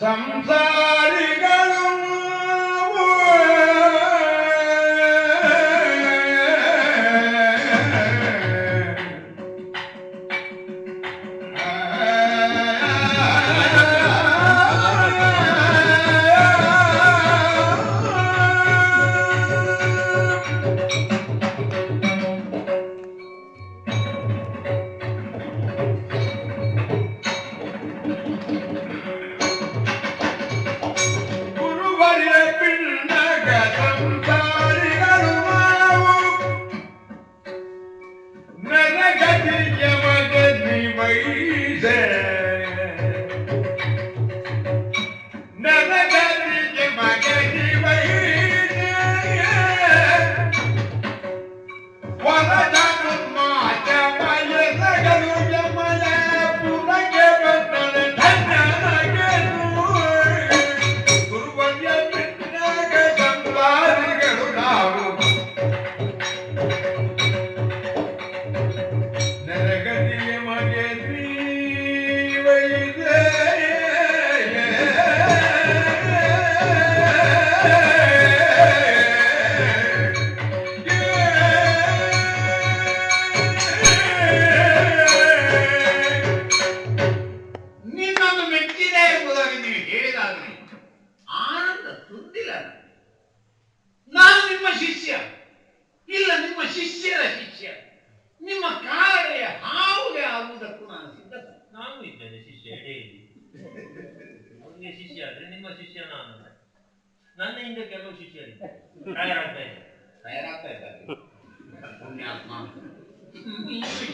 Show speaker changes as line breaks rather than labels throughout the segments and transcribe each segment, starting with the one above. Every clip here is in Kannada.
ಸಂಸಾರಿಗಳು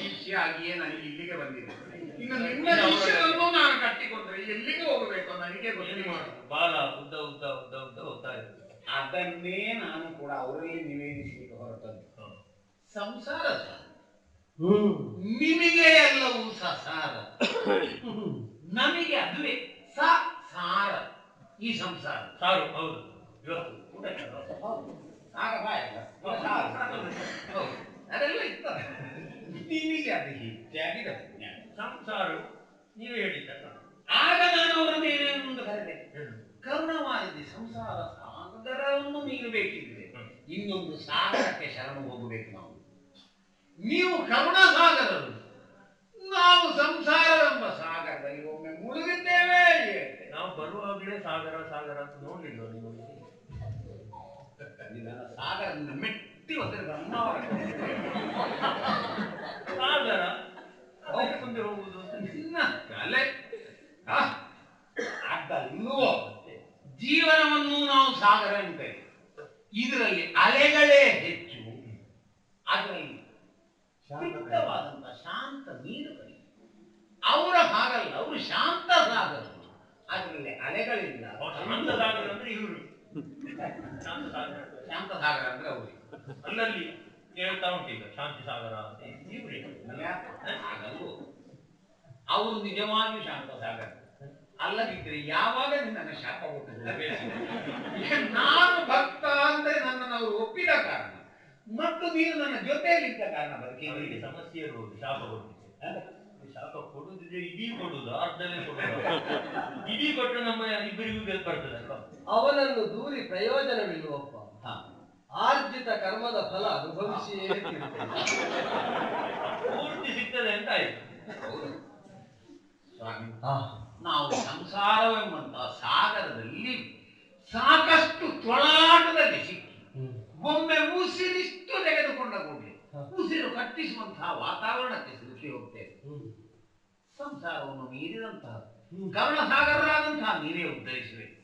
ಶಿಷ್ಯಾಗಿಯೇ ನನಗೆ ಇಲ್ಲಿಗೆ ಬಂದಿದೆ. ಇನ್ನು ನಿಮ್ಮ ಶಿಷ್ಯರನ್ನು ನಾನು ಕಟ್ಟಿಕೊಂಡ್ರೆ ಎಲ್ಲಿಗೆ ಹೋಗಬೇಕು ನನಗೆ ಗೊತ್ತಿಲ್ಲ.
ಬಾಲ ಉದ್ದ ಉದ್ದ ಉದ್ದ ಉದ್ದ ಹೋಗ್ತಾ ಇರ್ತದೆ.
ಅದನ್ನೇ ನಾನು ಕೂಡ ಅವರಲ್ಲಿ ನಿವೇದಿಸಲಿಕ್ಕೆ ಹೊರಟದ್ದು. ಸಂಸಾರ ನಿಮಗೆ ಎಲ್ಲವೂ ಸಸಾರ, ನಮಗೆ ಅದುವೇ ಸಾರ. ಈ ಸಂಸಾರ
ಸಾರು. ಹೌದು, ಇವತ್ತು
ಅದೆಲ್ಲ ಇರ್ತದೆ. ನಿಮಗೆ ಅದು ಹೆಚ್ಚಾಗಿ
ಸಂಸಾರ ನೀವೇ ಹೇಳಿದ್ದ.
ಆಗ ನಾನು ಅವರನ್ನು ಏನೇನೊಂದು ಕರೆದೆ, ಕರುಣವಾದಿ ಸಂಸಾರ ಸಾಗರವನ್ನು ಮೀರಬೇಕಿದ್ರೆ ಇನ್ನೊಂದು ಸಾಗರಕ್ಕೆ ಶರಣು ಹೋಗಬೇಕು. ನೀವು ಕರುಣ ಸಾಗರರು, ನಾವು ಸಂಸಾರವೆಂಬ ಸಾಗರದಲ್ಲಿ ಒಮ್ಮೆ ಮುಳುಗಿದ್ದೇವೆ.
ನಾವು ಬರುವಾಗಲೇ ಸಾಗರ ಸಾಗರ ಅಂತ ನೋಡ್ಲಿಲ್ಲ ನೀವು.
ಸಾಗರದಿಂದ ಮೆಟ್ಟಿ ಹೋದರೆ
ಸಾಗರ ಮುಂದೆ ಹೋಗುದು
ಅಲ್ಲೇ ಅದಲ್ಲೋ ಜೀವನವನ್ನು ನಾವು ಸಾಗರ ಅಂತೇವೆ. ಇದರಲ್ಲಿ ಅಲೆಗಳೇ ಹೆಚ್ಚು, ಅದರಲ್ಲಿ ಶಾಂತವಾದಂತ ಶಾಂತ ನೀರು ಕಡಿಮೆ. ಅವರ ಹಾಗಲ್ಲ, ಅವರು ಶಾಂತ ಸಾಗರ, ಅದರಲ್ಲಿ ಅಲೆಗಳಿಲ್ಲ.
ಶಾಂತ ಸಾಗರ ಅಂದ್ರೆ ಇವರು, ಶಾಂತ ಸಾಗರ
ಅಂದ್ರೆ ಅವರು.
ಅಲ್ಲಲ್ಲಿ ಹೇಳ್ತಾ ಉಂಟೀಗ ಶಾಂತಿ ಸಾಗರ ಅಂತ ಇವ್ರೆ.
ಹಾಗಲ್ಲೂ ಅವರು ನಿಜವಾಗಿಯೂ ಶಾಂತ ಸಾಗರ ಅಲ್ಲದಿದ್ರೆ ಯಾವಾಗ ನನ್ನ ಶಾಪ ಕೊಟ್ಟು ನಾನು ಭಕ್ತ ಅಂದ್ರೆ ನನ್ನನ್ನು ಅವರು ಒಪ್ಪಿದ ಕಾರಣ ಮತ್ತು ನೀನು ನನ್ನ ಜೊತೆಯಲ್ಲಿದ್ದ ಕಾರಣ
ಅವರಿಗೆ ಸಮಸ್ಯೆ ಇರುವುದು. ಶಾಪ ಕೊಡ್ತಿದ್ದೆ, ಶಾಪ ಕೊಡುದಿದ್ರೆ ಇಡೀ ಕೊಡುದು, ಅರ್ಧವೇ ಕೊಡುದು. ಇಡೀ ಕೊಟ್ಟರೆ ನಮ್ಮ ಇಬ್ಬರಿಗೂ ಗೆದ್ದು ಬರ್ತದೆ.
ಅವನನ್ನು ದೂರಿ ಪ್ರಯೋಜನವಿಲ್ಲವಪ್ಪ. ಆರ್ಜಿತ ಕರ್ಮದ ಫಲ ಅನುಭವಿಸಿಯೇ
ಪೂರ್ತಿ ಸಿಗ್ತದೆ ಅಂತ ಆಯ್ತು.
ಸ್ವಾಮಿ, ನಾವು ಸಂಸಾರವೆಂಬಂತ ಸಾಗರದಲ್ಲಿ ಸಾಕಷ್ಟು ತೊಳಾಟದಲ್ಲಿ ಸಿಕ್ಕಿ ಒಮ್ಮೆ ಉಸಿರಿಷ್ಟು ತೆಗೆದುಕೊಂಡ ಕೂಡಲೇ ಉಸಿರು ಕಟ್ಟಿಸುವಂತಹ ವಾತಾವರಣಕ್ಕೆ ಸಿಲುಕಿ ಹೋಗ್ತೇವೆ. ಸಂಸಾರವನ್ನು ಮೀರಿದಂತಹ ಕರುಣ ಸಾಗರರಾದಂತಹ ನೀವೇ ಉದ್ಧರಿಸಬೇಕು.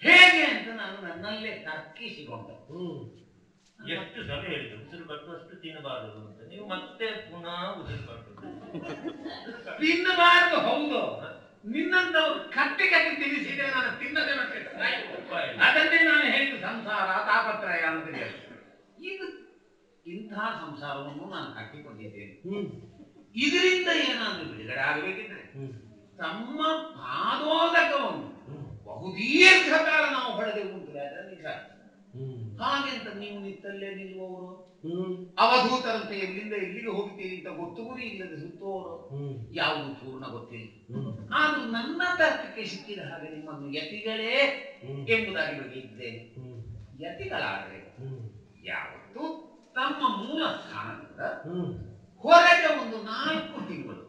ಹೇಗೆ ಅಂತ ನಾನು ನನ್ನಲ್ಲೇ ತರ್ಕಿಸಿಕೊಂಡ.
ಎಷ್ಟು ಸಲ ಹೇಳಿದ್ರು ಉಸಿರು ಕಟ್ಟುವಷ್ಟು ತಿನ್ನಬಾರದು ಅಂತ, ನೀವು ಮತ್ತೆ ಪುನಃ ಉಸಿರು ಕಟ್ಟು
ತಿನ್ನಬಾರದು. ಹೌದು, ನಿನ್ನಂತವ್ರು ಕಟ್ಟಿ ಕಟ್ಟಿ ತಿನ್ನಿಸಿದ್ರೆ ನಾನು ತಿನ್ನದೆ ಮತ್ತೆ ಅದನ್ನೇ ನಾನು ಹೇಳಿದ್ದು ಸಂಸಾರ ತಾಪತ್ರಯ ಅಂತ ಹೇಳಿ. ಇದು ಇಂತಹ ಸಂಸಾರವನ್ನು ನಾನು ಕಟ್ಟಿಕೊಂಡಿದ್ದೇನೆ. ಇದರಿಂದ ಏನಾದ್ರೂ ಬಿಡುಗಡೆ ಆಗಬೇಕಿದ್ರೆ ತಮ್ಮ ಪಾದೋದಕವನ್ನು ಬಹುದೀರ್ಘಕಾಲ ನಾವು ಹೊಡೆದೆವು ಅಂತಲೇ ಅದರ ನಿಜ. ಹಾಗೆಂತ ನೀವು ನಿಂತಲ್ಲೇ ನಿಲ್ಲುವವರು, ಅವಧೂತರಂತೆ ಎಲ್ಲಿಂದ ಎಲ್ಲಿಗೆ ಹೋಗ್ತೀರಿ ಅಂತ ಗೊತ್ತು ಗುರಿ ಇಲ್ಲದೆ ಸುತ್ತುವವರು, ಯಾವುದು ಪೂರ್ಣ ಗೊತ್ತಿಲ್ಲ. ಆದ್ರೂ ನನ್ನ ತರ್ಕಕ್ಕೆ ಸಿಕ್ಕಿದ ಹಾಗೆ ನಿಮ್ಮನ್ನು ಯತಿಗಳೇ ಎಂಬುದಾಗಿ ಬಗೆಯಿದ್ದೇನೆ. ಯತಿಗಳಾದರೆ ಯಾವತ್ತು ತಮ್ಮ ಮೂಲ ಸ್ಥಾನದಿಂದ ಹೊರಗೆ ಒಂದು 4 ತಿಂಗಳು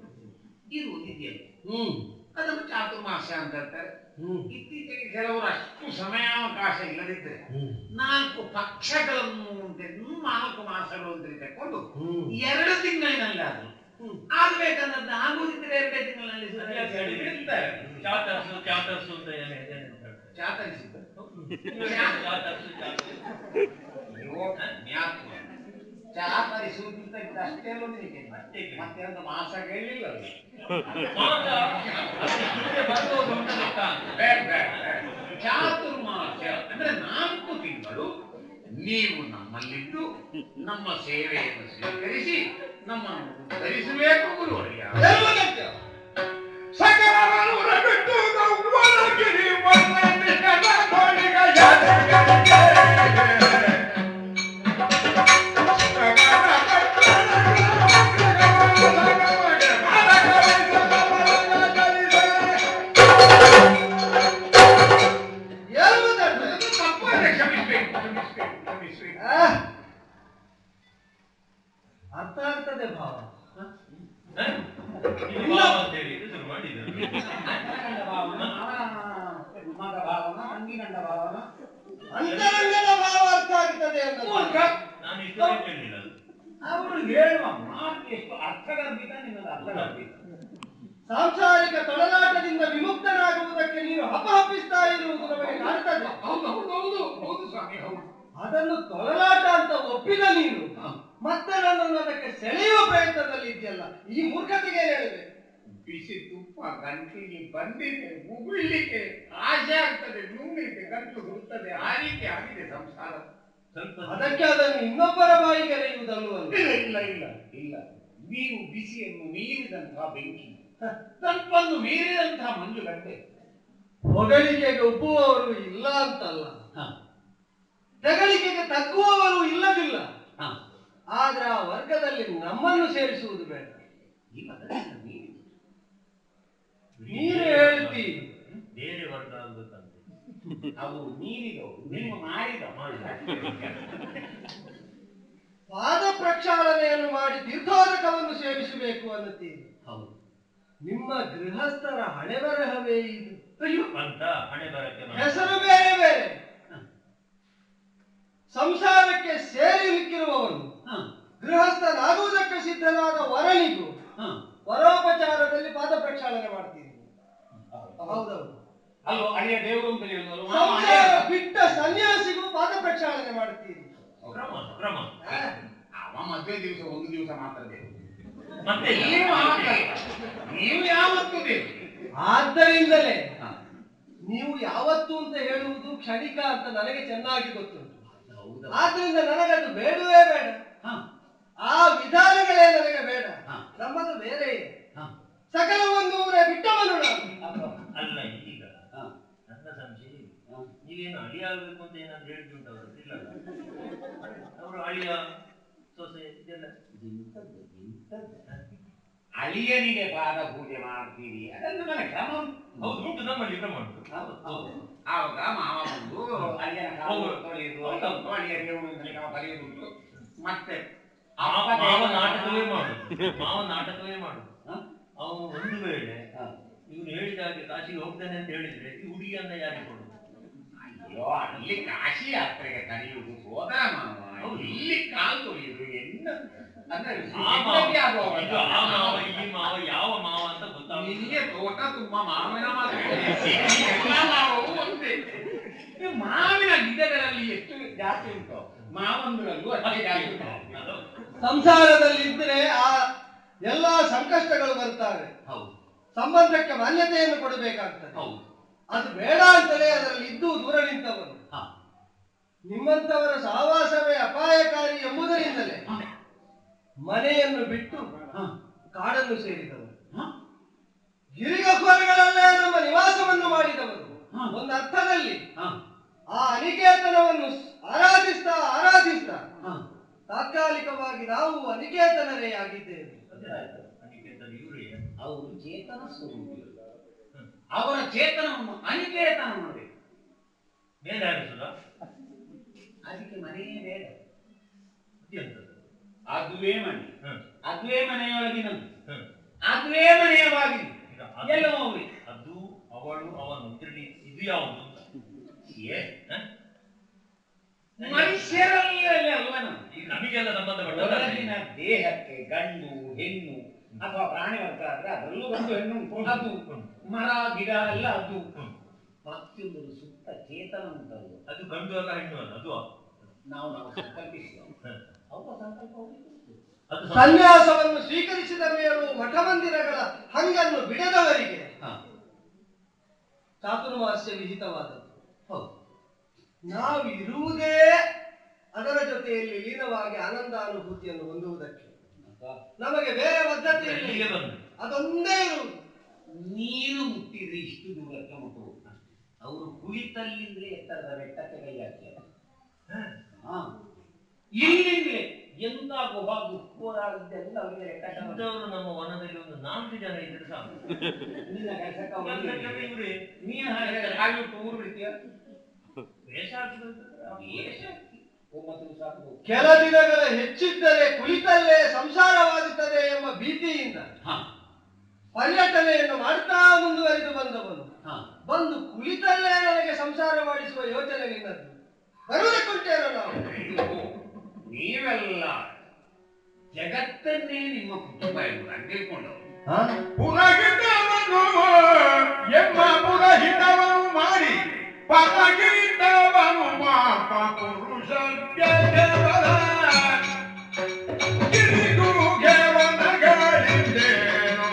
ಇರುವುದಿದೆಯಲ್ಲ, ಅದನ್ನು ಚಾತುರ್ಮಾಸ್ಯ ಅಂತ ಹೇಳ್ತಾರೆ. ಇತ್ತೀಚೆಗೆ ಕೆಲವರು ಅಷ್ಟು ಸಮಯಾವಕಾಶ ಇಲ್ಲದಿದ್ದರೆ 4 ಪಕ್ಷಗಳನ್ನು 4 ಮಾಸಗಳು ಅಂತ ತಕೊಂಡು 2 ತಿಂಗಳಿನಲ್ಲಿ ಆದ್ರು ಆಗ್ಬೇಕನ್ನದ್ದು ಆಗುದಿದ್ರೆ 2 ತಿಂಗಳಲ್ಲಿ ಚಾತರಿಸುವುದಿಲ್ಲ ಅಷ್ಟೇ ಮತ್ತೆ ಒಂದು ಮಾಸ ಹೇಳಿಲ್ಲ. ಚಾತುರ್ಮಾಸ್ಯ ಅಂದ್ರೆ 4 ತಿಂಗಳು ನೀವು ನಮ್ಮಲ್ಲಿದ್ದು ನಮ್ಮ ಸೇವೆಯನ್ನು ಸ್ವೀಕರಿಸಿ ನಮ್ಮನ್ನು ಧರಿಸಬೇಕು ಗುರುವರಿಯ.
ಅರ್ಥ ಆಗ್ತದೆ ಭಾವ. ಅಂತರಂಗದ ಭಾವ ಅರ್ಥ ಆಗ್ತದೆ ಅಂತ
ಅವರು ಹೇಳುವ ಮಾತು ಎಷ್ಟು ಅರ್ಥಗರ್ಭಿತ, ನಿನ್ನದು ಅರ್ಥಗರ್ಭಿತ.
ಸಾಂಸಾರಿಕ ತೊಳಲಾಟದಿಂದ ವಿಮುಕ್ತನಾಗುವುದಕ್ಕೆ ನೀನು ಹಪಹಪಿಸ್ತಾ ಇರುವುದು ನಮಗೆ ಕಾಣ್ತದೆ.
ಹೌದು ಹೌದು ಹೌದು ಹೌದು ಸ್ವಾಮಿ, ಹೌದು.
ಅದನ್ನು ತೊಳಲಾಟ ಅಂತ ಒಪ್ಪಿದ ನೀನು ಮತ್ತೆ ನನ್ನನ್ನು ಅದಕ್ಕೆ ಸೆಳೆಯುವ ಪ್ರಯತ್ನದಲ್ಲಿ ಇದೆಯಲ್ಲ, ಈ ಮೂರ್ಖತೆಗೆ ಹೇಳಿದೆ.
ಬಿಸಿ ತುಪ್ಪ ಗಂಟಲಿಗೆ ಬಂದಿದೆ, ಮುಗುಳ್ಲಿಕ್ಕೆ ಆಸೆ ಆಗ್ತದೆ, ನುಂಗ್ಲಿಕ್ಕೆ ಗಂಟಲು ಹುಡುತ್ತದೆ, ಆ ರೀತಿ ಆಗಿದೆ ಸಂಸಾರ.
ಅದಕ್ಕೆ ಅದನ್ನು ಇನ್ನೊಬ್ಬರ ಬಾಯಿಗೆ ಎರೆಯುವುದಲ್ವಲ್ಲ.
ಇಲ್ಲ ಇಲ್ಲ ಇಲ್ಲ, ನೀವು ಬಿಸಿಯನ್ನು ಮೀರಿದಂತಹ ಬೆಂಕಿ, ತಪ್ಪನ್ನು ಮೀರಿದಂತಹ ಮಂಜುಗಡ್ಡೆ.
ಹೊಗಳಿಕೆಗೆ ಒಪ್ಪುವವರು ಇಲ್ಲ ಅಂತಲ್ಲ, ತೆಗಳಿಕೆಗೆ ತಗ್ಗುವವರು ಇಲ್ಲದಿಲ್ಲ. ಆದ್ರೆ ಆ ವರ್ಗದಲ್ಲಿ ನಮ್ಮನ್ನು ಸೇರಿಸುವುದು ಬೇಡ. ನೀನು ಹೇಳ್ತಿ
ಬೇರೆ ವರ್ಗ ಆಗ್ಬೇಕಂತೆ,
ಅವರು ಮೀರಿದವರು, ನಿಮ್ಮ ಮಾಡಿದ
ಪಾದ ಪ್ರಕ್ಷಾಳನೆಯನ್ನು ಮಾಡಿ ತೀರ್ಥೋದಕವನ್ನು ಸೇವಿಸಬೇಕು ಅನ್ನುತ್ತೀರಿ.
ಹೌದು,
ನಿಮ್ಮ ಗೃಹಸ್ಥರ ಹಣೆ ಬರಹವೇ ಇದು
ಅಂತ ಹಣೆ ಬರಕ್ಕೆ
ಹೆಸರು ಬೇರೆ ಬೇರೆ. ಸಂಸಾರಕ್ಕೆ ಸೇರಿಲಿಕ್ಕಿರುವವನು ಗೃಹಸ್ಥನಾಗುವುದಕ್ಕೆ ಸಿದ್ಧನಾದ ವರನಿಗೂ ವರೋಪಚಾರದಲ್ಲಿ ಪಾದ ಪ್ರಕ್ಷಾಳನೆ ಮಾಡ್ತೀರಿ. ಹೌದೌದು,
ಅಲ್ಲೋ ಅಳಿಯ ದೇವರು ಅಂತ ಹೇಳುವುದು.
ಸಂಸಾರ ಬಿಟ್ಟ ಸನ್ಯಾಸಿಗೂ ಪಾದ ಪ್ರಕ್ಷಾಳನೆ ಮಾಡ್ತೀರಿ.
ಕ್ರಮ ಕ್ರಮ.
ಅವ ಮದುವೆ ದಿವಸ 1 ದಿವಸ ಮಾತ್ರ ದೇವರು,
ಮತ್ತೆ
ನೀವು ಯಾವತ್ತೂ ದೇವರು.
ಆದ್ದರಿಂದಲೇ ನೀವು ಯಾವತ್ತು ಅಂತ ಹೇಳುವುದು ಕ್ಷಣಿಕ ಅಂತ ನನಗೆ ಚೆನ್ನಾಗಿ ಗೊತ್ತುಂಟು. ಆದ್ರಿಂದ ನನಗದು ಬೇಡವೇ ಬೇಡ, ಆ ವಿಧಾನಗಳೇ ನನಗೆ ಬೇಡ. ನಮ್ಮದು ಬೇರೆ ಇದೆ. ಸಕಲವನ್ನು ಬಿಟ್ಟವನು ನಾನು.
ಅಲ್ಲ, ಈಗ ನನ್ನ ಸಂಶಯ, ನೀವೇನು ಅಳಿಯಾಗಬೇಕು ಅಂತ ಏನಾದ್ರು ಹೇಳಿದ್ದುಂಟವರು? ಇಲ್ಲ, ಅವರು ಅಳಿಯ ಸೊಸೆ ಇದೆಲ್ಲ
ಅಳಿಯನಿಗೆ ಪಾದ ಪೂಜೆ ಮಾಡ್ತೀರಿ, ಅದನ್ನು ನನ್ನ ಕ್ರಮ.
ಹೌದು, ಉಂಟು, ನಮ್ಮಲ್ಲಿ ಕ್ರಮ ಉಂಟು.
ಆವಾಗ ಮಾವ ಬಂದು ಅಳಿಯನ ತೊಳೆಯುವುದು, ಅಳಿಯ ದೇವರು ಕರೆಯುವುದುಂಟು. ಮತ್ತೆ
ಮಾವ ನಾಟಕವೇ ಮಾಡುದು. ಅವನು ಒಂದು ವೇಳೆ ಇವನು ಹೇಳಿದ ಹಾಗೆ ಕಾಶಿಗೆ ಹೋಗ್ತಾನೆ ಅಂತ ಹೇಳಿದ್ರೆ ಈ ಹುಡುಗಿಯನ್ನ ಯಾರಿಗೆ ಕೊಡುದು?
ಅಯ್ಯೋ, ಅಲ್ಲಿ ಕಾಶಿ ಯಾತ್ರೆಗೆ ಕರೆಯುವುದು ಸೋದರ ಮಾವ, ಇಲ್ಲಿ ಕಾಲು ತೊಳೆಯುವುದು ಎನ್ನ ಅಂದ್ರೆ
ಈ ಮಾವ ಯಾವ ಮಾವ ಅಂತ ಗೊತ್ತಾಗ.
ನಿನಗೆ ತೋಟ ತುಂಬಾ ಮಾವಿನ ಮಾವವು ಒಂದೇ. ಮಾವಿನ ಗಿಡಗಳಲ್ಲಿ ಎಷ್ಟು ಜಾಸ್ತಿ ಉಂಟು, ಮಾವಂದ್ರಲ್ಲೂ ಅಷ್ಟೇ ಜಾಸ್ತಿ ಉಂಟು.
ಸಂಸಾರದಲ್ಲಿ ಇದ್ರೆ ಆ ಎಲ್ಲಾ ಸಂಕಷ್ಟಗಳು ಬರ್ತವೆ.
ಹೌದು,
ಸಂಬಂಧಕ್ಕೆ ಮಾನ್ಯತೆಯನ್ನು ಕೊಡಬೇಕಾಗ್ತದೆ.
ಹೌದು,
ಅದು ಬೇಡ ಅಂತಲೇ ಅದರಲ್ಲಿ ಇದ್ದು ದೂರ ನಿಂತವರು. ನಿಮ್ಮಂತವರ ಸಹವಾಸವೇ ಅಪಾಯಕಾರಿ ಎಂಬುದರಿಂದಲೇ ಮನೆಯನ್ನು ಬಿಟ್ಟು ಕಾಡನ್ನು ಸೇರಿದವರು, ಗಿರಿಗಫ್ಫರ್ಗಳಲ್ಲೇ ನಮ್ಮ ನಿವಾಸವನ್ನು ಮಾಡಿದವರು. ಒಂದು ಅರ್ಥದಲ್ಲಿ ಆ ಅನಿಕೇತನವನ್ನು ಆರಾಧಿಸ್ತಾ ಆರಾಧಿಸ್ತಾ ತಾತ್ಕಾಲಿಕವಾಗಿ ನಾವು ಅನಿಕೇತನರೇ ಆಗಿದ್ದೇವೆ.
ಅವರು ಚೇತನ ಸ್ವರೂಪಿಗಳು. ಅವರ ಚೇತನವನ್ನು ಅನಿಕೇತನ ಮಾಡಬೇಕು.
ಮೇಲೆ ಆಡಿಸುದ
ಅದಕ್ಕೆ ಮನೆಯೇ ಬೇಡ, ಅದುವೇ ಮನೆ, ಅದುವೇ ಮನೆಯೊಳಗಿನದು, ಅದುವೇ ಮನೆಯ ಬಾಗಿಲು. ಎಲ್ಲ ಹೋಗ್ಲಿ.
ಅದು ಅವಳು ಅವನು ಇದು ಯಾವುದು
ಮನುಷ್ಯರಲ್ಲಿ ಅಲ್ವ ನಾವು.
ಈಗ ನಮಗೆಲ್ಲ ಸಂಬಂಧಪಟ್ಟ
ದೇಹಕ್ಕೆ ಗಂಡು ಹೆಣ್ಣು ಅಥವಾ ಪ್ರಾಣಿ ವರ್ಗ ಆದ್ರೆ ಅದರಲ್ಲೂ ಗಂಡು ಹೆಣ್ಣು ಉಂಟು. ಅದು ಮರ ಗಿಡ ಎಲ್ಲ ಅದು ಪ್ರತಿಯೊಂದು ಸುತ್ತ ಚೇತನ ಉಂಟದು.
ಅದು ಗಂಡು ಅಲ್ಲ ಹೆಣ್ಣು ಅಲ್ಲ, ಅದು
ನಾವು ಸಂಕಲ್ಪಿಸುವ ಅವರ ಸಂಕಲ್ಪ.
ಸನ್ಯಾಸವನ್ನು ಸ್ವೀಕರಿಸಿದ ಮೇಲೂ ಮಠ ಮಂದಿರಗಳ ಹಂಗನ್ನು ಬಿಡದವರಿಗೆ ಚಾತುರ್ಮಾಸ್ಯ ವಿಹಿತವಾದದ್ದು. ನಾವು ಇರುವುದೇ ಅದರ ಜೊತೆಯಲ್ಲಿ ಲೀನವಾಗಿ ಆನಂದಾನುಭೂತಿಯನ್ನು ಹೊಂದುವುದಕ್ಕೆ. ನಮಗೆ ಬೇರೆ ಬದ್ಧತೆ ಅದೊಂದೇ ಇರುವುದು.
ನೀನು ಮುಟ್ಟಿದ್ರೆ ಇಷ್ಟು ದೂರಕ್ಕೆ ಮುಟ್ಟುವುದು. ಅವರು ಕುಳಿತಲ್ಲಿಂದಲೇ ಎತ್ತರದ ಬೆಟ್ಟಕ್ಕೆ ಕೈ ಹಾಕ್ತಾರೆ. ಇಲ್ಲಿಂದಲೇ ಎಂತ ಗುಹಾಗು ಹೋರಾಡಿದ್ದೆಲ್ಲ ಅವರಿಗೆ
ಇಂಥವರು ನಮ್ಮ ವನದಲ್ಲಿ ಒಂದು 4 ಜನ ಇದ್ರೆ ಸಾಕು.
ನಿನ್ನ
ಇವ್ರೆ
ನೀನು ಹಾಗೆ ಊರು ಬಿಡ್ತೀಯ.
ವೇಷ
ಕೆಲ ದಿನಗಳ ಹೆಚ್ಚಿದ್ದರೆ ಕುಳಿತಲ್ಲೇ ಸಂಸಾರವಾಗುತ್ತದೆ ಎಂಬ ಭೀತಿಯಿಂದ ಪರ್ಯಟನೆಯನ್ನು ಮಾಡ್ತಾ ಮುಂದುವರಿದು ಬಂದವನು ಬಂದು ಕುಳಿತಲ್ಲೇ ನನಗೆ ಸಂಸಾರ ಮಾಡಿಸುವ ಯೋಚನೆ ನಿನ್ನದು. ಬರುವುದಕ್ಕುಂಟೇನೋ ನಾವು.
ನೀವೆಲ್ಲ ಜಗತ್ತನ್ನೇ ನಿಮ್ಮ ಕುಟುಂಬ ಎಂಬುದಾಗಿ ತಿಳ್ಕೊಂಡವರು.
ಪುರಹಿತವನ್ನು ಎಂಬ ಪುರಹಿತವನ್ನು ಮಾಡಿ ಪರಗಿರಿತವನು ಮಾಪ ಪುರುಷ ಗಿರಿಗೂಗೆ ಒನಗಳಿದ್ದೇನೋ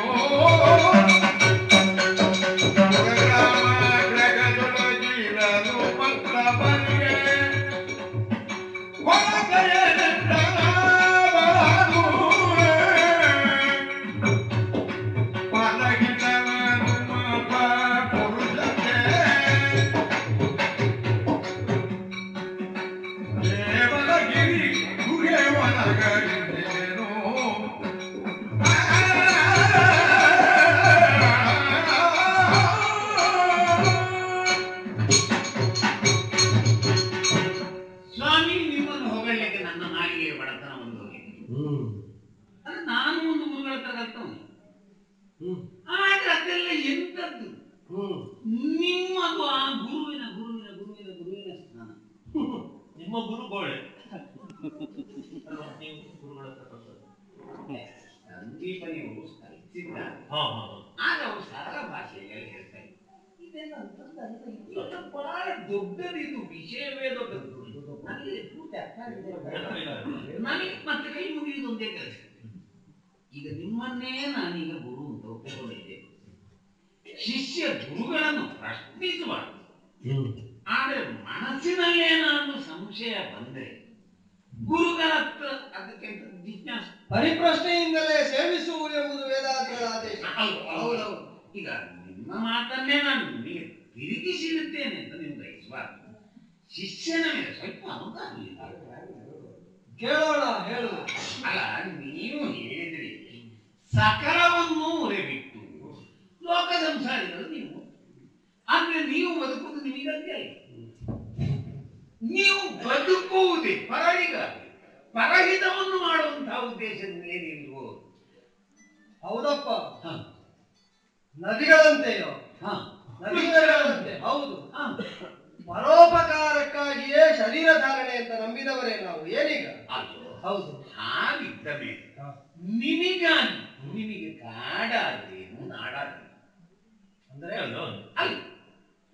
ಗ್ರಾಮ ಗ್ರಹದೊಳಗಿರಲು ಪತ್ರ ಬರಿಗೆ
ನಾನು ಒಂದು ಗುರುಗಳ ಹತ್ರ ಕಲ್ತವನು. ಆದ್ರೆ ಅದೆಲ್ಲ ಎಂತದ್ದು? ನಿಮ್ಮದು ಆ ಗುರುವಿನ ಗುರುವಿನ ಗುರುವಿನ ಗುರುವಿನ ಸ್ಥಾನ.
ನಿಮ್ಮ ಗುರು ಗೋಳೆ ನೀವು ಗುರುಗಳ ಹತ್ರ ಕಲ್ತದ್ದು.
ಸಂದೀಪನಿಯವರು ಕಲಿಸಿದ್ದ. ಆಗ ಅವರು ಸರಳ ಭಾಷೆಯಲ್ಲಿ ಹೇಳ್ತಾರೆ. ಇದೆಲ್ಲ ಬಹಳ ದೊಡ್ಡದಿದು, ವಿಷಯವೇ ದೊಡ್ಡದು. ನನಗೆ ಪೂರ್ತಿ ಅರ್ಥ ಆಗಿದೆ. ನನಗೆ ಮತ್ತೆ ಕೈ ಮುಗಿಯುವುದೊಂದೇ ಕೆಲಸ. ಈಗ ನಿಮ್ಮನ್ನೇ ನಾನೀಗ ಗುರು ಅಂತ ಒಪ್ಪಿಕೊಂಡಿದ್ದೆ. ಶಿಷ್ಯ ಗುರುಗಳನ್ನು ಪ್ರಶ್ನಿಸಬಾರದು. ಆದರೆ ಮನಸ್ಸಿನಲ್ಲೇನಾದ್ರೂ ಸಂಶಯ ಬಂದರೆ ಗುರುಗಳ ಹತ್ರ ಅದಕ್ಕೆ ಜಿಜ್ಞಾಸ
ಪರಿಪ್ರಶ್ನೆಯಿಂದಲೇ ಸೇವಿಸುವುದು ಎಂಬುದು ವೇದಾದಿಗಳ ಆದೇಶ.
ಹೌದೌದು. ಈಗ ನಿಮ್ಮ ಮಾತನ್ನೇ ನಾನು ನಿಮಗೆ ತಿರುಗಿಸಿರುತ್ತೇನೆ ಅಂತ ನೀವು ಗ್ರಹಿಸಬಾರದು. ಶಿಷ್ಯನ ಮೇಲೆ ಸ್ವಲ್ಪ ಅನುದಾನ
ಕೇಳೋಣ, ಹೇಳು.
ಅಲ್ಲ, ನೀವು ಹೇಳಿದ್ರಿ ಸಕಲವನ್ನು ಹೊರೆಬಿಟ್ಟು ಲೋಕ ಸಂಸಾರಿಗಳು ನೀವು. ಅಂದ್ರೆ ನೀವು ಬದುಕುವುದು ನಿಮಗಂತೆ ಅಲ್ಲ. ನೀವು ಬದುಕುವುದೇ ಪರರಿಗಾಗಿ, ಪರಹಿತವನ್ನು ಮಾಡುವಂತಹ ಉದ್ದೇಶದಿಂದ ನೀವು.
ಹೌದಪ್ಪ, ನದಿಗಳಂತೆಯೋ ನದಿಗಳಂತೆ. ಹೌದು, ಪರೋಪಕಾರಕ್ಕಾಗಿಯೇ ಶರೀರ ಧಾರಣೆ ಅಂತ ನಂಬಿದವರೇ ನಾವು. ಏನೀಗ? ಹೌದು.
ಹಾಗಿದ್ದ ಮೇಲೆ ನಿಮಗಾಗಿ ನಿಮಗೆ ಕಾಡಾದ್ರೇನು ನಾಡಾದ್ರೇನು
ಅಂದರೆ
ಅಲ್ಲ,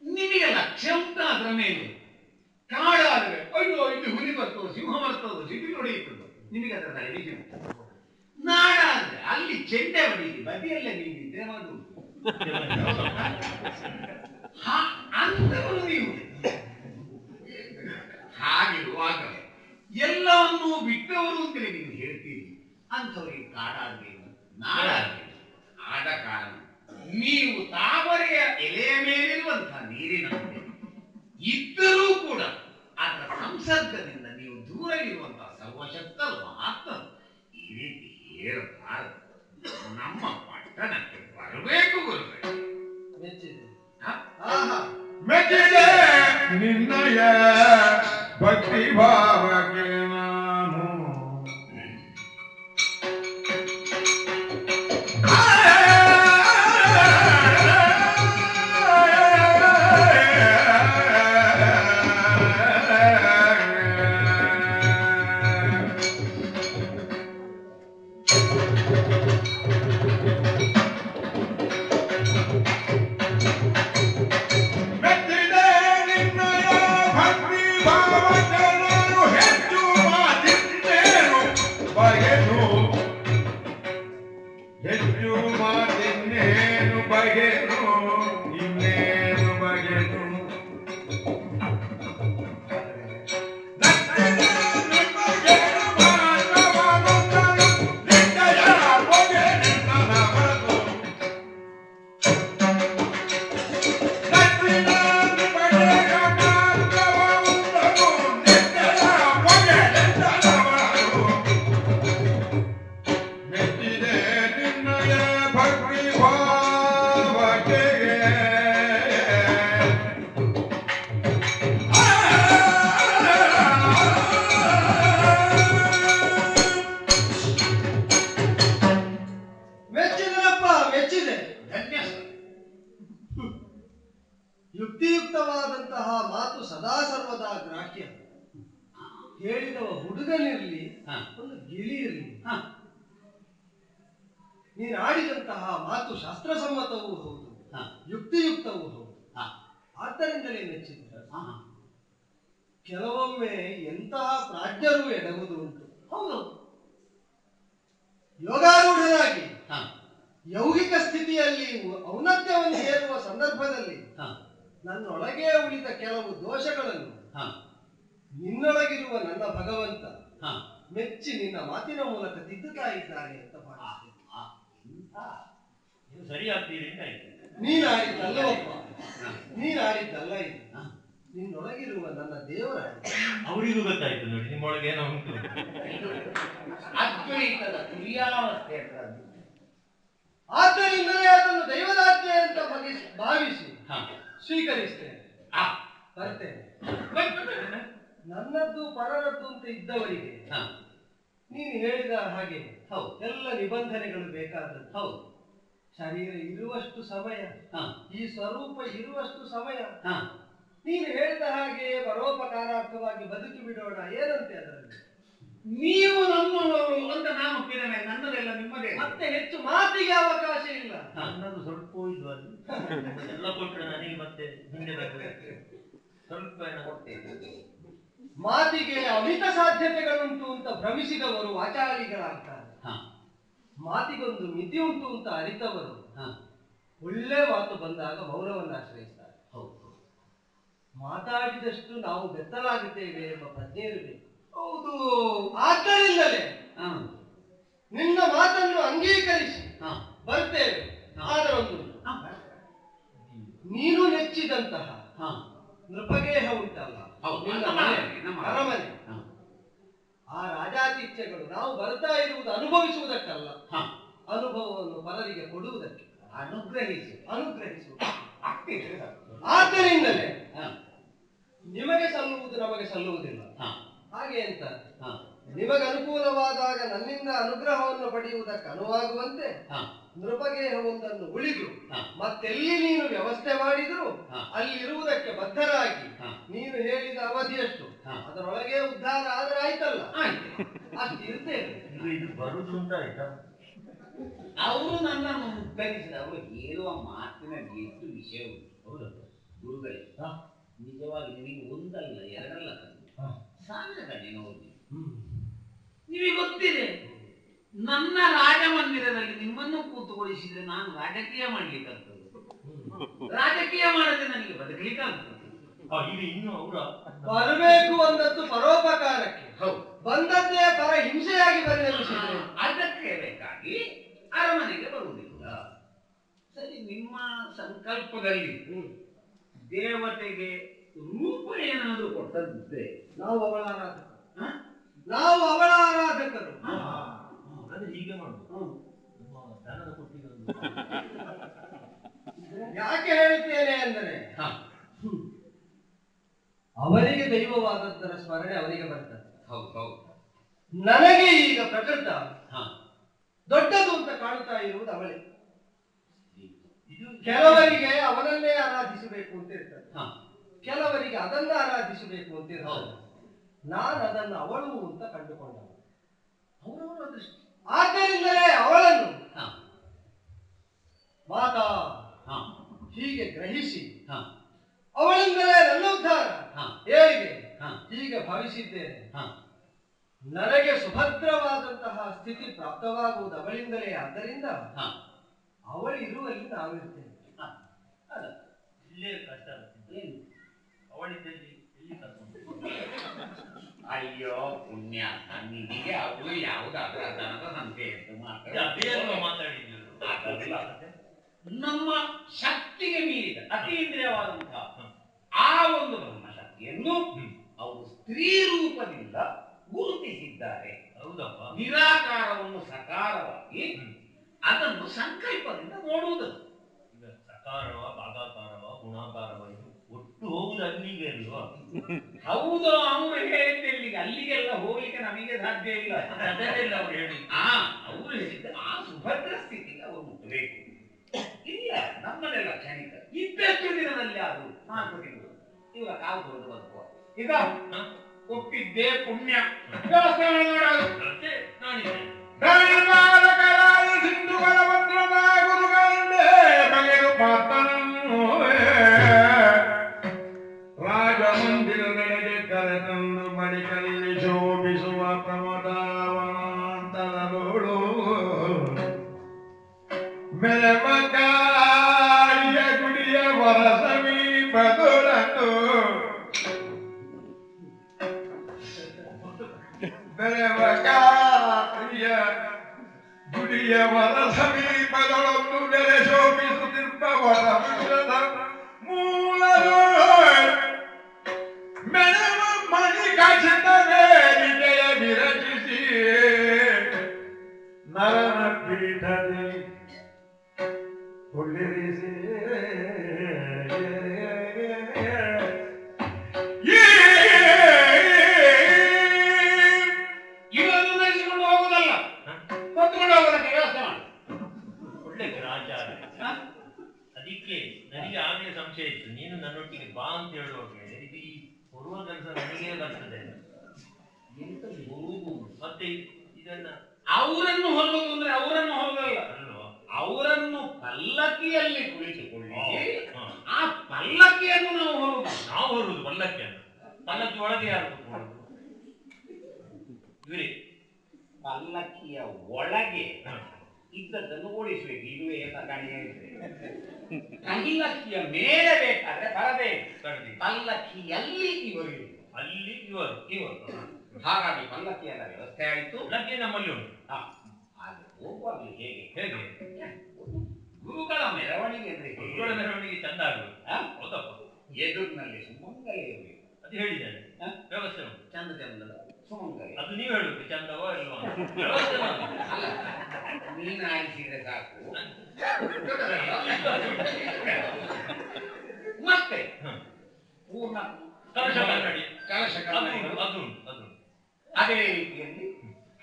ನಿಮಗೆ ಲಕ್ಷ್ಯ ಉಂಟು ಅದರ ಮೇಲೆ. ಕಾಡಾದ್ರೆ ಅಯ್ಯೋ ಇಲ್ಲಿ ಹುಲಿ ಬರ್ತದೋ ಸಿಂಹ ಬರ್ತದೋ ಸಿಟಿ ಹೊಡೆಯುತ್ತದೋ ನಿಮಗೆ ಅದರ ತಲೆಬಿಸಿ ಉಂಟು. ನಾಡಾದ್ರೆ ಅಲ್ಲಿ ಚೆಂಡೆ ಹೊಡೆಯಿರಿ, ಬದಿಯಲ್ಲೇ ನೀವು ನಿದ್ರೆ ಮಾಡುವುದು. ಅಂತವರು ನೀವು. ಹಾಗಿರುವಾಗ ಎಲ್ಲವನ್ನೂ ಬಿಟ್ಟವರು ಅಂತೇಳಿ ನೀವು ಹೇಳ್ತೀರಿ. ಅಂಥವರಿಗೆ ಕಾಡಾದ್ರೇನು ನಾಡಾದ್ರೇನು ಆದ ಕಾರಣ ನೀವು ತಾವರೆಯ ಎಲೆಯ ಮೇಲಿರುವಂತಹ ನೀರಿನಂತೆ ಇದ್ದರೂ ಕೂಡ ಅದರ ಸಂಸರ್ಗ
ನಿನ್ನಯ ಭಕ್ತಿ ಭಾವಕ್ಕೆ ನಾನು
ಯುಕ್ತಿಯುಕ್ತವಾದಂತಹ ಮಾತು ಸದಾ ಸರ್ವದಾ ಗ್ರಾಹ್ಯ. ಹೇಳಿದವ ಹುಡುಗನಿರ್ಲಿ ಒಂದು ಗಿಳಿ ಇರಲಿ, ನೀನು ಆಡಿದಂತಹ ಮಾತು ಶಾಸ್ತ್ರಸಮ್ಮತವೂ ಹೌದು, ಯುಕ್ತಿಯುಕ್ತವೂ ಹೌದು. ಆದ್ದರಿಂದಲೇ ಮೆಚ್ಚಿದ. ಕೆಲವೊಮ್ಮೆ ಎಂತಹ ಪ್ರಾಜ್ಞರು ಎಡವುದು ಉಂಟು. ಹೌದು, ಯೋಗಾರೂಢರಾಗಿ ಯೌಗಿಕ ಸ್ಥಿತಿಯಲ್ಲಿ ಔನ್ನತ್ಯವನ್ನು ಹೇರುವ ಸಂದರ್ಭದಲ್ಲಿ ನನ್ನೊಳಗೆ ಉಳಿದ ಕೆಲವು ದೋಷಗಳನ್ನು ನಿನ್ನೊಳಗಿರುವ ನನ್ನ ಭಗವಂತ ಮೆಚ್ಚಿ ನಿನ್ನ ಮಾತಿನ ಮೂಲಕ ತಿದ್ದುತ್ತಾ ಇದ್ದಾನೆ ಅಂತ
ಸರಿಯಾಗ್ತೀರಿ.
ನೀನಾಡಿದ್ದಲ್ಲವಪ್ಪ, ನೀನಾಡಿದ್ದಲ್ಲ ಇದು, ನಿನ್ನೊಳಗಿರುವ ನನ್ನ ದೇವರ.
ಅವರಿಗೂ ಗೊತ್ತಾಯ್ತು ನೋಡಿ ನಿಮ್ಮೊಳಗೆ ಏನೋ ಉಂಟು.
ಅದ್ವೈತದ ಕ್ರಿಯಾವಸ್ಥೆ.
ಆದ್ದರಿಂದಲೇ ಅದನ್ನು ದೈವದಾಜ್ಞೆ ಅಂತ ಭಾವಿಸಿ ಸ್ವೀಕರಿಸ್ತೇನೆ, ಬರ್ತೇನೆ. ನನ್ನದ್ದು ಪರರದ್ದು ಅಂತ ಇದ್ದವರಿಗೆ ನೀನು ಹೇಳಿದ ಹಾಗೆ ಎಲ್ಲ ನಿಬಂಧನೆಗಳು ಬೇಕಾದದ್ದು. ಹೌದು, ಶರೀರ ಇರುವಷ್ಟು ಸಮಯ, ಈ ಸ್ವರೂಪ ಇರುವಷ್ಟು ಸಮಯ ನೀನು ಹೇಳಿದ ಹಾಗೆ ಪರೋಪಕಾರಾರ್ಥವಾಗಿ ಬದುಕಿ ಬಿಡೋಣ. ಏನಂತೆ ಅದರಲ್ಲಿ?
ನೀವು ನಮ್ಮವರು ಅಂತ ನಾನು ಒಪ್ಪಿದ್ದೇನೆ, ನನ್ನದೆಲ್ಲ ನಿಮ್ಮದೇ.
ಮತ್ತೆ ಹೆಚ್ಚು ಮಾತಿಗೆ ಅವಕಾಶ ಇಲ್ಲ.
ನನ್ನದು ಸ್ವಲ್ಪ ಇದ್ವು, ಅದು ಎಲ್ಲ ಕೊಟ್ಟರೆ ನನಗೆ ಮತ್ತೆ ಹಿಂದೆ ಬರ್ತದೆ. ಸ್ವಲ್ಪ ಕೊಡ್ತೇನೆ.
ಮಾತಿಗೆ ಅಮಿತ ಸಾಧ್ಯತೆಗಳುಂಟು ಅಂತ ಭ್ರಮಿಸಿದವರು ವಾಚಾಳಿಗಳಾಗ್ತಾರೆ. ಮಾತಿಗೊಂದು ಮಿತಿ ಉಂಟು ಅಂತ ಅರಿತವರು ಒಳ್ಳೆ ಮಾತು ಬಂದಾಗ ಮೌನವನ್ನು ಆಶ್ರಯಿಸ್ತಾರೆ. ಮಾತಾಡಿದಷ್ಟು ನಾವು ಬೆತ್ತಲಾಗುತ್ತೇವೆ ಎಂಬ ಪ್ರಜ್ಞೆ ಇರಬೇಕು. ಹೌದು, ಆದ್ದರಿಂದಲೇ ನಿನ್ನ ಮಾತನ್ನು ಅಂಗೀಕರಿಸಿ ಬರ್ತೇವೆ. ಆದರೊಂದು, ನೀನು ನೆಚ್ಚಿದಂತಹ ನೃಪಗೇಹ ಉಂಟಲ್ಲ, ಅರಮನೆ, ಆ ರಾಜಾತಿಥ್ಯಗಳು ನಾವು ಬರ್ತಾ ಇರುವುದು ಅನುಭವಿಸುವುದಕ್ಕಲ್ಲ, ಅನುಭವವನ್ನು ಪರರಿಗೆ ಕೊಡುವುದಕ್ಕೆ, ಅನುಗ್ರಹಿಸುವುದು. ಆದ್ದರಿಂದಲೇ ನಿಮಗೆ ಸಲ್ಲುವುದು ನಮಗೆ ಸಲ್ಲುವುದಿಲ್ಲ. ಹಾಗೆ ಅಂತ ನಿಮಗೆ ಅನುಕೂಲವಾದಾಗ ನನ್ನಿಂದ ಅನುಗ್ರಹವನ್ನು ಪಡೆಯುವುದಕ್ಕೆ ಅನುವಾಗುವಂತೆ ನೃಪಗೇಹವೊಂದನ್ನು ಉಳಿದು ಮತ್ತೆಲ್ಲಿ ನೀನು ವ್ಯವಸ್ಥೆ ಮಾಡಿದ್ರು ಅಲ್ಲಿರುವುದಕ್ಕೆ ಬದ್ಧರಾಗಿ ನೀನು ಹೇಳಿದ ಅವಧಿಯಷ್ಟು ಅದರೊಳಗೆ ಉದ್ಧಾರ ಆದ್ರೆ ಆಯ್ತಲ್ಲ, ಅಷ್ಟು ಇರ್ತೇವೆ.
ಇದು ಬರುದು ಅಂತ ಆಯ್ತಾ?
ಅವರು ನನ್ನನ್ನು ಉದ್ಧರಿಸಿದ ಅವರು ಹೇಳುವ ಮಾತಿನ ಎಷ್ಟು ವಿಷಯ ಉಂಟು. ಹೌದು ಗುರುಗಳೇ, ನಿಜವಾಗಿ ನಿಮಗೆ ಒಂದಲ್ಲ ಎರಡಲ್ಲ ಸಾವಿರ ಕಡೆ ನೋಡಿ. ನಿಮಗೆ ಗೊತ್ತಿದೆ, ನನ್ನ ರಾಜಮಂದಿರದಲ್ಲಿ ನಿಮ್ಮನ್ನು ಕೂತುಗೊಳಿಸಿದ್ರೆ ನಾನು ರಾಜಕೀಯ ಮಾಡ್ಲಿಕ್ಕಾಗ್ತದೆ, ರಾಜಕೀಯ ಮಾಡದೆ ನನಗೆ ಬದುಕಲಿಕ್ಕಾಗ್ತದೆ.
ಇನ್ನು ಅವರ
ಬರಬೇಕು ಅಂದದ್ದು ಪರೋಪಕಾರಕ್ಕೆ, ಬಂದದ್ದೇ ಪರ ಹಿಂಸೆಯಾಗಿ ಪರಿಣಮಿಸಿದೆ.
ಅದಕ್ಕೆ ಬೇಕಾಗಿ ಅರಮನೆಗೆ ಬರುವುದಿಲ್ಲ. ಸರಿ, ನಿಮ್ಮ ಸಂಕಲ್ಪದಲ್ಲಿ ದೇವತೆಗೆ ರೂಪ ಏನಾದರೂ ಕೊಟ್ಟದ್ದಿದ್ರೆ
ನಾವು ಅವಳ ಆರಾಧಕರು.
ಅದೇ ಹೀಗೆ ಮಾಡುದು. ದಾನದ ಕೊಟ್ಟಿಗೆ
ಯಾಕೆ ಹೇಳುತ್ತೇನೆ ಅಂದರೆ ಅವರೇ ಸ್ಮರಣೆ ಅವನಿಗೆ ಬರ್ತದೆ.
ಹೌದು ಹೌದು.
ನನಗೆ ಈಗ ಪ್ರಕೃತ
ಹಾ
ದೊಡ್ಡದು ಅಂತ ಕಾಣ್ತಾ ಇರುವುದು ಅವಳೇ. ಕೆಲವರಿಗೆ ಅವನನ್ನೇ ಆರಾಧಿಸಬೇಕು ಅಂತ ಇರ್ತದೆ, ಕೆಲವರಿಗೆ ಅದನ್ನ ಆರಾಧಿಸಬೇಕು ಅಂತ ಇರ್ತದೆ. ನಾನು ಅದನ್ನು ಅವಳು ಅಂತ ಕಂಡುಕೊಂಡ. ಆದ್ದರಿಂದಲೇ ಅವಳನ್ನು ಮಾತಾ ಹೀಗೆ ಗ್ರಹಿಸಿ ಅವಳಿಂದಲೇ ನನ್ನ ಉದ್ಧಾರ ಹೇಗೆ ಹೀಗೆ ಭಾವಿಸಿದ್ದೇನೆ. ನನಗೆ ಸುಭದ್ರವಾದಂತಹ ಸ್ಥಿತಿ ಪ್ರಾಪ್ತವಾಗುವುದು ಅವಳಿಂದಲೇ. ಆದ್ದರಿಂದ ಅವಳು ಇರುವಲ್ಲಿ ನಾವಿರ್ತೇನೆ.
ಇಲ್ಲೇ ಕಷ್ಟ ಅವಳಿದ್ದಲ್ಲಿ ಎಲ್ಲಿ ಕರ್ಕೊಂಡು.
ಅಯ್ಯೋ ಪುಣ್ಯ, ನಿನಗೆ ಅವಳು ಯಾವುದಾದ್ರೂ ಅದನದ ಸಂತೆ
ಮಾತಾಡಿದ್ರು.
ನಮ್ಮ ಶಕ್ತಿಗೆ ಮೀರಿದ ಅತೀಂದ್ರಿಯವಾದಂತಹ ಆ ಒಂದು ಬ್ರಹ್ಮಶಕ್ತಿಯನ್ನು ಅವರು ಸ್ತ್ರೀ ರೂಪದಿಂದ ಗುರುತಿಸಿದ್ದಾರೆ.
ಹೌದಪ್ಪ.
ನಿರಾಕಾರವನ್ನು ಸಕಾರವಾಗಿ ಅದನ್ನು ಸಂಕಲ್ಪದಿಂದ ನೋಡುವುದು.
ಈಗ ಸಕಾರವ ಭಾಗಾಕಾರವ ಗುಣಾಕಾರವ ಇದು ಒಟ್ಟು ಹೋಗುದು ಅಲ್ಲಿಗೆ ಅಲ್ವಾ?
ಹೌದು, ಅವರು ಹೇಳಿದ್ದೆಲ್ಲಿಗೆ ಅಲ್ಲಿಗೆಲ್ಲ ಹೋಗ್ಲಿಕ್ಕೆ ನಮಗೆ ಸಾಧ್ಯ ಇಲ್ಲ.
ಅದನ್ನೆಲ್ಲ ಅವ್ರು ಹೇಳಿ
ಅವರು ಹೇಳಿದ್ದ ಆ ಸುಭದ್ರ ಸ್ಥಿತಿಗೆ ಅವರು ಮುಟ್ಟಬೇಕು. ಇಲ್ಲ ನಮ್ಮದೆಲ್ಲ ಕ್ಷಣಿಕ. ಇದ್ದಷ್ಟು ದಿನದಲ್ಲಿ ಅದು 4 ತಿಂಗಳು ಇವರ ಕಾಲು ಹೊರದು ಬದುಕುವ. ಈಗ ಒಪ್ಪಿದ್ದೇ ಪುಣ್ಯ. ವ್ಯವಸ್ಥೆ ಮಾಡೋದು
ಸಿಂಧುಗಳ ಮಂತ್ರದ ಗುರುಗಳೇ ಬಗೆದು ಪಾತ್ರನನ್ನು ರಾಜಮಂದಿರದೆಡೆಗೆ ಕರೆತಂದು ಬಳಿಕಲ್ಲಿ ಶೋಭಿಸುವ ಪ್ರಮದಾವನಾಂತರದೋಳು ಮೆರಮಕಾರಿಯ ಗುಡಿಯ ವರ ಸಮೀಪದೊಳಂದು ಮೆರಮಕಾರಿಯ ಗುಡಿಯ ವರ ಸಮೀಪದೊಳೊಂದು ನೆರೆ ಶೋಭಿಸುತ್ತಿರುವ ವರ ವೃಕ್ಷದ ಮೂಲದ ಮೆರವ ಮಣಿಕಚಿತ ವೇದಿಕೆಯ ವಿರಚಿಸಿ ನರನ ಪೀಠದಿ ಕುಳ್ಳಿರಿಸಿ
ಇವರನ್ನು ನಡೆಸಿಕೊಂಡು ಹೋಗುದಲ್ಲ, ಹೊತ್ತುಕೊಂಡು ಹೋಗೋದಕ್ಕೆ ವ್ಯವಸ್ಥೆ ಮಾಡಿ.
ಒಳ್ಳೆ ಗ್ರಾಚಾರ. ಅದಕ್ಕೆ ನನಗೆ ಆಗಲೇ ಸಂಶಯ ಇತ್ತು, ನೀನು ನನ್ನೊಟ್ಟಿಗೆ ಬಾ ಅಂತ ಹೇಳುವಾಗ ಇದು ಈ ಹೊರುವ ಕೆಲಸ ನನಗೇ ಬರ್ತದೆ
ಎಂತ ಬರುವುದು
ಮತ್ತೆ ಇದನ್ನ
ಅವರನ್ನು ಹೊರಗೋದು ಅಂದ್ರೆ ಅವರನ್ನು ಹೊರಗಲ್ಲ,
ಅಲ್ವಾ?
ಅವರನ್ನು ಪಲ್ಲಕ್ಕಿಯಲ್ಲಿ ಕುಳಿತುಕೊಳ್ಳಿ ಆ ಪಲ್ಲಕ್ಕಿಯನ್ನು ನಾವು ಹೊರುವುದು.
ನಾವು ಹೊರುವುದು ಪಲ್ಲಕ್ಕಿಯನ್ನು. ಪಲ್ಲಕ್ಕಿ ಒಳಗೆ ಯಾರು ಕೂತ್ಕೊಳ್ಳೋದು? ಇವರೇ
ಪಲ್ಲಕ್ಕಿಯ ಒಳಗೆ ಇದ್ದದ್ದನ್ನು ಓಡಿಸ್ಬೇಕು. ಇದುವೇ ಕಣಿಯ ಪಲ್ಲಕ್ಕಿಯ ಮೇಲೆ ಬೇಕಾದ್ರೆ ಬರಬೇಕು. ಪಲ್ಲಕ್ಕಿಯಲ್ಲಿ ಇವರು
ಅಲ್ಲಿ ಇವರು
ಹಾಗಾಗಿ ಪಲ್ಲಕ್ಕಿಯಲ್ಲ ವ್ಯವಸ್ಥೆ ಆಯಿತು.
ಪಲ್ಲಕ್ಕಿ ನಮ್ಮಲ್ಲಿ ಉಂಟು.
ಹಾಗೆ ಹೋಗುವಾಗಲೂ ಹೇಗೆ
ಹೇಗೆ
ಗುರುಗಳ ಮೆರವಣಿಗೆ ಅಂದ್ರೆ
ಗುರುಗಳ ಮೆರವಣಿಗೆ ಚಂದ ಆಗುವುದು. ಹೌದಪ್ಪ.
ಎದುರಿನಲ್ಲಿ ಸುಮಂಗಲೇ ಇರಬೇಕು.
ಅದು ಹೇಳಿದ್ದಾನೆ, ವ್ಯವಸ್ಥೆ ಉಂಟು.
ಚಂದ ಚಂದದ ಸುಮಂಗಲೇ.
ಅದು ನೀವು ಹೇಳುದು ಚಂದವೋ ಇಲ್ವಾ? ವ್ಯವಸ್ಥೆ ಮಾಡಿ.
ನೀನು ಆರಿಸಿದ್ರೆ ಸಾಕು. ಮತ್ತೆ ಪೂರ್ಣ
ಕಲಶ ಕನ್ನಡಿ
ಕಲಶ
ಅದು
ಅದೇ ರೀತಿಯಲ್ಲಿ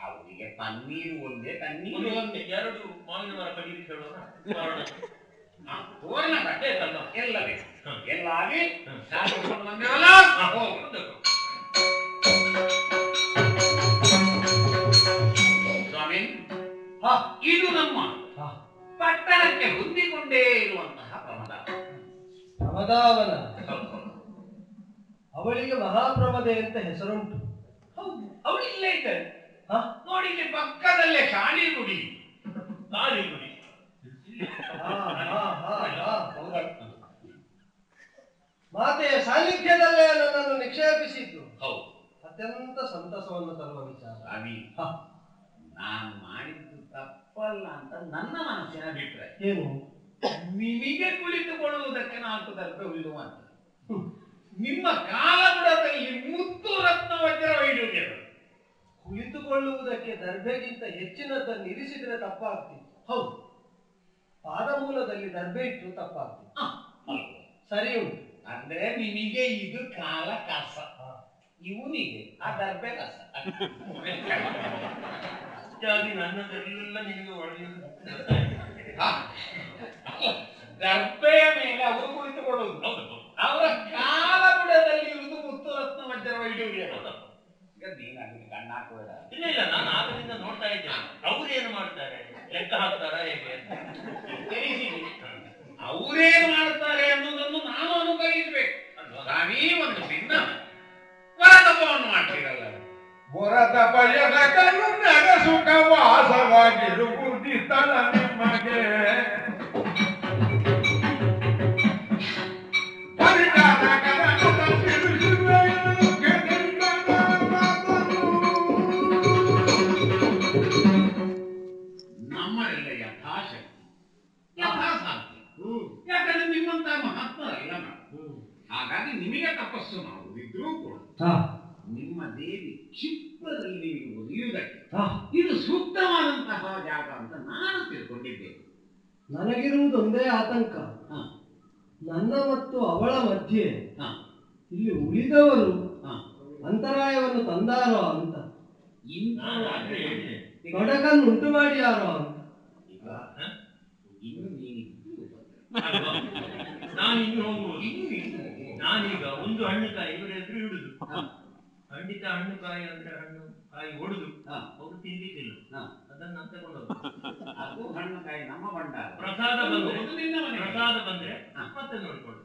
ಅವರಿಗೆ ಪನ್ನೀರು ಒಂದೇ, ತಣ್ಣೀರು ಒಂದೇ.
2 ಮಾವಿನ ಮರ ಕಡಿಲಿಕ್ಕೆ ಹೇಳೋಣ.
ತೋರಣ ಬಟ್ಟೆ ತನ್ನ ಎಲ್ಲವೇ ಎಲ್ಲ ಆಗಿ ಸಾಕಿಕೊಂಡು ಬಂದಿರಲ್ಲ. ಸ್ವಾಮಿ, ಇದು ನಮ್ಮ ಪಟ್ಟಣಕ್ಕೆ ಹೊಂದಿಕೊಂಡೇ ಇರುವಂತಹ
ಪ್ರಮದಾವನ. ಅವಳಿಗೆ ಮಹಾಪ್ರಮದೆ ಅಂತ ಹೆಸರುಂಟು.
ಹೌದು, ಅವಳು ಇಲ್ಲೇ ಇದ್ದಾರೆ ನೋಡಿ, ಇಲ್ಲಿ ಪಕ್ಕದಲ್ಲೇ ಶಾಲಿ ಗುಡಿ.
ಕಾಳಿ ಗುಡಿ.
ಮಾತೆಯ ಸಾನ್ನಿಧ್ಯದಲ್ಲೇ ನನ್ನನ್ನು ನಿಕ್ಷೇಪಿಸಿದ್ದು
ಹೌದು,
ಅತ್ಯಂತ ಸಂತಸವನ್ನು ತರುವ ವಿಚಾರ.
ಸ್ವಾಮಿ, ನಾನು ಮಾಡಿದ್ದು ತಪ್ಪಲ್ಲ ಅಂತ ನನ್ನ ಮನಸ್ಸಿನ ಬಿಟ್ರೆ
ಏನು?
ನಿಮಗೆ ಕುಳಿತುಕೊಳ್ಳುವುದಕ್ಕೆ 4 ದರ್ಭೆ ಹುಲ್ಲುವ ಅಂತ ನಿಮ್ಮ ಕಾಲಬುಡದಲ್ಲಿ ಮುತ್ತು ರತ್ನ ವಜ್ರ ವೈಡೂರ್ಯಗಳು.
ಕುಳಿತುಕೊಳ್ಳುವುದಕ್ಕೆ ದರ್ಭೆಗಿಂತ ಹೆಚ್ಚಿನದನ್ನು ಇರಿಸಿದ್ರೆ ತಪ್ಪಾಗ್ತಿತ್ತು.
ಹೌದು,
ಪಾದಮೂಲದಲ್ಲಿ ದರ್ಭೆ ಇಟ್ಟು ತಪ್ಪಾಗ್ತಿತ್ತು. ಸರಿ ಉಂಟು.
ಅಂದ್ರೆ ನಿಮಗೆ ಇದು ಕಾಲ ಕಸ. ಇವನಿಗೆ ಆ ದರ್ಬೆ ಕಸ.
ಹೆಚ್ಚಾಗಿ ನನ್ನದೆಲ್ಲ ನಿನಗೆ ಒಳಗೆ
ದರ್ಬೆಯ ಮೇಲೆ ಅವರು ಕುಳಿತುಕೊಳ್ಳುವುದು, ಅವರ ಕಾಲಬುಡದಲ್ಲಿ ಇರುವುದು ಮುತ್ತು ರತ್ನ ವಜ್ರ ವೈಡೂರ್ಯ. ನೀನು ಅದಕ್ಕೆ ಕಣ್ಣು ಹಾಕಬೇಡ.
ಇಲ್ಲ ಇಲ್ಲ, ನಾನು ಆಗದಿಂದ ನೋಡ್ತಾ ಇದ್ದೇನೆ. ಅವ್ರೇನು ಮಾಡ್ತಾರೆ, ಲೆಕ್ಕ ಹಾಕ್ತಾರ ಹೇಗೆ ಅಂತ
ತಿಳಿಸಿ. ಅವರೇನು ಮಾಡ್ತಾರೆ ಅನ್ನೋದನ್ನು ನಾನು ಅನುಕರಿಸಬೇಕು. ನಾವೇ ಒಂದು ಭಿನ್ನ ವರದಪವನ್ನು ಮಾಡ್ತೀರಲ್ಲ.
ಹೊರದ ಬಯದ ಕರುಣರ ಸುಖ ವಾಸವಾಗಿರುವುದಿತ್ತಲ ನಿಮಗೆ.
ನಮ್ಮಳೆಲ್ಲ ಯಥಾಶಕ್ತಿ ಯಥಾಸಾಧ್ಯ. ಯಾಕಂದ್ರೆ ನಿಮ್ಮಂತಹ ಮಹಾತ್ಮರಲ್ಲ ನಾವು. ಹಾಗಾಗಿ ನಿಮಗೆ ತಪಸ್ಸು ಮಾಡುವುದಿದ್ರೂ ಕೂಡ ನಿಮ್ಮ ದೇವಿ ಕ್ಷಿಪ್ರದಲ್ಲಿ ನಿಮಗೆ ಒಲಿಯುವುದಕ್ಕೆ ಇದು ಸೂಕ್ತವಾದಂತಹ ಜಾಗ ಅಂತ ನಾನು ತಿಳ್ಕೊಂಡಿದ್ದೇನೆ.
ನನಗಿರುವುದು ಒಂದೇ ಆತಂಕ, ನನ್ನ ಮತ್ತು ಅವಳ ಮಧ್ಯೆ ಇಲ್ಲಿ ಉಳಿದವರು ಅಂತರಾಯವನ್ನು ತಂದಾರೋ ಅಂತ, ತೊಡಕನ್ನು ಉಂಟು ಮಾಡಿಯಾರೋ ಅಂತ.
ನಾನಿನ್ನು ಹೋಗುವುದು. ನಾನೀಗ ಒಂದು ಹಣ್ಣುಕಾಯಿ ಇವರ ಎದುರು ಇಡುದು. ಖಂಡಿತ ಹಣ್ಣುಕಾಯಿ ಅಂದ್ರೆ ಹಣ್ಣು ಕಾಯಿ ಒಡೆದು ಅವರು ತಿನ್ಲಿಕ್ಕಿಲ್ಲ, ಅದನ್ನ ತಗೊಂಡೋದು.
ಅದು ಹಣ್ಣುಕಾಯಿ ನಮ್ಮ ಬಂಡ.
ಪ್ರಸಾದ ಬಂದ್ರೆ ಮತ್ತೆ ನೋಡಿಕೊಳ್ಳು.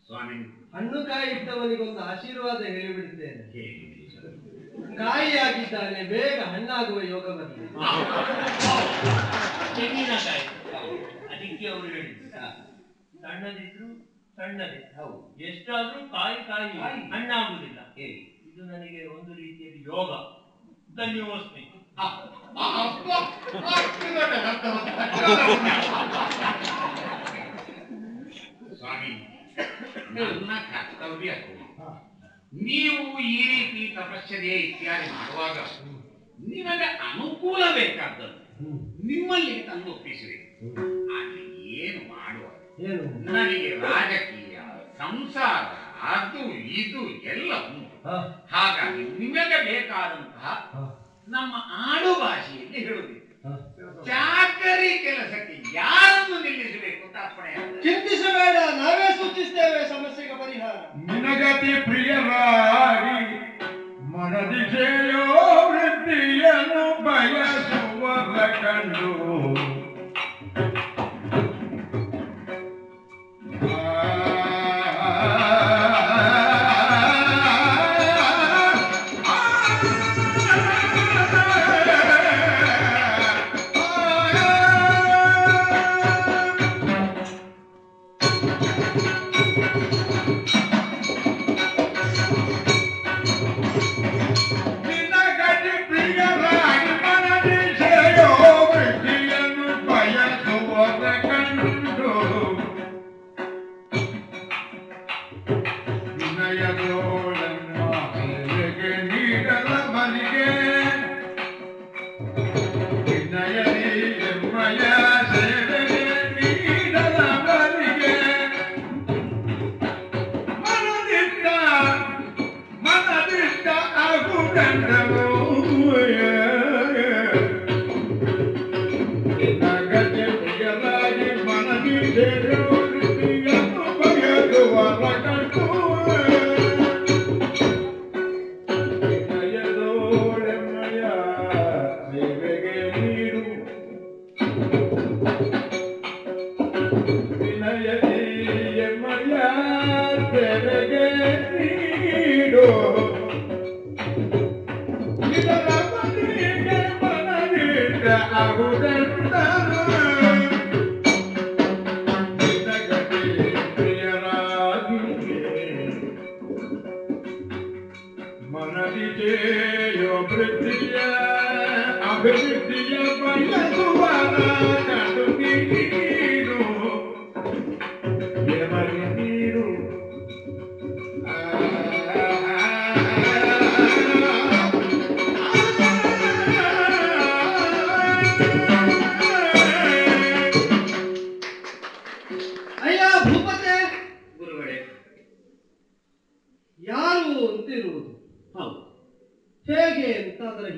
ಸ್ವಾಮಿ,
ಹಣ್ಣು ಕಾಯಿ ಇಟ್ಟವನಿಗೊಂದು ಆಶೀರ್ವಾದ ಹೇಳಿಬಿಡ್ತೇನೆ. ಕಾಯಿಯಾಗಿದ್ದಾನೆ, ಬೇಗ ಹಣ್ಣಾಗುವ ಯೋಗ ಬರಲಿ.
ತೆಂಗಿನಕಾಯಿ ಅದಕ್ಕೆ ಅವರು ಹೇಳಿದ್ರು, ಸಣ್ಣದಿದ್ರು ಸಣ್ಣದೇ, ಎಷ್ಟಾದ್ರೂ ಕಾಯಿ ಕಾಯಿ ಹಣ್ಣಾಗುವುದಿಲ್ಲ. ಇದು ನನಗೆ ಒಂದು ರೀತಿಯಲ್ಲಿ ಯೋಗ. ಧನ್ಯೋಸ್ಮಿ.
ಸ್ವಾಮಿ, ನನ್ನ ಕರ್ತವ್ಯ ನೀವು ಈ ರೀತಿ ತಪಶ್ಚರ್ಯೆ ಇತ್ಯಾದಿ ಮಾಡುವಾಗ ನಿಮಗೆ ಅನುಕೂಲ ಬೇಕಾದದ್ದು ನಿಮ್ಮಲ್ಲಿ ತಂದು ಒಪ್ಪಿಸಿರಿ. ಆದರೆ ಏನು ಮಾಡುವ, ನನಗೆ ರಾಜಕೀಯ, ಸಂಸಾರ, ಅದು ಇದು ಎಲ್ಲ ಉಂಟು. ಹಾಗಾಗಿ ನಿಮಗೆ ಬೇಕಾದಂತಹ ನಮ್ಮ ಆಡು ಭಾಷೆಯಲ್ಲಿ ಹೇಳುವುದಿಲ್ಲ. ಚಾಕರಿ ಕೆಲಸಕ್ಕೆ ಯಾರನ್ನು ನಿಲ್ಲಿಸಬೇಕು ಅಂತ ಅರ್ಪಣೆ.
ಚಿಂತಿಸಬೇಡ, ನಾವೇ ಸೂಚಿಸ್ತೇವೆ ಸಮಸ್ಯೆಗೆ ಪರಿಹಾರ.
ನಿನಗತಿ ಪ್ರಿಯರಾಗಿ ಮನದಿಸೆಯೋ ವೃತ್ತಿಯನ್ನು ಬಯಸುವರ ಕಂಡು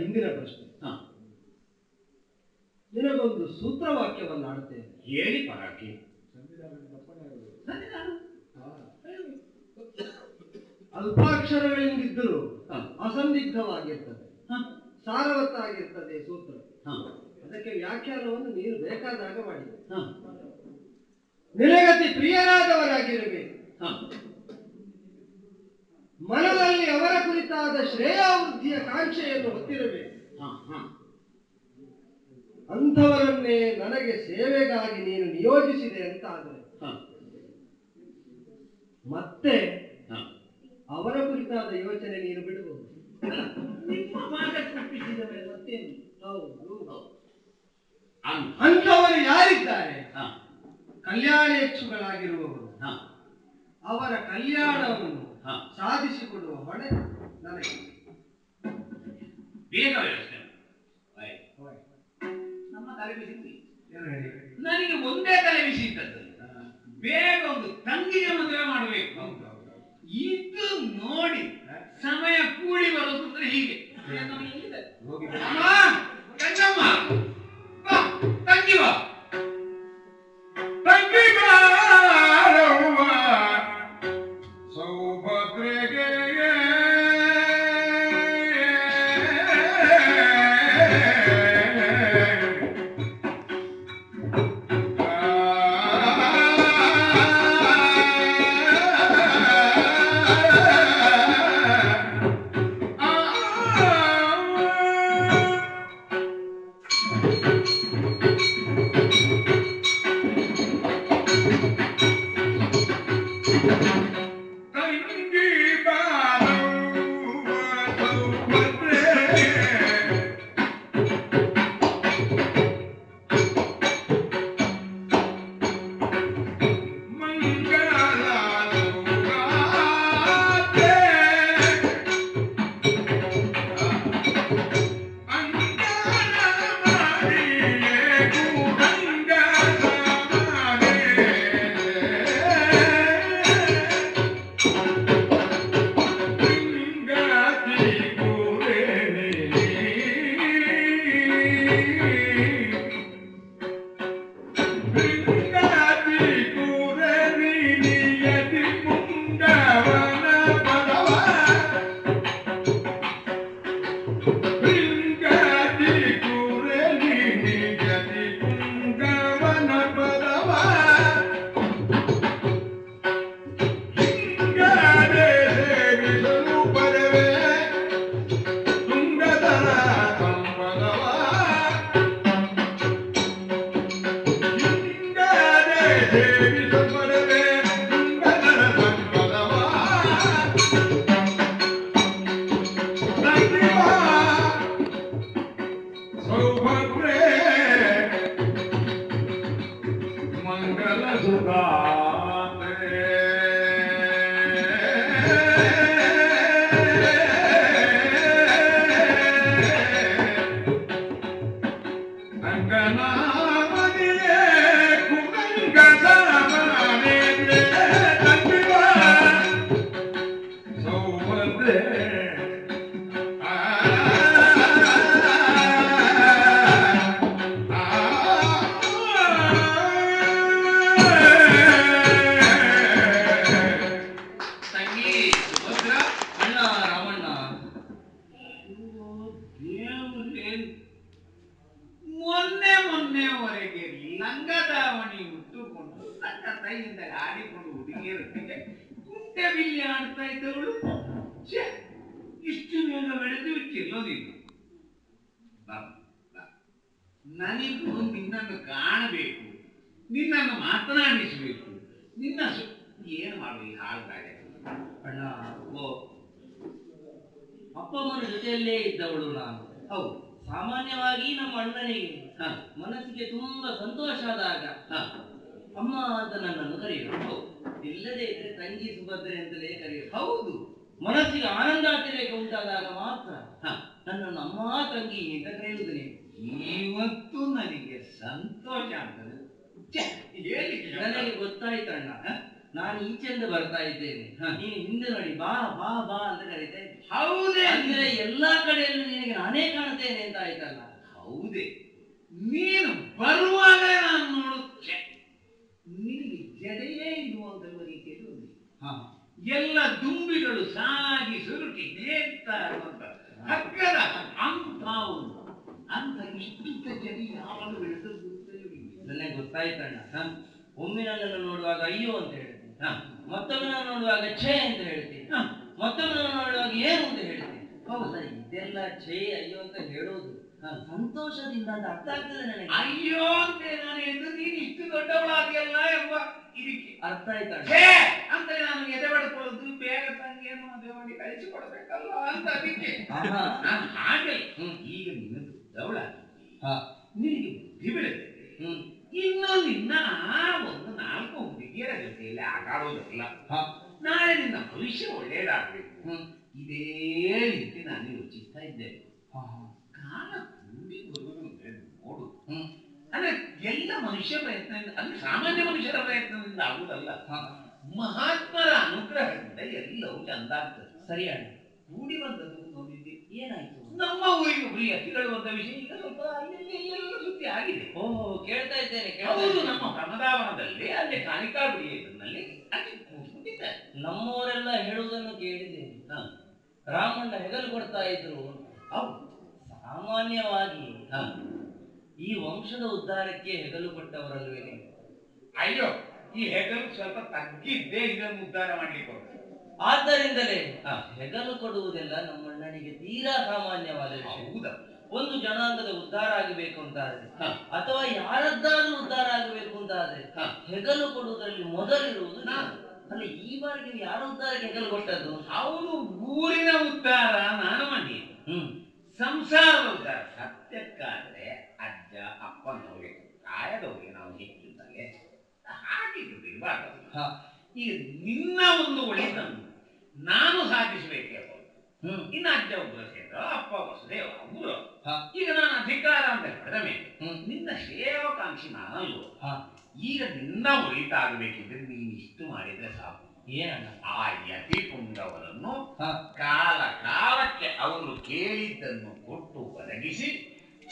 ಹಿಂದಿನ ಪ್ರಶ್ನೆ. ನಿನಗೊಂದು ಸೂತ್ರವಾಕ್ಯವನ್ನು ಆಡುತ್ತೇನೆ,
ಹೇಳಿ ಪರಾಕಿ.
ಅಲ್ಪಾಕ್ಷರಗಳಿಂದಿದ್ದರೂ ಅಸಂದಿಗ್ಧವಾಗಿರ್ತದೆ, ಸಾರವತ್ತಾಗಿರ್ತದೆ ಸೂತ್ರ. ಅದಕ್ಕೆ ವ್ಯಾಖ್ಯಾನವನ್ನು ನೀನು ಬೇಕಾದಾಗ ಮಾಡಿದೆ. ನಿನಗತಿ ಪ್ರಿಯರಾದವರಾಗಿರಬೇಕು, ಮನದಲ್ಲಿ ಅವರ ಕುರಿತಾದ ಶ್ರೇಯಾವೃದ್ಧಿಯ ಕಾಂಕ್ಷೆಯನ್ನು ಹೊತ್ತಿರಬೇಕು. ಅಂಥವರನ್ನೇ ನನಗೆ ಸೇವೆಗಾಗಿ ನೀನು ನಿಯೋಜಿಸಿದೆ ಅಂತ ಆದರೆ ಮತ್ತೆ ಅವರ ಕುರಿತಾದ ಯೋಚನೆ ನೀನು ಬಿಡಬಹುದು. ಅಂಥವರು ಯಾರಿದ್ದಾರೆ? ಕಲ್ಯಾಣೇಚ್ಛುಗಳಾಗಿರುವವರು. ಅವರ ಕಲ್ಯಾಣವನ್ನು ಸಾಧಿಸಿಕೊಡುವ ಹೊಣೆ ನನಗೆ.
ಬೇಗ ವ್ಯವಸ್ಥೆ ನಮ್ಮ ತಲೆ ಬಿಸಿ. ನನಗೆ ಒಂದೇ ತಲೆ ಬಿಸಿ ಇದ್ದದ್ದು, ಬೇಗ ಒಂದು ತಂಗಿಗೆ ಮದುವೆ ಮಾಡಬೇಕು. ಇದು ನೋಡಿ ಸಮಯ ಕೂಡಿ ಬರೋದು ಅಂದ್ರೆ ಹೀಗೆ. ಗಂಗಮ್ಮ ಬಾ, ತಂಗಿ ಬಾ. ಮೊನ್ನೆವರೆಗೆ ಲಂಗದಾವಣಿ ಉಟ್ಟುಕೊಂಡು ತಕ್ಕ ತೈಯಿಂದ ಆಡಿಕೊಂಡು ಹುಡುಗಿಯರೊಟ್ಟಿಗೆ ಕುಂಟೆ ಬಿಲ್ಲಿ ಆಡ್ತಾ ಇದ್ದವಳು ಇಷ್ಟು ಬೇಗ ಬೆಳೆದು ಚೆಲ್ಲೋದಿಲ್ಲ. ನನಗೂ ನಿನ್ನನ್ನು ಕಾಣಬೇಕು, ನಿನ್ನನ್ನು ಮಾತನಾಡಿಸಬೇಕು. ನಿನ್ನ ಏನು ಮಾಡಬೇಕು ಹಾಳ್ದಾಗ
ಅಣ್ಣ, ಅಪ್ಪ ಅಮ್ಮನ ಜೊತೆಯಲ್ಲೇ ಇದ್ದವಳು ನಾನು.
ಹೌದು,
ಸಾಮಾನ್ಯವಾಗಿ ನಮ್ಮ ಅಣ್ಣನಿಗೆ ಮನಸ್ಸಿಗೆ ತುಂಬಾ ಸಂತೋಷ ಆದಾಗ ಅಮ್ಮ ಅಂತ ನನ್ನನ್ನು ಕರೆಯುವುದು. ಇಲ್ಲದೆ ಇದ್ರೆ ತಂಗಿ ಸುಭದ್ರೆ ಅಂತಲೇ ಕರೆಯುವುದು.
ಹೌದು,
ಮನಸ್ಸಿಗೆ ಆನಂದಾತಿರೇಕ ಉಂಟಾದಾಗ ಮಾತ್ರ ನನ್ನನ್ನು ಅಮ್ಮ ತಂಗಿ ಅಂತ ಕರೆಯುವುದು.
ಇವತ್ತು ನನಗೆ ಸಂತೋಷ ಆಗ್ತದೆ.
ನನಗೆ ಗೊತ್ತಾಯ್ತಣ್ಣ,
ನಾನು ಈಚೆಂದ ಬರ್ತಾ ಇದ್ದೇನೆ, ನೀನು ಹಿಂದೆ ನೋಡಿ ಬಾ ಬಾ ಬಾ ಅಂತ ಕರೀತಾ ಇದ್ದೆ.
ಹೌದೇ?
ಅಂದ್ರೆ ಎಲ್ಲಾ ಕಡೆಯಲ್ಲೂ ನಿನಗೆ ನಾನೇ ಕಾಣ್ತೇನೆ ಅಂತ ಆಯ್ತಲ್ಲ.
ಹೌದೇ, ನೀನು ಬರುವಾಗಲೇ ನಾನು ನೋಡುತ್ತೆ ನಿನಗೆ ಜಡೆಯೇ ಇರುವಂತಹ ರೀತಿಯಲ್ಲಿ ఉంది. ಎಲ್ಲ ದುಂಬಿಗಳು ಸಾಗಿ ಸುರುಟಿ ನೇಗ್ತಾ ಇರುವಂತ ಹಗ್ಗದ ಅಂತ ಅಂತ ಇಷ್ಟ ಜಡಿ ಯಾವಾಗ ಬೆಳೆದು
ನನಗೆ ಗೊತ್ತಾಯ್ತಣ್ಣ. ಒಮ್ಮೆ ನನ್ನನ್ನು ನೋಡುವಾಗ ಅಯ್ಯೋ ಅಂತ ಹೇಳ್ತೀನಿ, ಮತ್ತೊಮ್ಮೆ ನಾನು ನೋಡುವಾಗ ಛೇ ಅಂತ ಹೇಳ್ತೀನಿ, ಮತ್ತೊಮ್ಮೆ ನಾನು ನೋಡುವಾಗ ಏನು ಅಂತ ಹೇಳ್ತೀನಿ. ಹೌದಾ, ಇದೆಲ್ಲ ಛೇ ಅಯ್ಯೋ ಅಂತ ಹೇಳೋದು ಸಂತೋಷದಿಂದ ಅಂತ ಅರ್ಥ ಆಗ್ತದೆ ನನಗೆ.
ಅಯ್ಯೋ ಅಂತ ನಾನು ಎಂದು ನೀನು ಇಷ್ಟು ದೊಡ್ಡವಳಾಗಿಯಲ್ಲ ಎಂಬ ಇದಕ್ಕೆ
ಅರ್ಥ ಆಯ್ತಣ್ಣ.
ಛೇ ಅಂತ ನಾನು ಎದೆ ಬಡ್ಕೊಳ್ಳೋದು ಬೇಗ ತಂಗಿಯನ್ನು ಮದುವೆ ಮಾಡಿ ಕಳಿಸಿಕೊಡ್ಬೇಕಲ್ಲ ಅಂತ ಅದಕ್ಕೆ ನಾನು ಹಾಗೆ. ಈಗ ನೀನು ದೊಡ್ಡವಳಾಗಿದ್ದಿ, ನಿನಗೆ ಬುದ್ಧಿ ಬೆಳೆದಿದೆ, ಇನ್ನು ನಿನ್ನ ಒಂದು 4 ಹುಡುಗಿಯರ ಜೊತೆಯಲ್ಲಿ ಆಟ ಆಡೋದಲ್ಲ, ನಾಳೆ ನಿನ್ನ ಭವಿಷ್ಯ ಒಳ್ಳೆಯದಾಗಬೇಕು. ಇದೇ ರೀತಿ ನಾನು ಯೋಚಿಸ್ತಾ ಇದ್ದೇನೆ. ಕಾಲ ಕೂಡಿ ಬರುವುದು ನೋಡು, ಅಂದ್ರೆ ಎಲ್ಲ ಮನುಷ್ಯ ಪ್ರಯತ್ನದಿಂದ, ಅಂದ್ರೆ ಸಾಮಾನ್ಯ ಮನುಷ್ಯರ ಪ್ರಯತ್ನದಿಂದ ಆಗುವುದಲ್ಲ, ಮಹಾತ್ಮರ ಅನುಗ್ರಹದಿಂದ ಎಲ್ಲವೂ ಚಂದಾಗ್ತದೆ.
ಸರಿಯಾಗಿ
ಕೂಡಿ ಬಂದದ್ದು ನೋಡಿದ್ದೆ.
ಏನಾಯ್ತು?
ನಮ್ಮ ಊರಿಗೆ ಹುಲಿ ಹತ್ತಿಕೊಳ್ಳುವಂತ ವಿಷಯ ಈಗ ಸ್ವಲ್ಪ ಎಲ್ಲ ಸುದ್ದಿ ಆಗಿದೆ.
ಓಹೋ, ಕೇಳ್ತಾ ಇದ್ದೇನೆ.
ಹೌದು, ನಮ್ಮ ಪ್ರಮದಾವನದಲ್ಲಿ ಅಲ್ಲಿ ಕಾಣಿಕಾಗುಡಿ ಇದರಲ್ಲಿ ಅಲ್ಲಿ ಕೂತ್ಕೊಂಡಿದ್ದಾರೆ.
ನಮ್ಮವರೆಲ್ಲ ಹೇಳುವುದನ್ನು ಕೇಳಿದ್ದೇನೆ, ರಾಮಣ್ಣ ಹೆಗಲು ಕೊಡ್ತಾ ಇದ್ರು.
ಹೌದು,
ಸಾಮಾನ್ಯವಾಗಿ ಈ ವಂಶದ ಉದ್ಧಾರಕ್ಕೆ ಹೆಗಲು ಕೊಟ್ಟವರಲ್ವೇ ನೀವು?
ಅಯ್ಯೋ, ಈ ಹೆಗಲು ಸ್ವಲ್ಪ ತಗ್ಗಿದ್ದೇ ಇದನ್ನು ಉದ್ಧಾರ ಮಾಡ್ಲಿಕ್ಕೆ ಹೋಗ್ತದೆ.
ಆದ್ದರಿಂದಲೇ ಹೆಗಲು ಕೊಡುವುದೆಲ್ಲ ನಮ್ಮಣ್ಣನಿಗೆ ತೀರಾ ಸಾಮಾನ್ಯವಾದ ವಿಷಯ.
ಹೌದಾ?
ಒಂದು ಜನಾಂಗದ ಉದ್ಧಾರ ಆಗಬೇಕು ಅಂತಾದ್ರೆ, ಅಥವಾ ಯಾರದ್ದಾದ್ರೂ ಉದ್ಧಾರ ಆಗಬೇಕು ಅಂತಾದ್ರೆ ಹೆಗಲು ಕೊಡುವುದರಲ್ಲಿ ಮೊದಲಿರುವುದು ನಾನು. ಅಲ್ಲ, ಈ ಬಾರಿ ನೀವು ಯಾರ ಉದ್ಧಾರಕ್ಕೆ ಹೆಗಲು ಕೊಟ್ಟದ್ದು?
ಅವನು ಊರಿನ ಉದ್ಧಾರ ನಾನು ಮಾಡಿ, ಸಂಸಾರದ ಉದ್ಧಾರ ಸತ್ಯಕ್ಕಾದ್ರೆ ಅಜ್ಜ ಅಪ್ಪನವ್ರಿಗೆ ಕಾಯದವ್ರಿಗೆ ನಾವು ಹೆಚ್ಚಿದ್ದಾಗೆ ಹಾಕಿರ್ಬಾರ್ದು. ಈಗ ನಿನ್ನ ಒಂದು ಒಳಿತನ್ನು ನಾನು ಸಾಧಿಸಬೇಕೇ ಹೊರತು ಇನ್ನು ಅಜ್ಜ ಒಬ್ಬರು ಸೇರೋ ಅಪ್ಪ ವಸುದೇವ ಅವರು ಈಗ ನಾನು ಅಧಿಕಾರ ಅಂತ ಪಡೆದ ಮೇಲೆ ನಿನ್ನ ಶ್ರೇಯೋಕಾಂಕ್ಷಿ ನಾನಲ್ವ. ಈಗ ನಿನ್ನ ಒಳಿತ ಆಗಬೇಕಿದ್ರೆ ನೀನು ಇಷ್ಟು ಮಾಡಿದ್ರೆ ಸಾಕು.
ಏನಣ್ಣ?
ಆ ಯತಿ ಪುಂಗವರನ್ನು ಕಾಲ ಕಾಲಕ್ಕೆ ಅವರು ಕೇಳಿದ್ದನ್ನು ಕೊಟ್ಟು ಒದಗಿಸಿ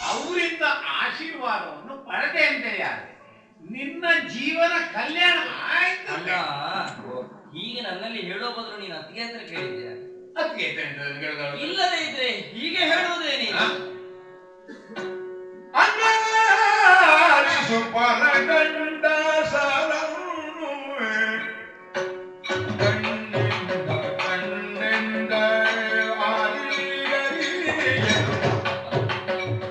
ಅವರಿಂದ ಆಶೀರ್ವಾದವನ್ನು ಪಡೆದೆಂತೆಯಾದರೆ ನಿನ್ನ ಜೀವನ ಕಲ್ಯಾಣ ಆಯ್ತು.
ಅಣ್ಣ, ಹೀಗೆ ನನ್ನಲ್ಲಿ ಹೇಳೋ ಬದಲು ನೀನು ಅತ್ತಿಗೆ ಹತ್ರ ಕೇಳಿದ್ಯಾ?
ಅದಕ್ಕೆ
ಇಲ್ಲದೇ ಇದ್ರೆ ಹೀಗೆ ಹೇಳುವುದೇ ನೀನು?
ಸುಪರಗಂಡ ಸರನು ಕಣ್ಣಿಂದ ಆಲಿಗರಿಯನು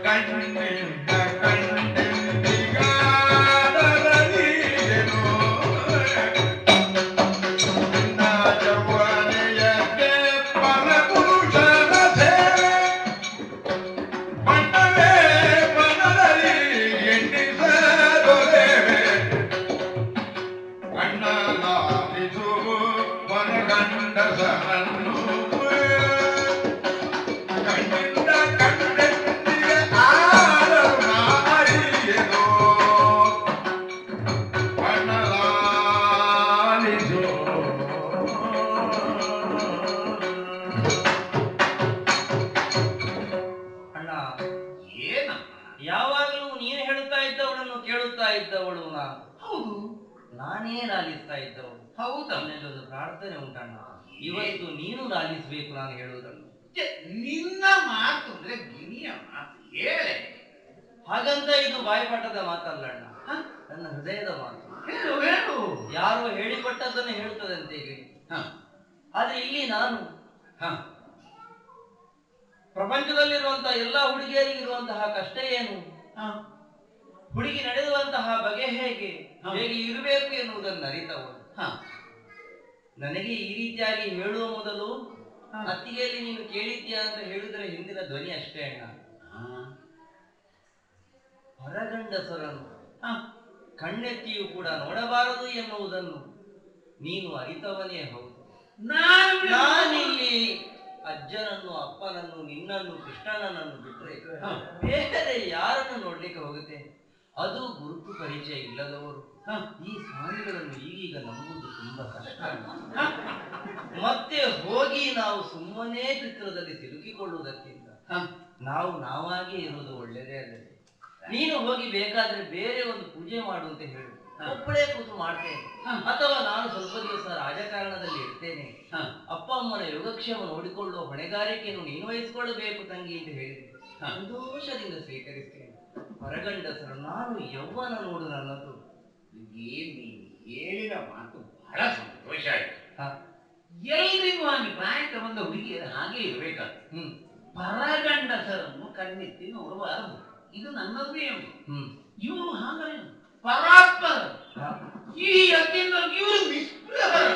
ಕಣ್ಣಿಂದ ಕಣ್ಣಿಂದಿಗಾದರಲಿಯನು ನಿನ್ನ ಜವನೆಯಕ್ಕೆ ಪರಪುರುಷನ ಸೇವೆ ಬಣ್ಣವೇ ಮನದಲ್ಲಿ ಎಣ್ಣಿಸದೊರೆವೆ ಅಣ್ಣಲಾಲಿಸು ಮನಗಂಡಸರನ್ನು ಕಣ್ಣಿಂದ ಕಣ್ಣೆತ್ತಿಗೆ ಆದರೂ ನಾರಿಯೆನೋ ಅಣ್ಣಲಾಲಿಸು.
ಅಣ್ಣ,
ಏನಮ್ಮ?
ಯಾವಾಗಲೂ ನೀನು ಹೇಳುತ್ತಾ ಇದ್ದವಳನ್ನು ಕೇಳುತ್ತಾ ಇದ್ದವಳು ನಾನು.
ಹೌದು,
ನಾನೇ ಲಾಲಿಸ್ತಾ ಇದ್ದವಳು.
ಹೌದಾ?
ನನ್ನಲ್ಲೊಂದು ಪ್ರಾರ್ಥನೆ ಉಂಟಣ್ಣ, ಇವತ್ತು ನೀನು ಲಾಲಿಸಬೇಕು ನಾನು ಹೇಳುವುದನ್ನು.
ನಿನ್ನ ಮಾತು ಅಂದ್ರೆ ಗಿಣಿಯ ಮಾತು ಹೇಳೆ.
ಹಾಗಂತ ಇದು ಬಾಯಿಪಾಠದ ಮಾತಲ್ಲ ಅಣ್ಣ, ನನ್ನ ಹೃದಯದ ಮಾತು.
ಹೇಳು ಹೇಳು.
ಯಾರೋ ಹೇಳಿಕೊಟ್ಟದ್ದನ್ನು ಹೇಳುತ್ತದಂತೆ ಈಗ. ಆದ್ರೆ ಇಲ್ಲಿ ನಾನು ಪ್ರಪಂಚದಲ್ಲಿರುವಂತಹ ಎಲ್ಲಾ ಹುಡುಗಿಯರಿಗಿರುವಂತಹ ಕಷ್ಟ ಏನು, ಹುಡುಗಿ ನಡೆಯುವಂತಹ ಬಗೆ ಹೇಗೆ ಹೇಗೆ ಇರಬೇಕು ಎನ್ನುವುದನ್ನು ಅರಿತವಳು. ನನಗೆ ಈ ರೀತಿಯಾಗಿ ಹೇಳುವ ಮೊದಲು ಅತ್ತಿಗೆಯಲ್ಲಿ ನೀನು ಕೇಳಿದ್ಯಾ ಅಂತ ಹೇಳಿದ್ರೆ ಹಿಂದಿನ ಧ್ವನಿ ಅಷ್ಟೇ ಅಣ್ಣ. ಹೊರಗಂಡಸರನ್ನು ಕಣ್ಣೆತ್ತಿಯೂ ಕೂಡ ನೋಡಬಾರದು ಎನ್ನುವುದನ್ನು ನೀನು ಅರಿತವನೇ ಹೌದು. ನಾನಿಲ್ಲಿ ಅಜ್ಜನನ್ನು ಅಪ್ಪನನ್ನು ನಿನ್ನನ್ನು ಕೃಷ್ಣನನ್ನು ಬಿಟ್ಟರೆ ಬೇರೆ ಯಾರನ್ನು ನೋಡ್ಲಿಕ್ಕೆ ಹೋಗುತ್ತೆ? ಅದು ಗುರುತು ಪರಿಚಯ ಇಲ್ಲದವರು ಈ ಸ್ವಾಮಿಗಳನ್ನು ಈಗೀಗ ನಂಬುವುದು ತುಂಬಾ ಕಷ್ಟ. ಮತ್ತೆ ಹೋಗಿ ನಾವು ಸುಮ್ಮನೆ ಚಿತ್ರದಲ್ಲಿ ಸಿಲುಕಿಕೊಳ್ಳುವುದಕ್ಕಿಂತ ನಾವು ನಾವಾಗೇ ಇರುವುದು ಒಳ್ಳೆಯದೇ ಅಲ್ಲದೆ. ನೀನು ಹೋಗಿ ಬೇಕಾದ್ರೆ ಬೇರೆ ಒಂದು ಪೂಜೆ ಮಾಡು ಅಂತ ಹೇಳು, ಒಬ್ಬಳೇ ಕೂತು ಮಾಡ್ತೇನೆ. ಅಥವಾ ನಾನು ಸ್ವಲ್ಪ ದಿವಸ ರಾಜಕಾರಣದಲ್ಲಿ ಇರ್ತೇನೆ, ಅಪ್ಪ ಅಮ್ಮನ ಯೋಗಕ್ಷೇಮ ನೋಡಿಕೊಳ್ಳುವ ಹೊಣೆಗಾರಿಕೆಯನ್ನು ನೀನು ವಹಿಸಿಕೊಳ್ಳಬೇಕು ತಂಗಿ ಅಂತ ಹೇಳಿದೆ. ಸಂತೋಷದಿಂದ ಸ್ವೀಕರಿಸ್ತೇನೆ. ಹೊರಗಂಡಸರು ನಾನು ಯೌವನ ನೋಡು ನನ್ನದು.
ಹೇಳಿದ ಮಾತು ಬಹಳ ಸಂತೋಷ ಆಯ್ತು. ಎಲ್ರಿಗೂ ಹಾಗೆ ಪ್ರಾಯಕ್ಕೆ ಬಂದ ಹುಡುಗಿಯರು ಹಾಗೆ ಇರಬೇಕಾಗ್ತದೆ. ಪರಗಂಡಸರನ್ನು ಕಣ್ಣೆತ್ತಿ ನೋಡಬಾರದು, ಇದು ನನ್ನದೇ. ಇವರು ಹಾಗೆ ಪರಾತ್ಪರ, ಈ ಯಜ್ಞ ಇವರು ನಿಷ್ಪ್ರಹರ.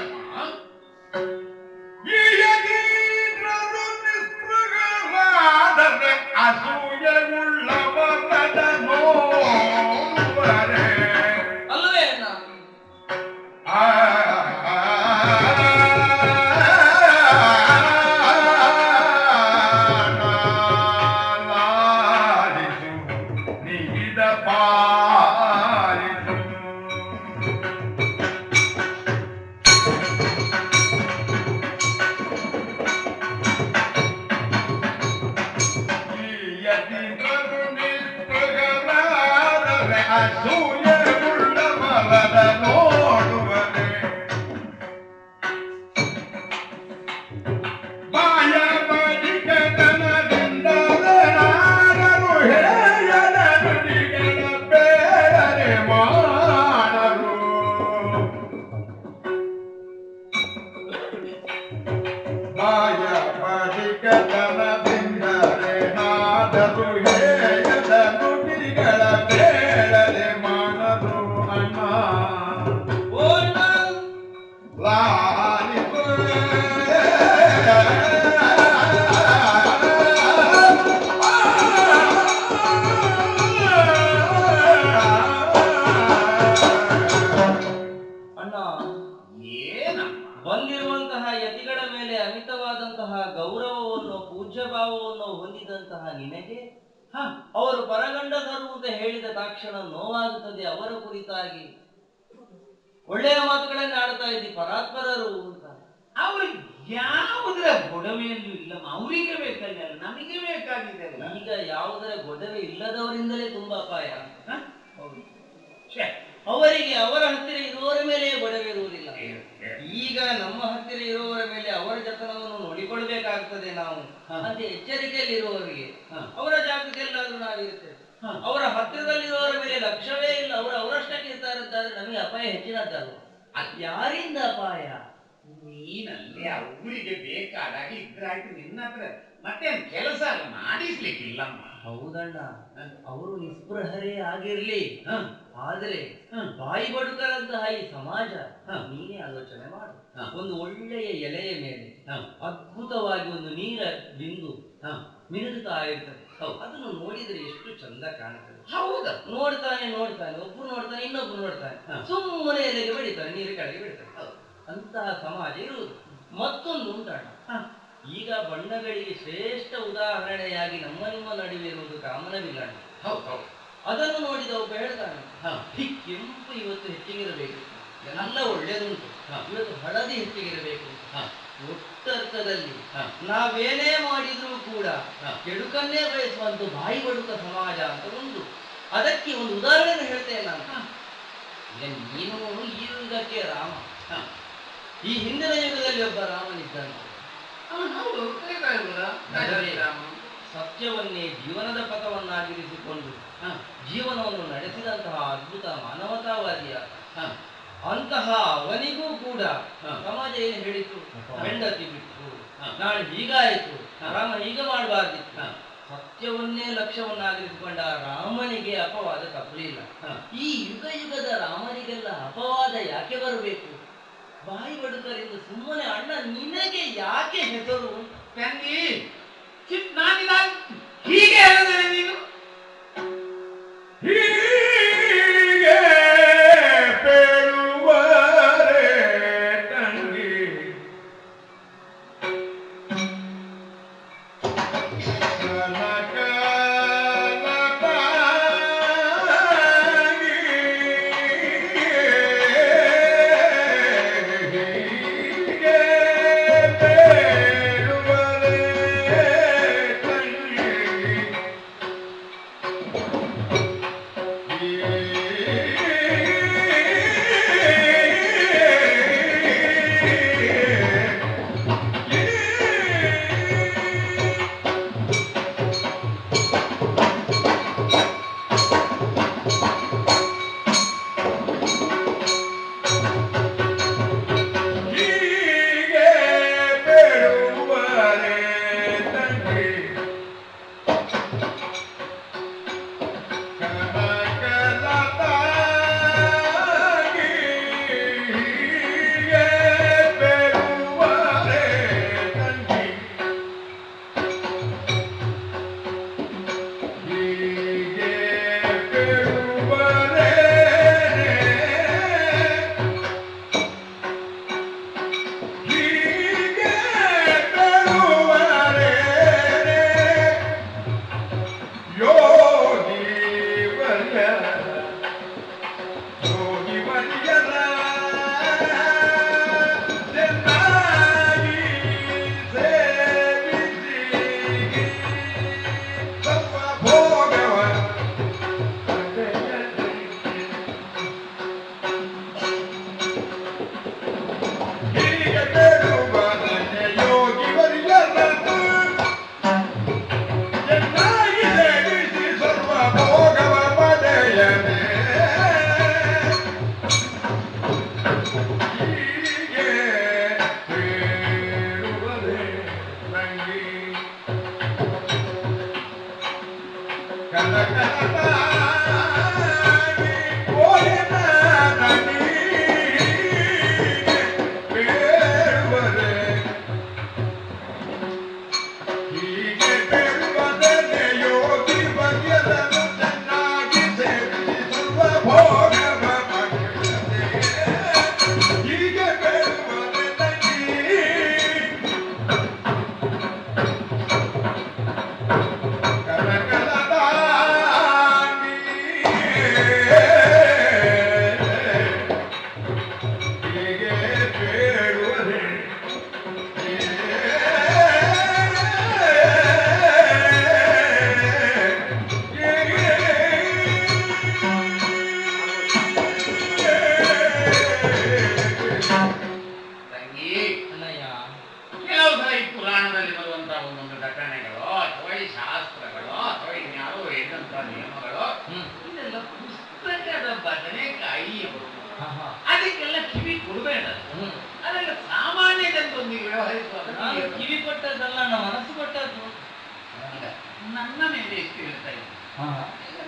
ಅಲ್ಲವೇ ಅಣ್ಣ? ಬಂದಿರುವಂತಹ ಯತಿಗಳ ಮೇಲೆ ಅಮಿತವಾದಂತಹ ಗೌರವವನ್ನು ಪೂಜ್ಯ ಭಾವವನ್ನು ಹೊಂದಿದಂತಹ ನಿನಗೆ ಅವರು ಪರಗಂಡಸರು ಅಂತ ಹೇಳಿದ ತಕ್ಷಣ ನೋವಾಗುತ್ತದೆ. ಅವರ ಕುರಿತಾಗಿ ಒಳ್ಳೆಯ ಮಾತುಗಳನ್ನು ಆಡ್ತಾ ಇದ್ದಿ, ಪರಾತ್ಪರರು ಅಂತ.
ಅವ್ರಿಗೆ ಯಾವುದರ ಗೊಡವೆಯಲ್ಲೂ ಇಲ್ಲ, ಅವರಿಗೆ ಬೇಕಾಗಿಲ್ಲ, ನಮಗೆ ಬೇಕಾಗಿದೆ.
ಈಗ ಯಾವುದರ ಗೊಡವೆ ಇಲ್ಲದವರಿಂದಲೇ ತುಂಬಾ ಅಪಾಯ. ಅವರಿಗೆ ಅವರ ಹತ್ತಿರ ಇರುವವರ ಮೇಲೆ ಗೊಡವೆ ಇರುವುದಿಲ್ಲ. ಈಗ ನಮ್ಮ ಹತ್ತಿರ ಇರುವವರ ಮೇಲೆ ಅವರ ಜತನವನ್ನು ನೋಡಿಕೊಳ್ಬೇಕಾಗ್ತದೆ ನಾವು. ಅದೇ ಎಚ್ಚರಿಕೆಯಲ್ಲಿ ಇರುವವರಿಗೆ ಅವರ ಜಾಗಕ್ಕೆಲ್ಲಾದ್ರೂ ನಾವಿರ್ತೇವೆ. ಅವರ ಹತ್ತಿರದಲ್ಲಿರುವವರ ಮೇಲೆ ಲಕ್ಷ್ಯವೇ ಇಲ್ಲ, ಅವರು ಅವರಷ್ಟಕ್ಕೆ ಇರ್ತಾರಂತಾದ್ರೆ ನಮಗೆ ಅಪಾಯ ಹೆಚ್ಚಿನದ್ದಲ್ವ? ಯಾರಿಂದ ಅಪಾಯ?
ನೀನಲ್ಲಿ ಅವರಿಗೆ ಬೇಕಾದಾಗ ಇದ್ರಾಯ್ತು, ನಿನ್ನ ಹತ್ರ ಮತ್ತೆ ಕೆಲಸ ಮಾಡಿಸ್ಲಿಕ್ಕಿಲ್ಲಮ್ಮ.
ಹೌದಣ್ಣ, ಅವರು ನಿಸ್ಪೃಹರೇ ಆಗಿರ್ಲಿ, ಆದ್ರೆ ಬಾಯಿ ಬಡುಕರಂತಹ ಈ ಸಮಾಜ ನೀನೇ ಆಲೋಚನೆ ಮಾಡು. ಒಂದು ಒಳ್ಳೆಯ ಎಲೆಯ ಮೇಲೆ ಅದ್ಭುತವಾಗಿ ಒಂದು ನೀರ ಬಿಂದು ಮಿನುಗುತ್ತಾ ಇರ್ತದೆ. ಅದನ್ನು ನೋಡಿದ್ರೆ ಎಷ್ಟು ಚಂದ ಕಾಣುತ್ತದೆ.
ಹೌದಾ?
ನೋಡ್ತಾನೆ ಒಬ್ರು ನೋಡ್ತಾನೆ, ಇನ್ನೊಬ್ರು ನೋಡ್ತಾನೆ, ಸುಮ್ಮನೆ ಎಲೆಗೆ ಬೆಳಿತಾನೆ, ನೀರು ಕೆಳಗೆ ಬೆಳಿತಾನೆ. ಅಂತಹ ಸಮಾಜ ಇರುವುದು. ಮತ್ತೊಂದು ಉಂಟಣ್ಣ, ಈಗ ಬಣ್ಣಗಳಿಗೆ ಶ್ರೇಷ್ಠ ಉದಾಹರಣೆಯಾಗಿ ನಮ್ಮ ನಿಮ್ಮ ನಡುವೆ ಇರುವುದು ಕಾಮನಬಿಲ್ಲಣ್ಣ. ಅದನ್ನು ನೋಡಿದ ಒಬ್ಬ ಹೇಳ್ತಾನೆ, ಈ ಕೆಂಪು ಇವತ್ತು ಹೆಚ್ಚಿಗಿರಬೇಕು, ಎಲ್ಲ ಒಳ್ಳೇದುಂಟು, ಇವತ್ತು ಹಳದಿ ಹೆಚ್ಚಿಗಿರಬೇಕು. ಒಟ್ಟರ್ಥದಲ್ಲಿ ನಾವೇನೇ ಮಾಡಿದ್ರೂ ಕೂಡ ಕೆಡುಕನ್ನೇ ಬಯಸುವಂತ ಬಾಯಿ ಬಡುಕ ಸಮಾಜ ಅಂತ ಒಂದು. ಅದಕ್ಕೆ ಒಂದು ಉದಾಹರಣೆ ಹೇಳ್ತೇನೆ ನಾನು. ಈಗ ನೀನು ಈ ಯುಗಕ್ಕೆ ರಾಮ, ಈ ಹಿಂದಿನ ಯುಗದಲ್ಲಿ ಒಬ್ಬ ರಾಮನಿದ್ದಂತೆ. ಸತ್ಯವನ್ನೇ ಜೀವನದ ಪಥವನ್ನಾಗಿರಿಸಿಕೊಂಡು ಜೀವನವನ್ನು ನಡೆಸಿದಂತಹ ಅದ್ಭುತ ಮಾನವತಾವಾದಿಯಾದ ಅಂತಹ ಅವನಿಗೂ ಕೂಡ ಸಮಾಜ ಏನು ಹೇಳಿತು, ಹೆಂಡತಿ ಬಿಟ್ಟು ನಾಳೆ ಹೀಗಾಯಿತು, ರಾಮ ಹೀಗೆ ಮಾಡಬಾರ್ದಿತ್ತು. ಸತ್ಯವನ್ನೇ ಲಕ್ಷ್ಯವನ್ನಾಗಿರಿಸಿಕೊಂಡ ರಾಮನಿಗೆ ಅಪವಾದ ತಪ್ಪಲಿಲ್ಲ. ಈ ಯುಗ ಯುಗದ ರಾಮನಿಗೆಲ್ಲ ಅಪವಾದ ಯಾಕೆ ಬರಬೇಕು? ಬಾಯಿ ಬಡುಕರಿಂದ ಸುಮ್ಮನೆ ಅಣ್ಣ ನಿನಗೆ ಯಾಕೆ ಹೆಸರು?
ತಂಗಿ ನಾನಿಲ್ಲ ಹೀಗೆ ಹೇಳಿದ್ರೆ ನೀನು
ಹೀಗೆ ಪೇಳುವರೆ ತಂಗಿ
ಅದಕ್ಕೆಲ್ಲ ಕಿವಿ ಕೊಡಬೇಡ. ಅದೆಲ್ಲ ಸಾಮಾನ್ಯ ಜನರೊಂದಿಗೆ ವ್ಯವಹರಿಸುವಾಗ
ನಾನು ಕಿವಿ ಕೊಟ್ಟದ್ದಲ್ಲ, ನನ್ನ ಮನಸ್ಸು ಕೊಟ್ಟದ್ದು.
ನನ್ನ ಮೇಲೆ ಎಷ್ಟು ಹೇಳ್ತಾ ಇದ್ದೆ,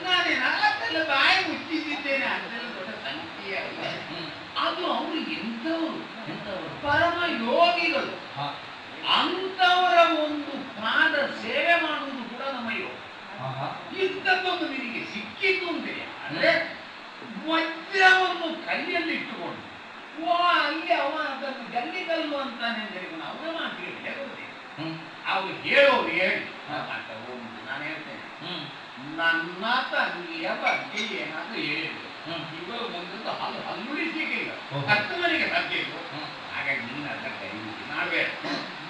ನಾನೆಲ್ಲ ಬಾಯಿ ಮುಚ್ಚಿದ್ದೇನೆ, ಅದೆಲ್ಲ ದೊಡ್ಡ ಸಂಖ್ಯೆ ಅಲ್ಲ. ಅದು ಅವರು ಎಂಥವರು ಪರಮ ಯೋಗಿಗಳು, ಅಂತವರ ಒಂದು ಪಾದ ಸೇವೆ ಮಾಡುವುದು ಕೂಡ ನಮ್ಮ ಯೋಗ. ಇಂಥದ್ದೊಂದು ನಿನಗೆ ಸಿಕ್ಕಿತು ಅಂತೀರಿ, ಅಂದ್ರೆ ವಜ್ರವನ್ನು ಕೈಯಲ್ಲಿ ಇಟ್ಟುಕೊಂಡು ಅಲ್ಲಿ ಅವ ಅದನ್ನು ಗಲ್ಲಿಗಲ್ಲು ಅಂತಾನೆ ಅಂತ ಹೇಳಿ ಅವನ ಮಾತಿಗೆ ಹೇಳುವುದೇ. ಅವ್ರು ಹೇಳೋರು ಹೇಳಿ ನಾನು ಹೇಳ್ತೇನೆ, ನನ್ನ ತಂಗಿಯ ಬಗ್ಗೆ ಏನಾದ್ರೂ ಹೇಳಿದ್ರು ಇವರು ಮುಂದೆ ಹಲ್ಲುಳಿಸಿಕೆ ಇಲ್ಲ, ಕರ್ತವನಿಗೆ ಸಾಧ್ಯ ಇಲ್ಲ. ಹಾಗಾಗಿ ನೀನು ಅದರ ಕೈ ಮಾಡಬೇಡ.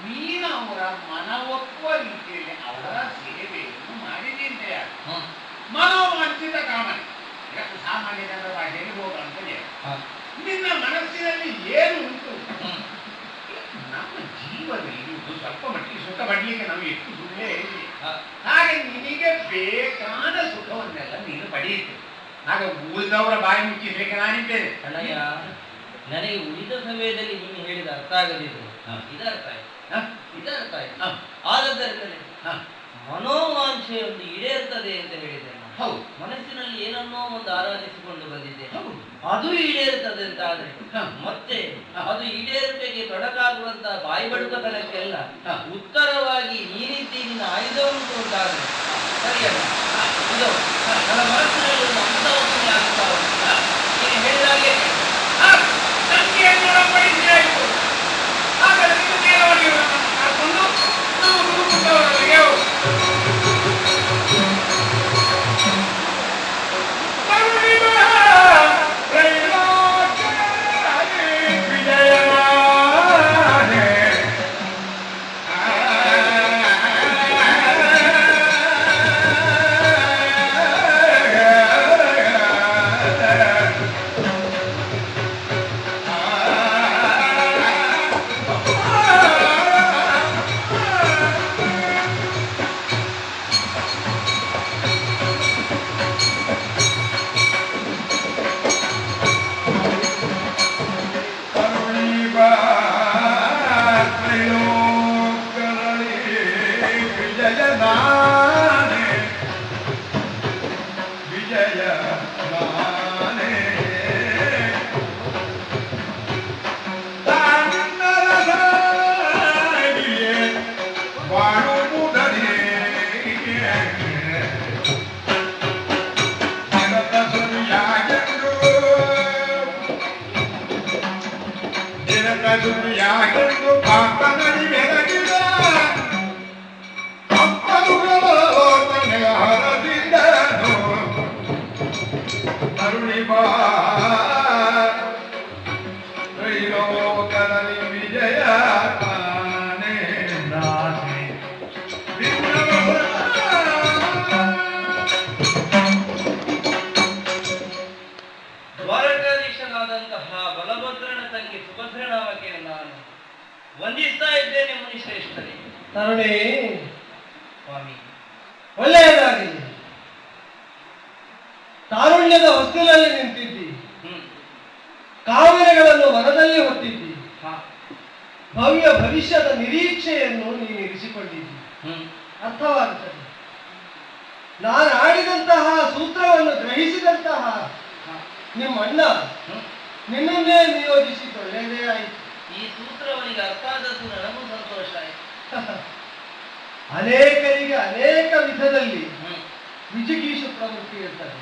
ನೀನು ಅವರ ಮನವೊಪ್ಪುವ ರೀತಿಯಲ್ಲಿ ಅವರ ಸೇವೆಯನ್ನು ಮಾಡಿದ್ದೀಯ. ಮನೋವಾಂಛಿತ ಕಾಮನೆ, ಸಾಮಾನ್ಯ ಜನರ ಭಾಷೆಯಲ್ಲಿ ಹೋಗ ಅಂತ ನಿನ್ನ ಮನಸ್ಸಿನಲ್ಲಿ ಏನು ಉಂಟು, ನಮ್ಮ ಜೀವದಲ್ಲಿ ಸ್ವಲ್ಪ ಮಟ್ಟಿಗೆ ಸುಖ ಪಡಲಿಕ್ಕೆ ನಾವು ಎಷ್ಟು ಸುಮ್ಮನೆ ಇದೆ. ಹಾಗೆ ನಿನಗೆ ಬೇಕಾದ ಸುಖವನ್ನೆಲ್ಲ ನೀನು ಪಡೆಯುತ್ತೆ. ಆಗ ಉಳಿದವರ ಬಾಯಿ ಮುಚ್ಚಿರ್ಲಿಕ್ಕೆ ನಾನಿದ್ದೇನೆ.
ಅಣ್ಣಯ್ಯ, ನನಗೆ ಉಳಿದ ಸಮಯದಲ್ಲಿ ನೀನು ಹೇಳಿದ ಅರ್ಥ ಆಗದಿದ್ರು ಇದರ್ಥ ಆಯ್ತು. ಆದದ್ದರಿಂದಲೇ ಮನೋವಾಂಛೆಯೊಂದು ಈಡೇರ್ತದೆ ಅಂತ ಹೇಳಿದೆ.
ಹೌದು,
ಮನಸ್ಸಿನಲ್ಲಿ ಏನನ್ನೋ ಒಂದು ಆರಾಧಿಸಿಕೊಂಡು ಬಂದಿದ್ದೆ, ಅದು ಈಡೇರುತ್ತದೆ ಅಂತ ಆದ್ರೆ ಮತ್ತೆ ಅದು ಈಡೇರಿಕೆಗೆ ತೊಡಕಾಗುವಂತಹ ಬಾಯಿ ಬಡುಕತನಕ್ಕೆಲ್ಲ ಉತ್ತರವಾಗಿ ನೀನಿದ್ದಿ ನಿನ್ನ ಆಯುಧ ಉಂಟು ಅಂತಾದ್ರೆ ಸರಿಯಲ್ಲ. ಇದು ನನ್ನ ಮನಸ್ಸಿನಲ್ಲಿ ಒಂದು ಅಂಶವನ್ನೇ ಆಗ್ತಾ ಉಂಟು. ನೀನು ಹೇಳಿದಾಗೆ ಬಲಭದ್ರನ ತಂಗಿ ಸುಭದ್ರನಾಮಕ್ಕೆ ನಾನು ವಂದಿಸ್ತಾ ಇದ್ದೇನೆ ಮುನಿಶ್ರೇಷ್ಠರೇ.
ತರುಣಿ,
ಸ್ವಾಮಿ
ಒಳ್ಳೆಯದಾಗಲಿ. ತಾರುಣ್ಯದ ಹೊಸ್ತಿಲಲ್ಲಿ ನಿಂತಿದ್ದಿ, ಕಾಮನೆಗಳನ್ನು ಮನದಲ್ಲಿ ಹೊತ್ತಿದ್ದಿ, ಭವ್ಯ ಭವಿಷ್ಯದ ನಿರೀಕ್ಷೆಯನ್ನು ನೀನು ಇರಿಸಿಕೊಂಡಿದ್ದಿ. ಅರ್ಥವಾಗುತ್ತದೆ. ನಾನು ಆಡಿದಂತಹ ಸೂತ್ರವನ್ನು ಗ್ರಹಿಸಿದಂತಹ ನಿಮ್ಮಣ್ಣ ನಿನ್ನನ್ನೇ ನಿಯೋಜಿಸಿದ್ದು ಒಳ್ಳೆಯದೇ ಆಯಿತು.
ಈ ಸೂತ್ರವನಿಗೆ ಅರ್ಥ ಆದದ್ದು ನನಗೂ ಸಂತೋಷ ಆಯಿತು.
ಅನೇಕರಿಗೆ ಅನೇಕ ವಿಧದಲ್ಲಿ ವಿಜಿಗೀಷು ಪ್ರವೃತ್ತಿ ಇರ್ತದೆ.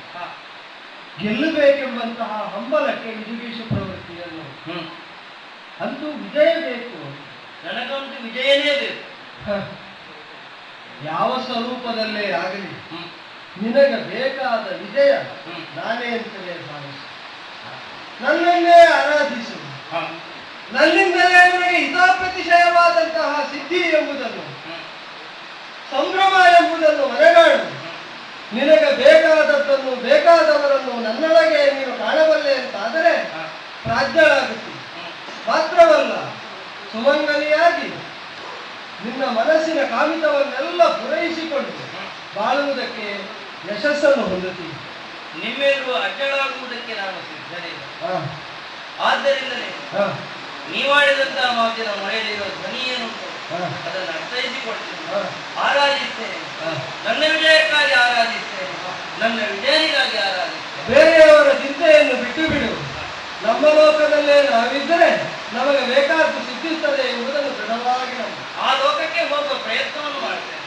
ಗೆಲ್ಲಬೇಕೆಂಬಂತಹ ಹಂಬಲಕ್ಕೆ ವಿಜಿಗೀಷು ಪ್ರವೃತ್ತಿಯನ್ನು ಅಂತೂ ವಿಜಯ ಬೇಕು.
ನನಗಂತೂ ವಿಜಯನೇ ಬೇಕು.
ಯಾವ ಸ್ವರೂಪದಲ್ಲೇ ಆಗಲಿ ನಿನಗೆ ಬೇಕಾದ ವಿಜಯ ನಾನೇ ಅಂತಲೇ ಭಾವಿಸು. ನನ್ನನ್ನೇ ಆರಾಧಿಸು. ನನ್ನಿಂದಲೇ ನಿನಗೆ ಹಿತಾಪ್ರತಿಶಯವಾದಂತಹ ಸಿದ್ಧಿ ಎಂಬುದನ್ನು, ಸಂಭ್ರಮ ಎಂಬುದನ್ನು ಮನೆಗಾಡು. ನಿನಗೆ ಬೇಕಾದದ್ದನ್ನು ಬೇಕಾದವರನ್ನು ನನ್ನೊಳಗೆ ನೀನು ಕಾಣಬಲ್ಲೆ ಅಂತಾದರೆ ಪ್ರಾಜ್ಞಳಾಗುತ್ತಿ. ಮಾತ್ರವಲ್ಲ, ಸುಮಂಗಲಿಯಾಗಿ ನಿನ್ನ ಮನಸ್ಸಿನ ಕಾಮಿತವನ್ನೆಲ್ಲ ಪೂರೈಸಿಕೊಂಡು ಬಾಳುವುದಕ್ಕೆ ಯಶಸ್ಸನ್ನು ಹೊಂದುತ್ತೀನಿ.
ನಿಮ್ಮೆಲ್ಲರೂ ಅಡ್ಡಳಾಗುವುದಕ್ಕೆ ನಾನು ಸಿದ್ಧನೇ. ಆದ್ದರಿಂದಲೇ ನೀವಾಡಿದಂತಹ ಮಾತಿನ ಮಳೆಯಲ್ಲಿರುವ ಧ್ವನಿ ಏನು ಅದನ್ನು ಅರ್ಥೈಸಿಕೊಡ್ತೇನೆ, ಆರಾಧಿಸ್ತೇನೆ. ನನ್ನ ವಿಜಯಕ್ಕಾಗಿ ಆರಾಧಿಸ್ತೇನೆ, ನನ್ನ ವಿಜಯನಿಗಾಗಿ ಆರಾಧಿಸ್ತೇನೆ.
ಬೇರೆಯವರ ಚಿಂತೆಯನ್ನು ಬಿಟ್ಟು ಬಿಡು. ನಮ್ಮ ಲೋಕದಲ್ಲೇ ನಾವಿದ್ದರೆ ನಮಗೆ ಬೇಕಾದ್ದು ಸಿದ್ಧಿಸುತ್ತದೆ ಎಂಬುದನ್ನು ದೃಢವಾಗಿ ನಂಬು.
ಆ ಲೋಕಕ್ಕೆ ಹೋಗುವ ಪ್ರಯತ್ನವನ್ನು ಮಾಡ್ತೇನೆ.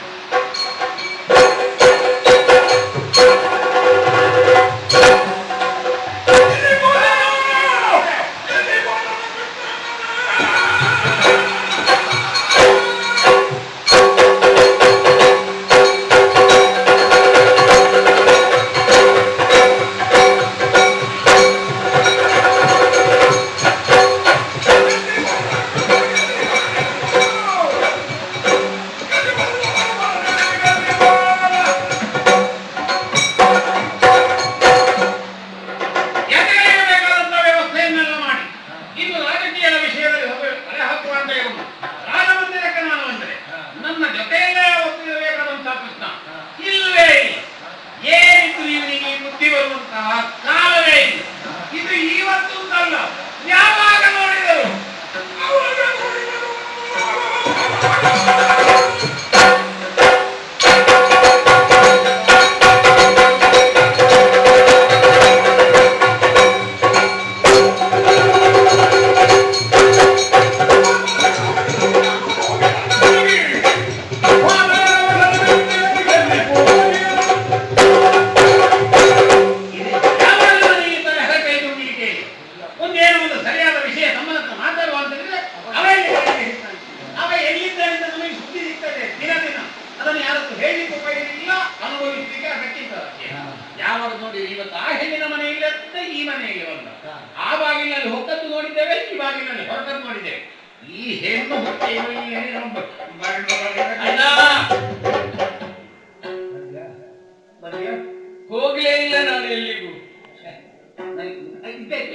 ಹೋಗ್ಲೇ ಇಲ್ಲ ನಾನು ಎಲ್ಲಿಗೂ.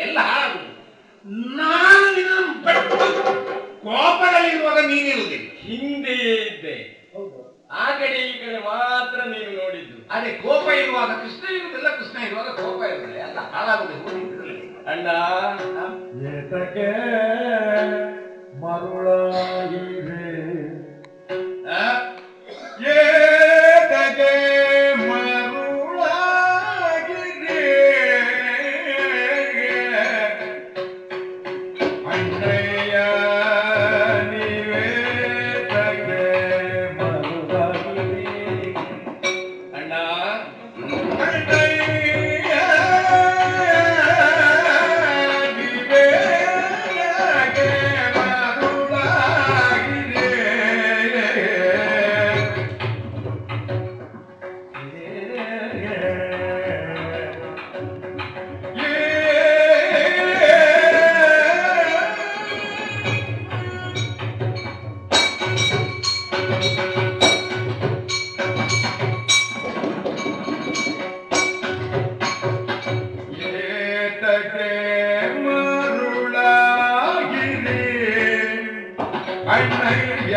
ಎಲ್ಲ ಹಾಳಾಗುದು. ನಾನು ನಿನ್ನನ್ನು ಬಿಟ್ಟು ಕೋಪದಲ್ಲಿರುವಾಗ ನೀನಿರುವುದಿಲ್ಲ,
ಹಿಂದೆಯೇ ಇದ್ದೆ. ಆ ಕಡೆ ಈ ಕಡೆ ಮಾತ್ರ ನೀವು ನೋಡಿದ್ದು.
ಅದೇ ಕೋಪ ಇರುವಾಗ ಕೃಷ್ಣ ಇರುವುದಿಲ್ಲ, ಕೃಷ್ಣ ಇರುವಾಗ ಕೋಪ ಇರುವುದಿಲ್ಲ. ಎಲ್ಲ ಹಾಳಾಗುದು.
ಅಣ್ಣ
ಏತಕ್ಕೆ ಮರುಳಾಗಿದೆ, ಏತಕ್ಕೆ ಮರುಳಾಗಿದೆ, ಅಣ್ಣಯ್ಯ ನೀವೇತಕ್ಕೆ ಮರುಳಾಗಿದೆ,
ಅಣ್ಣ
ಅಣ್ಣಯ್ಯ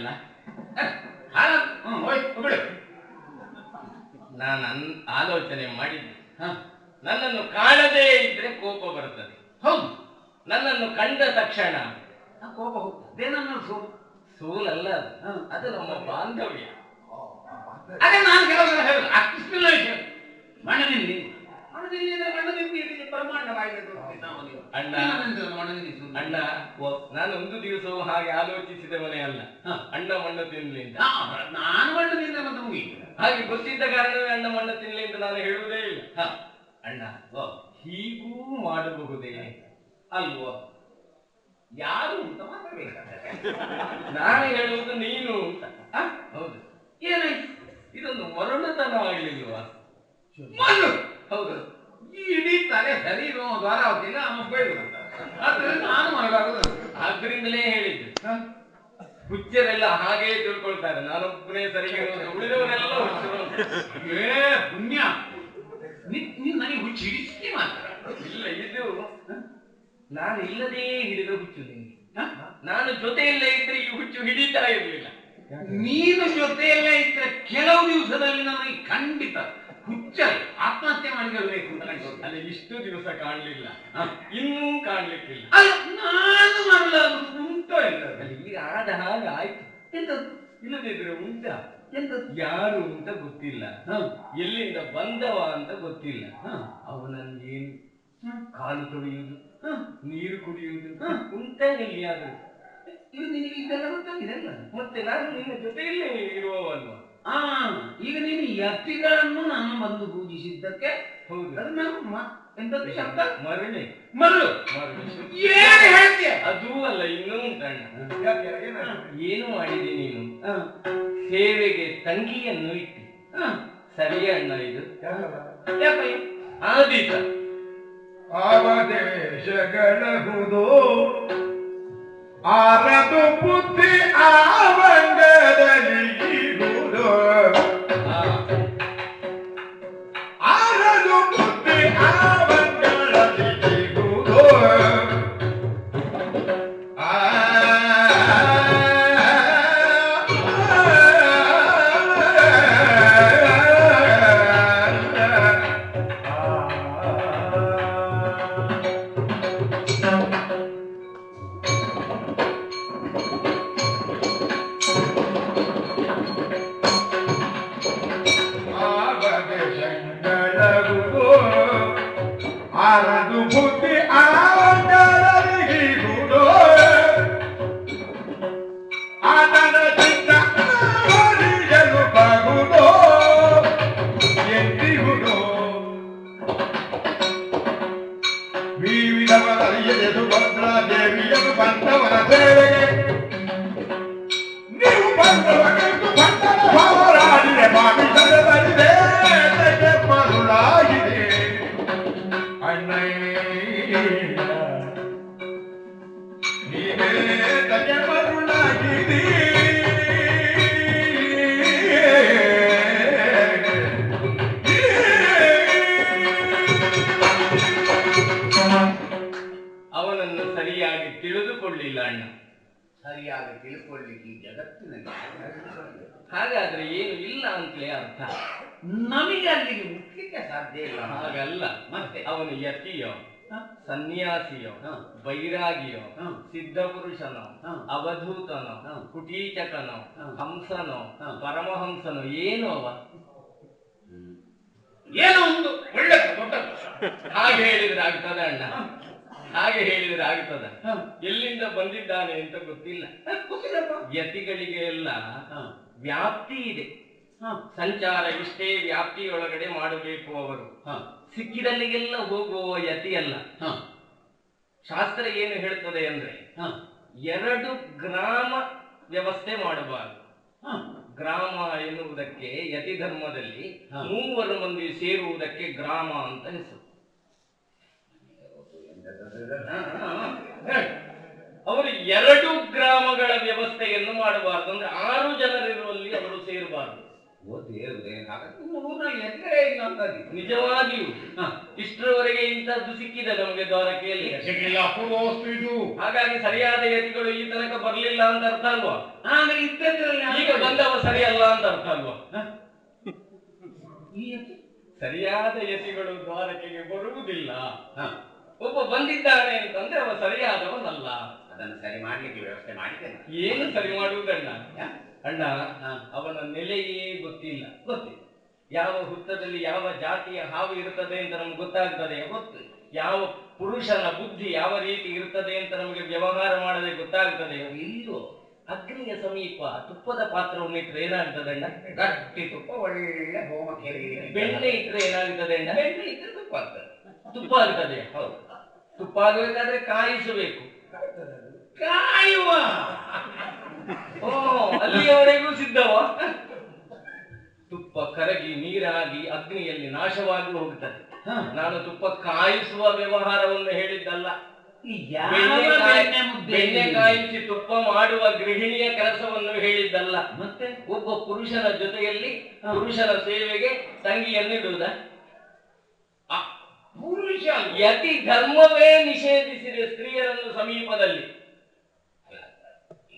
ಅಲ್ಲ.
ಬಿಡು.
ನಾನು ಆಲೋಚನೆ ಮಾಡಿದ್ದೆ, ನನ್ನನ್ನು ಕಾಣದೇ ಇದ್ರೆ ಕೋಪ ಬರ್ತದೆ.
ಹೌದು,
ನನ್ನನ್ನು ಕಂಡ ತಕ್ಷಣ
ಕೋಪ ಹೋಗ್ತದೆ. ನನ್ನ
ಸೋಲಲ್ಲ ಅದು ನಮ್ಮ ಬಾಂಧವ್ಯ.
ಅದೇ ನಾನು ಕೆಲವು ಹೇಳುದು ಅಷ್ಟಿಲ್ಲ ವಿಷಯ. ಮಣ್ಣನಿಲ್ಲಿ
ಅಣ್ಣ ಅಣ್ಣ, ನಾನು ಒಂದು ದಿವಸವೂ ಹಾಗೆ ಆಲೋಚಿಸಿದವನೇ ಅಲ್ಲ. ಅಣ್ಣ ಮಣ್ಣು ತಿನ್ಲಿ ಅಂತ
ನಾನು ಮಣ್ಣದಿಂದ ಮತ್ತೆ ಮುಗಿತು.
ಹಾಗೆ ಗೊತ್ತಿದ್ದ ಕಾರಣವೇ ಅಣ್ಣ ಮಣ್ಣು ತಿನ್ಲಿ ಅಂತ ನಾನು ಹೇಳುವುದೇ ಇಲ್ಲ. ಅಣ್ಣ, ಹೀಗೂ ಮಾಡಬಹುದೇ
ಅಲ್ವೋ? ಯಾರು ಅಂತ ಮಾತಾಡಬೇಕಾದ್ರೆ
ನಾನು ಹೇಳುವುದು ನೀನು ಅಂತ.
ಹೌದು, ಏನಾಯ್ತು?
ಇದೊಂದು ಮರುಳತನ ಆಗ್ಲಿಲ್ವಾ?
ಹೌದು, ಈ ಇಡೀ ತಲೆ ಸರಿ ಇರುವ ದ್ವಾರಾವತಿಯಿಂದ ನಮ್ಮ ಬೈದಂತ ನಾನು ಮರಳಾಗುದು.
ಆದ್ರಿಂದಲೇ ಹೇಳಿದ್ದು. ಹುಚ್ಚರೆಲ್ಲ ಹಾಗೇ ತಿಳ್ಕೊಳ್ತಾರೆ, ನಾನೊಬ್ಬನೇ ಸರಿ ಹೇಳುವುದು, ಉಳಿದವರೆಲ್ಲ ಹುಚ್ಚರು.
ಏ ಪುಣ್ಯ, ನೀನ್ ನನಗೆ ಹುಚ್ಚು ಹಿಡಿಸಿ ಮಾತ್ರ.
ಇಲ್ಲ, ಇದು ನಾನು ಇಲ್ಲದೇ ಹಿಡಿದ ಹುಚ್ಚು ನಿನ್ಗೆ. ನಾನು ಜೊತೆಯಲ್ಲೇ ಇದ್ರೆ ಈ ಹುಚ್ಚು ಹಿಡಿತಾ ಇರ್ಲಿಲ್ಲ.
ನೀನು ಜೊತೆಯಲ್ಲೇ ಇದ್ರೆ ಕೆಲವು ದಿವಸದಲ್ಲಿ ನನಗೆ ಖಂಡಿತ ಹುಚ್ಚರು ಆತ್ಮಹತ್ಯೆ ಮಾಡಿಕೊಳ್ಳಬೇಕು ಅಂತ ಕಂಡು.
ಅಲ್ಲ, ಇಷ್ಟು ದಿವಸ ಕಾಣ್ಲಿಲ್ಲ, ಇನ್ನೂ ಕಾಣ್ಲಿಕ್ಕಿಲ್ಲ.
ಅಲ್ಲ, ನಾನು ಮರಳಾಗುದು ಉಂಟೋ ಇಲ್ಲ?
ಈಗ ಆದ ಹಾಗೆ ಆಯ್ತು.
ಎಂತದ್ದು?
ಇಲ್ಲದಿದ್ರೆ ಉಂಟ?
ಎಂತದ್ದು?
ಯಾರು ಅಂತ ಗೊತ್ತಿಲ್ಲ, ಎಲ್ಲಿಂದ ಬಂದವ ಅಂತ ಗೊತ್ತಿಲ್ಲ. ಅವನನ್ನೇನು ಕಾಲು ತೊಳೆಯುವುದು, ನೀರು ಕುಡಿಯುವುದು ಉಂಟ ಎಲ್ಲಿಯಾದರೂ?
ಇದು ನಿನಗೆ ಇದೆಲ್ಲ ಗೊತ್ತಾಗಿದೆಲ್ಲ.
ಮತ್ತೆ ನಾನು ನಿನ್ನ ಜೊತೆಯಲ್ಲೇ ಇರುವವಲ್ವ?
ಈಗ ನೀನು ಯತಿಗಳನ್ನು ನಾನು ಬಂದು ಪೂಜಿಸಿದ್ದಕ್ಕೆ
ಹೌದು,
ಅದು ನಾನು ಎಂತದ್ದು ಶಬ್ದ?
ಮರಳಿ
ಮರಳು. ಏನು ಹೇಳ್ತೀಯ?
ಅದೂ ಅಲ್ಲ, ಇನ್ನೂ ಉಂಟಣ್ಣ. ಏನು ಮಾಡಿದೆ ನೀನು? ಸೇವೆಗೆ ತಂಗಿಯನ್ನು ಇಟ್ಟಿ. ಸರಿಯ ಅಣ್ಣ ಇದು? ಆದೀತ
ಆವದೇಶಗಳಹುದು ಆರದು ಬುದ್ಧಿ ಆವಂಗದಲ್ಲಿ ಇರುವುದು. ಆರದು ಬುದ್ಧಿ ಆವಂಗದಲ್ಲಿ ಇರುವುದು. ಆರದು ಬುದ್ಧಿ ಆವಂಗಲರಿಗಿರುವುದು. ಆತನ ಚಿತ್ತ ಆವರಿಯಲು ಬಗುವುದು ಎಂದಿಗುವುದು. ವಿವಿಧವರಿಯದು ಭದ್ರಾ ದೇವಿಯನು ಬಂದವನ ಸೇವೆಗೆ ನೀವು ಬಂದವನಿಗೂ ಭಕ್ತರ ಭಾವರಾಡಿದೆ ಭಾವಿಸದೆ ಬರಿದೆ ಮರುಳಾಗಿದೆ. ನೀವೇ ತಗೆ ಮರುಳಾಗಿರಿ.
ಅವನನ್ನು ಸರಿಯಾಗಿ ತಿಳಿದುಕೊಳ್ಳಿಲ್ಲ ಅಣ್ಣ.
ಸರಿಯಾಗಿ ತಿಳ್ಕೊಳ್ಳಿಕ್ಕೆ ಈ ಜಗತ್ತಿನಲ್ಲಿ
ಹಾಗಾದ್ರೆ ಏನು ಇಲ್ಲ ಅಂತಲೇ ಅರ್ಥ.
ನಮಗೆ ಅಲ್ಲಿಗೆ ಮುಟ್ಲಿಕ್ಕೆ ಸಾಧ್ಯ ಇಲ್ಲ.
ಹಾಗಲ್ಲ, ಮತ್ತೆ ಅವನು ಯತಿಯೋ, ಸನ್ಯಾಸಿಯೋ, ಬೈರಾಗಿಯೋ, ಸಿದ್ಧಪುರುಷನೋ, ಅವಧೂತನೋ, ಕುಟೀಚಕನೋ, ಹಂಸನೋ, ಪರಮಹಂಸನೋ, ಏನು ಅವ?
ಏನೋ ಒಂದು ಒಳ್ಳೆ
ಹಾಗೆ ಹೇಳಿದ್ರೆ ಆಗ್ತದ ಅಣ್ಣ? ಹಾಗೆ ಹೇಳಿದ್ರೆ ಆಗ್ತದ? ಎಲ್ಲಿಂದ ಬಂದಿದ್ದಾನೆ ಅಂತ ಗೊತ್ತಿಲ್ಲ. ಯತಿಗಳಿಗೆ ಎಲ್ಲ ವ್ಯಾಪ್ತಿ ಇದೆ, ಸಂಚಾರ ಇಷ್ಟೇ ವ್ಯಾಪ್ತಿಯೊಳಗಡೆ ಮಾಡಬೇಕು. ಅವರು ಸಿಕ್ಕಿದಲ್ಲಿಗೆಲ್ಲ ಹೋಗುವ ಯತಿ ಅಲ್ಲ. ಶಾಸ್ತ್ರ ಏನು ಹೇಳ್ತದೆ ಅಂದ್ರೆ 2 ಗ್ರಾಮ ವ್ಯವಸ್ಥೆ ಮಾಡಬಾರದು. ಗ್ರಾಮ ಎನ್ನುವುದಕ್ಕೆ ಯತಿ ಧರ್ಮದಲ್ಲಿ 3 ಮಂದಿ ಸೇರುವುದಕ್ಕೆ ಗ್ರಾಮ ಅಂತ ಹೆಸರು. ಅವರು 2 ಗ್ರಾಮಗಳ ವ್ಯವಸ್ಥೆಯನ್ನು ಮಾಡಬಾರದು. ಅಂದ್ರೆ 6 ಜನರಿರುವಲ್ಲಿ ಅವರು ಸೇರಬಾರದು.
ಓ ದೇವ್ರೆ, ಹಾಗಾದ್ರೆ ನಿಮ್ಮ ಊರಿನಲ್ಲಿ ಎದುರೇ ಇಲ್ಲ ಅಂತ
ನಿಜವಾಗಿಯೂ ಇಷ್ಟರವರೆಗೆ ಇಂಥದ್ದು ಸಿಕ್ಕಿದೆ ನಮಗೆ ದ್ವಾರಕೆಯಲ್ಲಿ.
ಸಿಗಲಿಲ್ಲ, ಅಪೂರ್ವ ವಸ್ತು ಇದು.
ಹಾಗಾಗಿ ಸರಿಯಾದ ಯತಿಗಳು ಈ ತನಕ ಬರ್ಲಿಲ್ಲ ಅಂತ ಅರ್ಥ ಅಲ್ವಾ?
ಆದ್ರೆ ಇದ್ದದ್ರಲ್ಲಿ
ಈಗ ಬಂದವ ಸರಿಯಲ್ಲ ಅಂತ ಅರ್ಥ ಅಲ್ವಾ?
ಈ ಯತಿ
ಸರಿಯಾದ ಯತಿಗಳು ದ್ವಾರಕೆಗೆ ಬರುವುದಿಲ್ಲ. ಒಬ್ಬ ಬಂದಿದ್ದಾನೆ ಅಂತಂದ್ರೆ ಅವ ಸರಿಯಾದವನಲ್ಲ.
ಅದನ್ನು ಸರಿ ಮಾಡ್ಲಿಕ್ಕೆ ವ್ಯವಸ್ಥೆ ಮಾಡಿದ್ದೇನೆ.
ಏನು ಸರಿ ಮಾಡುವುದಣ್ಣ? ಅಣ್ಣ, ಅವನ ನೆಲೆಯೇ ಗೊತ್ತಿಲ್ಲ. ಯಾವ ಹುತ್ತದಲ್ಲಿ ಯಾವ ಜಾತಿಯ ಹಾವು ಇರ್ತದೆ ಅಂತ ನಮ್ಗೆ ಗೊತ್ತಾಗ್ತದೆ ಗೊತ್ತು. ಯಾವ ಪುರುಷನ ಬುದ್ಧಿ ಯಾವ ರೀತಿ ಇರ್ತದೆ ಅಂತ ನಮಗೆ ವ್ಯವಹಾರ ಮಾಡದೆ ಗೊತ್ತಾಗ್ತದೆ ಇಲ್ಲೋ. ಅಗ್ನಿಯ ಸಮೀಪ ತುಪ್ಪದ ಪಾತ್ರವನ್ನು ಇಟ್ಟರೆ ಏನಾಗ್ತದಣ್ಣ?
ಗಟ್ಟಿ ತುಪ್ಪ, ಒಳ್ಳೆ ಹೋಮ ಕೇಳಿ.
ಬೆಣ್ಣೆ ಇಟ್ಟರೆ ಏನಾಗ್ತದೆ ಅಣ್ಣ?
ಬೆಣ್ಣೆ ಇಟ್ಟರೆ ತುಪ್ಪ ಆಗ್ತದೆ.
ತುಪ್ಪ ಆಗ್ತದೆ. ಹೌದು, ತುಪ್ಪ ಆಗಬೇಕಾದ್ರೆ ಕಾಯಿಸಬೇಕು.
ಕಾಯುವ
ಅಲ್ಲಿಯವರೆಗೂ ಸಿದ್ಧವ. ತುಪ್ಪ ಕರಗಿ ನೀರಾಗಿ ಅಗ್ನಿಯಲ್ಲಿ ನಾಶವಾಗಿ ಹೋಗುತ್ತದೆ. ನಾನು ತುಪ್ಪ ಕಾಯಿಸುವ ವ್ಯವಹಾರವನ್ನು ಹೇಳಿದ್ದಲ್ಲ. ಬೆಣ್ಣೆ ಕಾಯಿಸಿ ತುಪ್ಪ ಮಾಡುವ ಗೃಹಿಣಿಯ ಕೆಲಸವನ್ನು ಹೇಳಿದ್ದಲ್ಲ. ಮತ್ತೆ ಒಬ್ಬ ಪುರುಷನ ಜೊತೆಯಲ್ಲಿ ಪುರುಷನ ಸೇವೆಗೆ ತಂಗಿಯನ್ನಿಡುವುದ?
ಪುರುಷ
ಯತಿ ಧರ್ಮವೇ ನಿಷೇಧಿಸಿದೆ ಸ್ತ್ರೀಯರನ್ನು ಸಮೀಪದಲ್ಲಿ.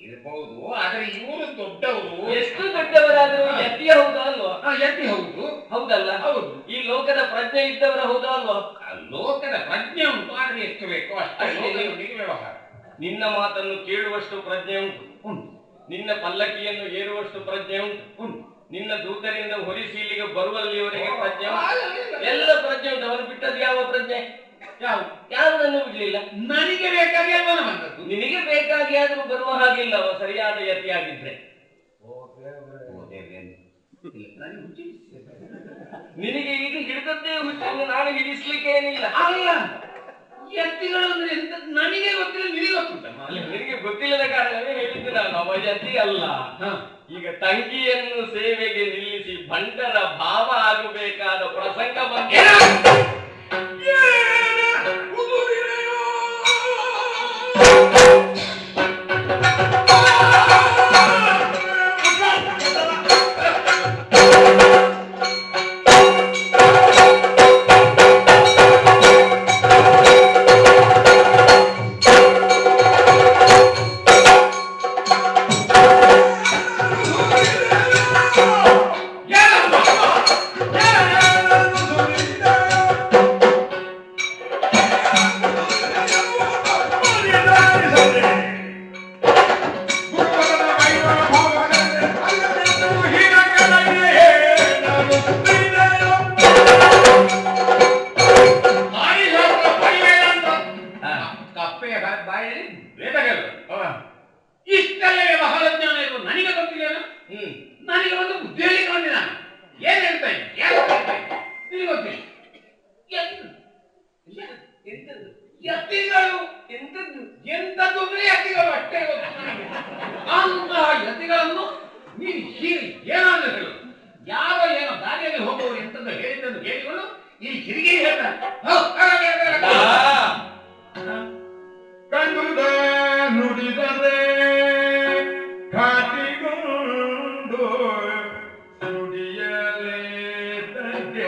ಇರಬಹುದು, ಆದ್ರೆ ಇವರು ದೊಡ್ಡವರು.
ಎಷ್ಟು ದೊಡ್ಡವರಾದರೂ ಯತಿ ಹೌದಾ ಅಲ್ವಾ?
ಯತಿ ಹೌದು.
ಹೌದಲ್ಲ?
ಹೌದು.
ಈ ಲೋಕದ ಪ್ರಜ್ಞೆ ಇದ್ದವರ ಹೌದಾ ಅಲ್ವಾ?
ಲೋಕದ ಪ್ರಜ್ಞೆ ಉಂಟು, ಆದ್ರೆ ಎಷ್ಟು ಬೇಕೋ ಅಷ್ಟೇ ವ್ಯವಹಾರ.
ನಿನ್ನ ಮಾತನ್ನು ಕೇಳುವಷ್ಟು ಪ್ರಜ್ಞೆ ಉಂಟು. ನಿನ್ನ ಪಲ್ಲಕ್ಕಿಯನ್ನು ಏರುವಷ್ಟು ಪ್ರಜ್ಞೆ ಉಂಟು. ನಿನ್ನ ದೂತರಿಂದ ಹೊರಿಸಿ ಇಲ್ಲಿಗೆ ಬರುವಲ್ಲಿವರೆಗೆ ಪ್ರಜ್ಞೆ ಉಂಟು. ಎಲ್ಲ ಪ್ರಜ್ಞೆ ಉಂಟು. ಅವನು ಬಿಟ್ಟದ್ದು ಯಾವ ಪ್ರಜ್ಞೆ? ಯಾವುದನ್ನು ಬಿಡ್ಲಿಲ್ಲ.
ನನಗೆ ಬೇಕಾಗಿ ಅಲ್ವನ ಬಂದದ್ದು.
ನಿನಗೆ ಬೇಕಾಗಿ ಆದರೂ ಬರುವ ಹಾಗಿಲ್ಲ ಅವ ಸರಿಯಾದ ಯತಿಯಾಗಿದ್ರೆ. ನಿನಗೆ ಈಗ ಹಿಡಿದದ್ದೇ ಹುಚ್ಚನ್ನು ನಾನು ಹಿಡಿಸ್ಲಿಕ್ಕೆ ಏನಿಲ್ಲ.
ಅಲ್ಲ, ಯತಿಗಳು ಅಂದ್ರೆ ಎಂತ ನನಗೆ ಗೊತ್ತಿಲ್ಲ, ನಿನಗೆ ಗೊತ್ತುಂಟಮ್ಮ.
ನಿನಗೆ ಗೊತ್ತಿಲ್ಲದ ಕಾರಣವೇ ಹೇಳಿದ್ದು ನಾನು. ಅವ ಯತಿ ಅಲ್ಲ. ಈಗ ತಂಗಿಯನ್ನು ಸೇವೆಗೆ ನಿಲ್ಲಿಸಿ ಬಂಟರ ಭಾವ ಆಗಬೇಕಾದ ಪ್ರಸಂಗ ಬಂದ.
ಇಷ್ಟೆಲ್ಲ ವ್ಯವಹಾರ ಜ್ಞಾನ ಇರುವ ನನಗೆ ಗೊತ್ತಿಲ್ಲ. ನನಗೆ ಒಂದು ಬುದ್ಧಿಯಲ್ಲಿ ಬಂದಿ. ನಾನು ಏನ್ ಹೇಳ್ತಾ ಇದ್ದೀನಿ ನಿನಗೆ ಗೊತ್ತಿಲ್ಲ. ಯತಿಗಳು ಎಂತದ್ದು ಎಂತದ್ದು ಅಂದ್ರೆ ಯತಿಗಳು ಅಷ್ಟೇ ಗೊತ್ತು ನನಗೆ. ಅಂತಹ ಯತಿಗಳನ್ನು ನೀನು ಹೀರಿ ಏನಾದ್ರು ಹೇಳು. ಯಾವ ಏನೋ ದಾರಿಯಲ್ಲಿ ಹೋಗುವವರು ಎಂತದ್ದು ಹೇಳಿದ್ದನ್ನು ಕೇಳಿಕೊಂಡು ಈ ಕಿರಿಗಿರಿ ಹೇಳ್ತಾರೆ.
ಕಂಡುದ ನುಡಿದರೆ ಕಾಟಿಗೊಂಡು ನುಡಿಯಲೇ ತಂದೆ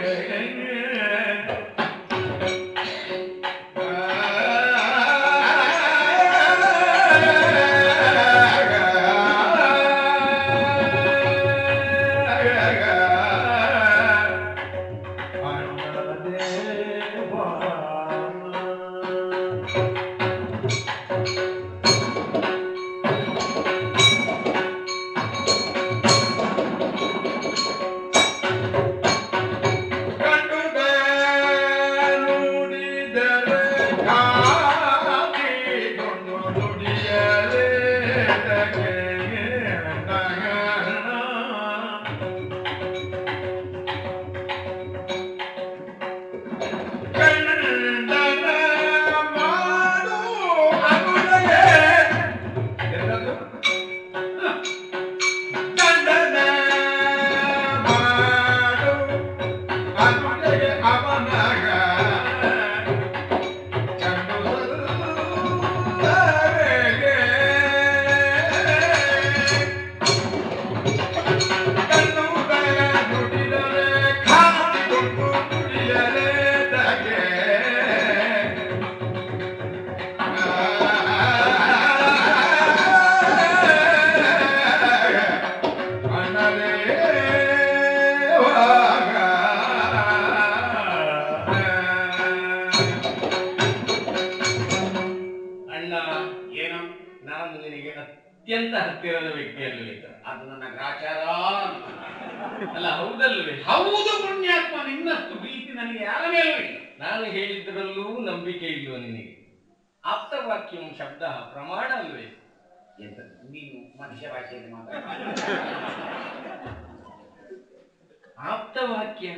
ಅಲ್ವೇ?
ಅದು ನನ್ನ ಗ್ರಾಚಾರ.
ಅಲ್ಲ ಹೌದಲ್ವೇ?
ಹೌದು ಪುಣ್ಯಾತ್ಮ, ನಿನ್ನಷ್ಟು ಪ್ರೀತಿ ನನಗೆ ಯಾರ ಮೇಲೂ ಇಲ್ಲ.
ನಾನು ಹೇಳಿದ್ರಲ್ಲೂ ನಂಬಿಕೆ ಇಲ್ವ ನಿನಗೆ? ಆಪ್ತವಾಕ್ಯಂ ಶಬ್ದ ಪ್ರಮಾಣ ಅಲ್ವೇ?
ಎಂತ ನೀನು ಮನುಷ್ಯ ಭಾಷೆಯಲ್ಲಿ ಮಾತಾಡ.
ಆಪ್ತವಾಕ್ಯ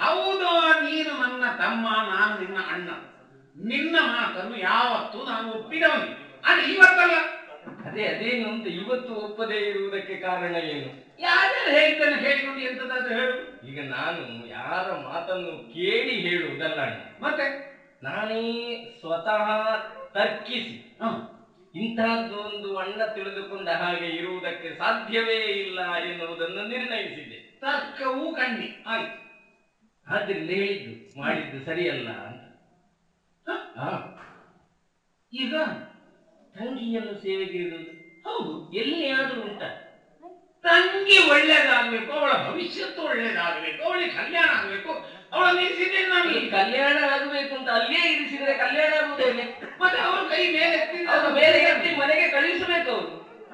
ಹೌದು, ನೀನು ನನ್ನ ತಮ್ಮ, ನಾನು ನಿನ್ನ ಅಣ್ಣ. ನಿನ್ನ ಮಾತನ್ನು ಯಾವತ್ತೂ ನಾನು ಒಪ್ಪಿದವನಿ. ಅದು ಇವತ್ತಲ್ಲ.
ಅದೇನು ಅಂತ ಇವತ್ತು ಒಪ್ಪದೇ ಇರುವುದಕ್ಕೆ ಕಾರಣ ಏನು?
ಯಾರ್ಯಾರು ಹೇಳ್ತಾನೆ ಹೇಳಿಕೊಂಡು ಎಂತದಾದ್ರು ಹೇಳು.
ಈಗ ನಾನು ಯಾರ ಮಾತನ್ನು ಕೇಳಿ ಹೇಳುವುದಲ್ಲ ಅಣ್ಣ,
ಮತ್ತೆ
ನಾನೇ ಸ್ವತಃ ತರ್ಕಿಸಿ ಇಂತಹದ್ದೊಂದು ಅಣ್ಣ ತಿಳಿದುಕೊಂಡ ಹಾಗೆ ಇರುವುದಕ್ಕೆ ಸಾಧ್ಯವೇ ಇಲ್ಲ ಎನ್ನುವುದನ್ನು ನಿರ್ಣಯಿಸಿದೆ.
ತರ್ಕವೂ ಕಣ್ಣಿ ಆಯ್ತು.
ಆದ್ರಿಂದ ಹೇಳಿದ್ದು ಮಾಡಿದ್ದು ಸರಿಯಲ್ಲ ಅಂತ.
ಈಗ
ತಂಗಿಯನ್ನು ಸೇವೆಗೆ ಇರುವುದು
ಹೌದು,
ಎಲ್ಲಿಯಾದ್ರೂ ಉಂಟ?
ತಂಗಿ ಒಳ್ಳೇದಾಗ್ಬೇಕು, ಅವಳ ಭವಿಷ್ಯತ್ತು ಒಳ್ಳೇದಾಗಬೇಕು, ಅವಳಿಗೆ ಕಲ್ಯಾಣ ಆಗ್ಬೇಕು, ಅವಳ ನಿಲ್ಸಿದ್ದೇನೆ ನಾನು.
ಈ ಕಲ್ಯಾಣ ಆಗಬೇಕು ಅಂತ ಅಲ್ಲೇ ಇರಿಸಿದ್ರೆ ಕಲ್ಯಾಣ ಆಗುವುದೇನೆ?
ಮತ್ತೆ ಅವರ ಕೈ ಮೇಲೆ
ಅವರು ಬೇರೆ ಎತ್ತಿ ಮನೆಗೆ ಕಳಿಸಬೇಕು. ಅವರು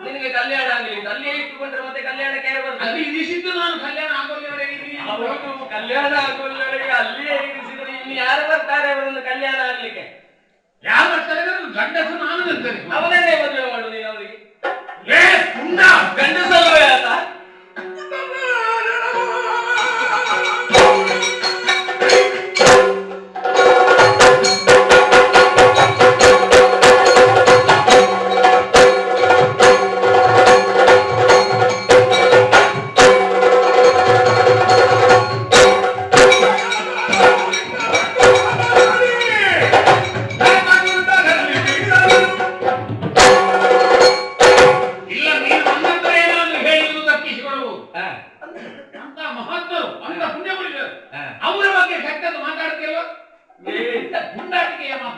ನಿನಗೆ ಕಲ್ಯಾಣ ಆಗಲಿ ಅಲ್ಲೇ ಇಟ್ಟುಕೊಂಡ್ರೆ ಮತ್ತೆ ಕಲ್ಯಾಣಕ್ಕೆ ಬರ್ತದೆ.
ಅಲ್ಲಿ ಇರಿಸಿದ್ದು ನಾನು ಕಲ್ಯಾಣ ಆಗೋಲ್ಲಿವರೆಗೆ.
ಹೌದು, ಕಲ್ಯಾಣ ಆಗೋಲ್ಲಿವರೆಗೆ ಅಲ್ಲೇ ಇರಿಸಿದ್ರೆ ಇನ್ನು ಯಾರು ಬರ್ತಾರೆ ಅವರನ್ನು ಕಲ್ಯಾಣ ಆಗ್ಲಿಕ್ಕೆ?
ಯಾರು ಬರ್ತಾರೆ? ಗಂಡಸು ನಾನು ನಿಲ್ತೇನೆ.
ಅವನನ್ನೇ ಮದುವೆ ಮಾಡು ನೀನು ಅವರಿಗೆ.
ಗಂಡಸಲ್ವೇ ಆತ?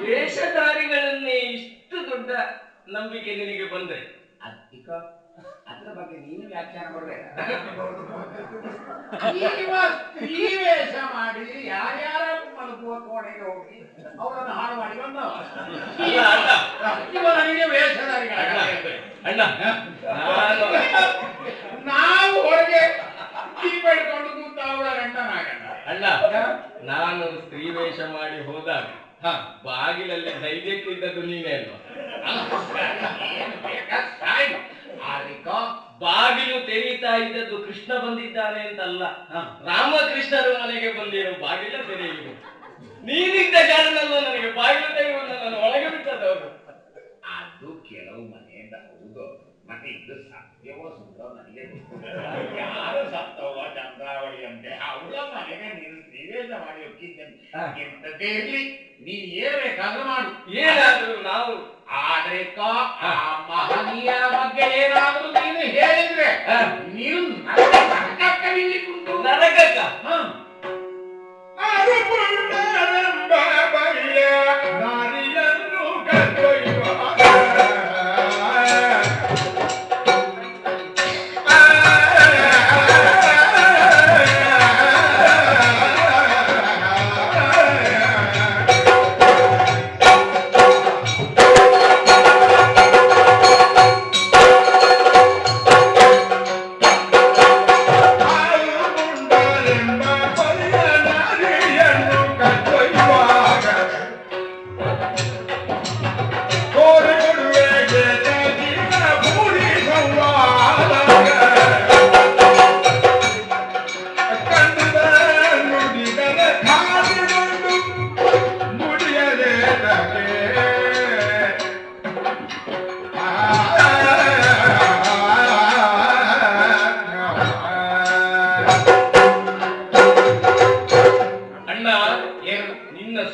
ವೇಷಧಾರಿಗಳನ್ನೇ ಇಷ್ಟು ದೊಡ್ಡ ನಂಬಿಕೆ ನಿನಗೆ ಬಂದ್ರೆ
ಅದ್ರ ಬಗ್ಗೆ ನೀನು ವ್ಯಾಖ್ಯಾನ ಕೊಡ್ಬೇಕ. ಸ್ತ್ರೀ ವೇಷ ಮಾಡಿ ಯಾರ್ಯಾರ ಮಲಗುವ ಕೋಣೆಗೆ ಹೋಗಿ ಅವರನ್ನು ಹಾಳು ಮಾಡಿ ಬಂದವ. ಇವ ನನಗೆ ವೇಷಧಾರಿಗಳ
ಅಣ್ಣ,
ನಾವು ಹೊರಗೆ ದೀಪ ಇಟ್ಕೊಂಡು ಕೂತ ಅವಳ ಗಂಡನಾಗಣ್ಣ.
ಅಣ್ಣ, ನಾನು ಸ್ತ್ರೀ ವೇಷ ಮಾಡಿ ಹೋದಾಗ ಬಾಗಿಲಲ್ಲಿ ಧೈರ್ಯಕ್ಕಿದ್ದದ್ದು ನೀನೇ ಅಲ್ವಾ? ಬಾಗಿಲು ತೆರೀತಾ ಇದ್ದದ್ದು ಕೃಷ್ಣ ಬಂದಿದ್ದಾನೆ ಅಂತಲ್ಲ, ರಾಮಕೃಷ್ಣರು ಮನೆಗೆ ಬಂದಿರೋ ಬಾಗಿಲ ತೆರೆಯುವುದು. ನೀನಿದ್ದ ಕಾರಣಲ್ಲ ನನಗೆ ಬಾಗಿಲು ತೆರೆಯುವುದು ನಾನು ಒಳಗೆ ಬಿಟ್ಟದವರು.
ಅದು ಕೆಲವು ಮನೆಯಿಂದ ಹೌದು, ಮತ್ತೆ ಇದು ಸತ್ಯವೋ ಸುಂದರ ನನಗೆ ಯಾರು ಸತ್ತವ ಚಂದ್ರಾವಳಿ ಅಂತೆ ಅವಳ ಮನೆಗೆ ನೀನು ನಿವೇದ ಮಾಡಿ ಹೋಗಿದ್ದೇನೆ. ಎಂತದೇ ಇರ್ಲಿ, ನೀನ್ ಏನ್ ಬೇಕಾದ್ರೂ ಮಾಡು.
ಏನಾದ್ರೂ ನಾವು
ಆದ್ರೆ ಆ ಮಹನೀಯ ಬಗ್ಗೆ ಏನಾದ್ರೂ ನೀನು ಹೇಳಿದ್ರೆ ನೀನು ನರಕಕ್ಕವಿಲ್ಲಿಕ್ಕುಂಟು.
ನರಕಕ್ಕ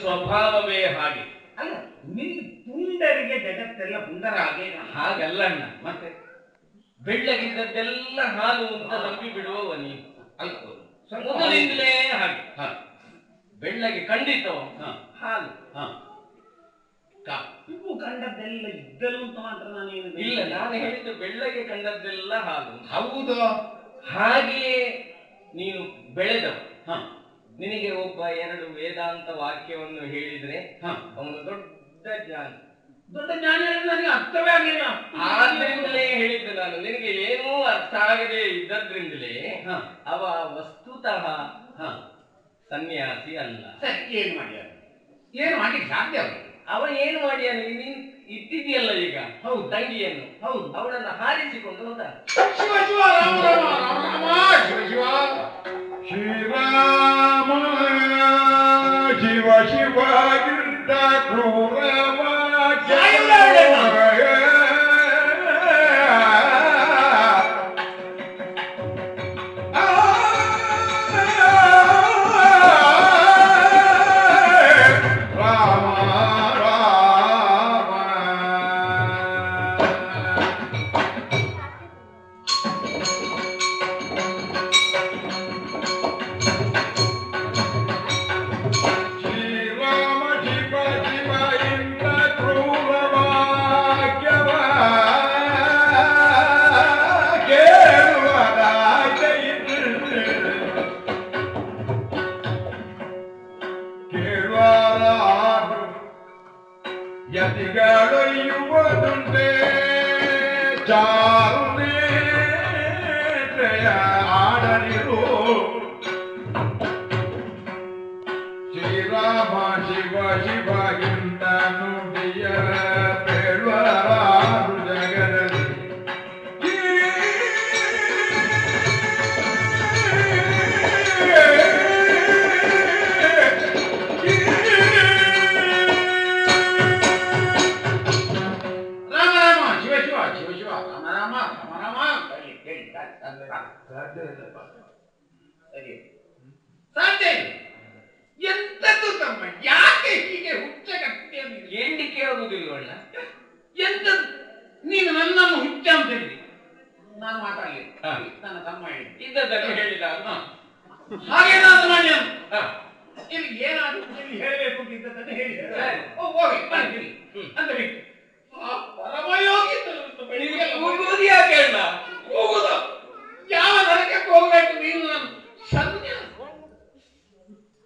ಸ್ವಭಾವವೇ ಹಾಗೆ.
ಅಲ್ಲ, ನಿನ್ನ ಪುಂಡರಿಗೆ ಜಗತ್ತೆಲ್ಲ ಪುಂಡರ ಹಾಗೆ
ಹಾಗಲ್ಲ ಅಣ್ಣ. ಮತ್ತೆ ಬೆಳ್ಳಗಿದ್ದದ್ದೆಲ್ಲ ಹಾಲು ಅಂತ ನಂಬಿ ಬಿಡುವವ ನೀನು. ಮೊದಲಿಂದಲೇ ಹಾಗೆ. ಬೆಳ್ಳಗೆ ಖಂಡಿತ ಹಾಲು.
ಕಪ್ಪು ಕಂಡದ್ದೆಲ್ಲ ಇದ್ದಲು ಅಂತ ಮಾತ್ರ ನಾನೇನು
ಇಲ್ಲ, ನಾನು ಹೇಳಿದ್ದು ಬೆಳ್ಳಗೆ ಕಂಡದ್ದೆಲ್ಲ ಹಾಲು.
ಹೌದು.
ಹಾಗೆಯೇ ನೀನು ಬೆಳೆದವ. ನಿನಗೆ ಒಬ್ಬ ಎರಡು ವೇದಾಂತ ವಾಕ್ಯವನ್ನು ಹೇಳಿದ್ರೆ ಅವನು ದೊಡ್ಡ ಜ್ಞಾನಿ.
ದೊಡ್ಡ ಜ್ಞಾನಿ ಹೇಳಿದ್ರೆ ನನಗೆ ಅರ್ಥವೇ ಆಗಿಲ್ಲ.
ಆದ್ರಿಂದಲೇ ಹೇಳಿದ್ದು ನಾನು ನಿನಗೆ ಏನೂ ಅರ್ಥ ಆಗದೆ ಇದ್ದದ್ರಿಂದಲೇ ಅವ ವಸ್ತುತಃ ಸನ್ಯಾಸಿ ಅಲ್ಲ.
ಸರಿ, ಏನು ಮಾಡಿ ಏನು ಮಾಡ್ಲಿಕ್ಕೆ ಸಾಧ್ಯ
ಅವ ಏನು ಮಾಡಿ ನೀನ್ ಇಟ್ಟಿದೆಯಲ್ಲ ಈಗ
ಹೌದು
ತಂಗಿಯನ್ನು,
ಹೌದು,
ಅವಳನ್ನು ಹಾರಿಸಿಕೊಂಡು ಹೋದ.
ಶಿವ ಶಿವ ರಾಮ ರಾಮ ರಾಮ ರಾಮ ಶಿವ ಶಿವ
ಶ್ರೀರಾಮ ಶಿವ ಶಿವ ಗಿಡ್ಡ ಕ್ರೂರವ ಯತಿಗಳೊಯ್ಯುವುದುಂಟೆ ಚಾರುನೇ ಆಡಲಿರು ಶ್ರೀರಾಮ ಶಿವ ಶಿವ ಇಂತ ನುಡಿಯ ಬೇಡವಾರು ಜಗದಲ್ಲಿ
ಸಾಧ್ಯ ಇಲ್ಲ. ಎಂತದ್ದು ತಮ್ಮ, ಯಾಕೆ ಹೀಗೆ ಹುಚ್ಚ ಕಟ್ಟಿ
ಎಣ್ಣಿ ಕೇಳುವುದಿಲ್ವಲ್ಲ?
ಎಂತದ್ದು ನೀನು ನನ್ನನ್ನು ಹುಚ್ಚ ಅಂತ ಹೇಳಿದೆ, ನಾನು ಮಾತಾಡಲಿಲ್ಲ, ನನ್ನ ತಮ್ಮ ಹೇಳಿ
ಇದ್ದದ್ದನ್ನು ಹೇಳಿದ.
ಹಾಗೆ ನಾನು ಮಾಡಿ ಇಲ್ಲಿ ಏನಾದ್ರು ಇಲ್ಲಿ ಹೇಳಬೇಕು ಇದ್ದದ್ದನ್ನು ಹೇಳಿ ಹೋಗಿ ಬನ್ನಿ ಅಂತ ಬಿಟ್ಟು ಪರಮಯೋಗಿ
ಹೋಗುವುದು ಯಾಕೆ ಅಣ್ಣ?
ಹೋಗುದು ಯಾವ ನರಕಕ್ಕೆ ಹೋಗ್ಬೇಕು ನೀನು? ನಾನು ಸನ್ಯಾಸ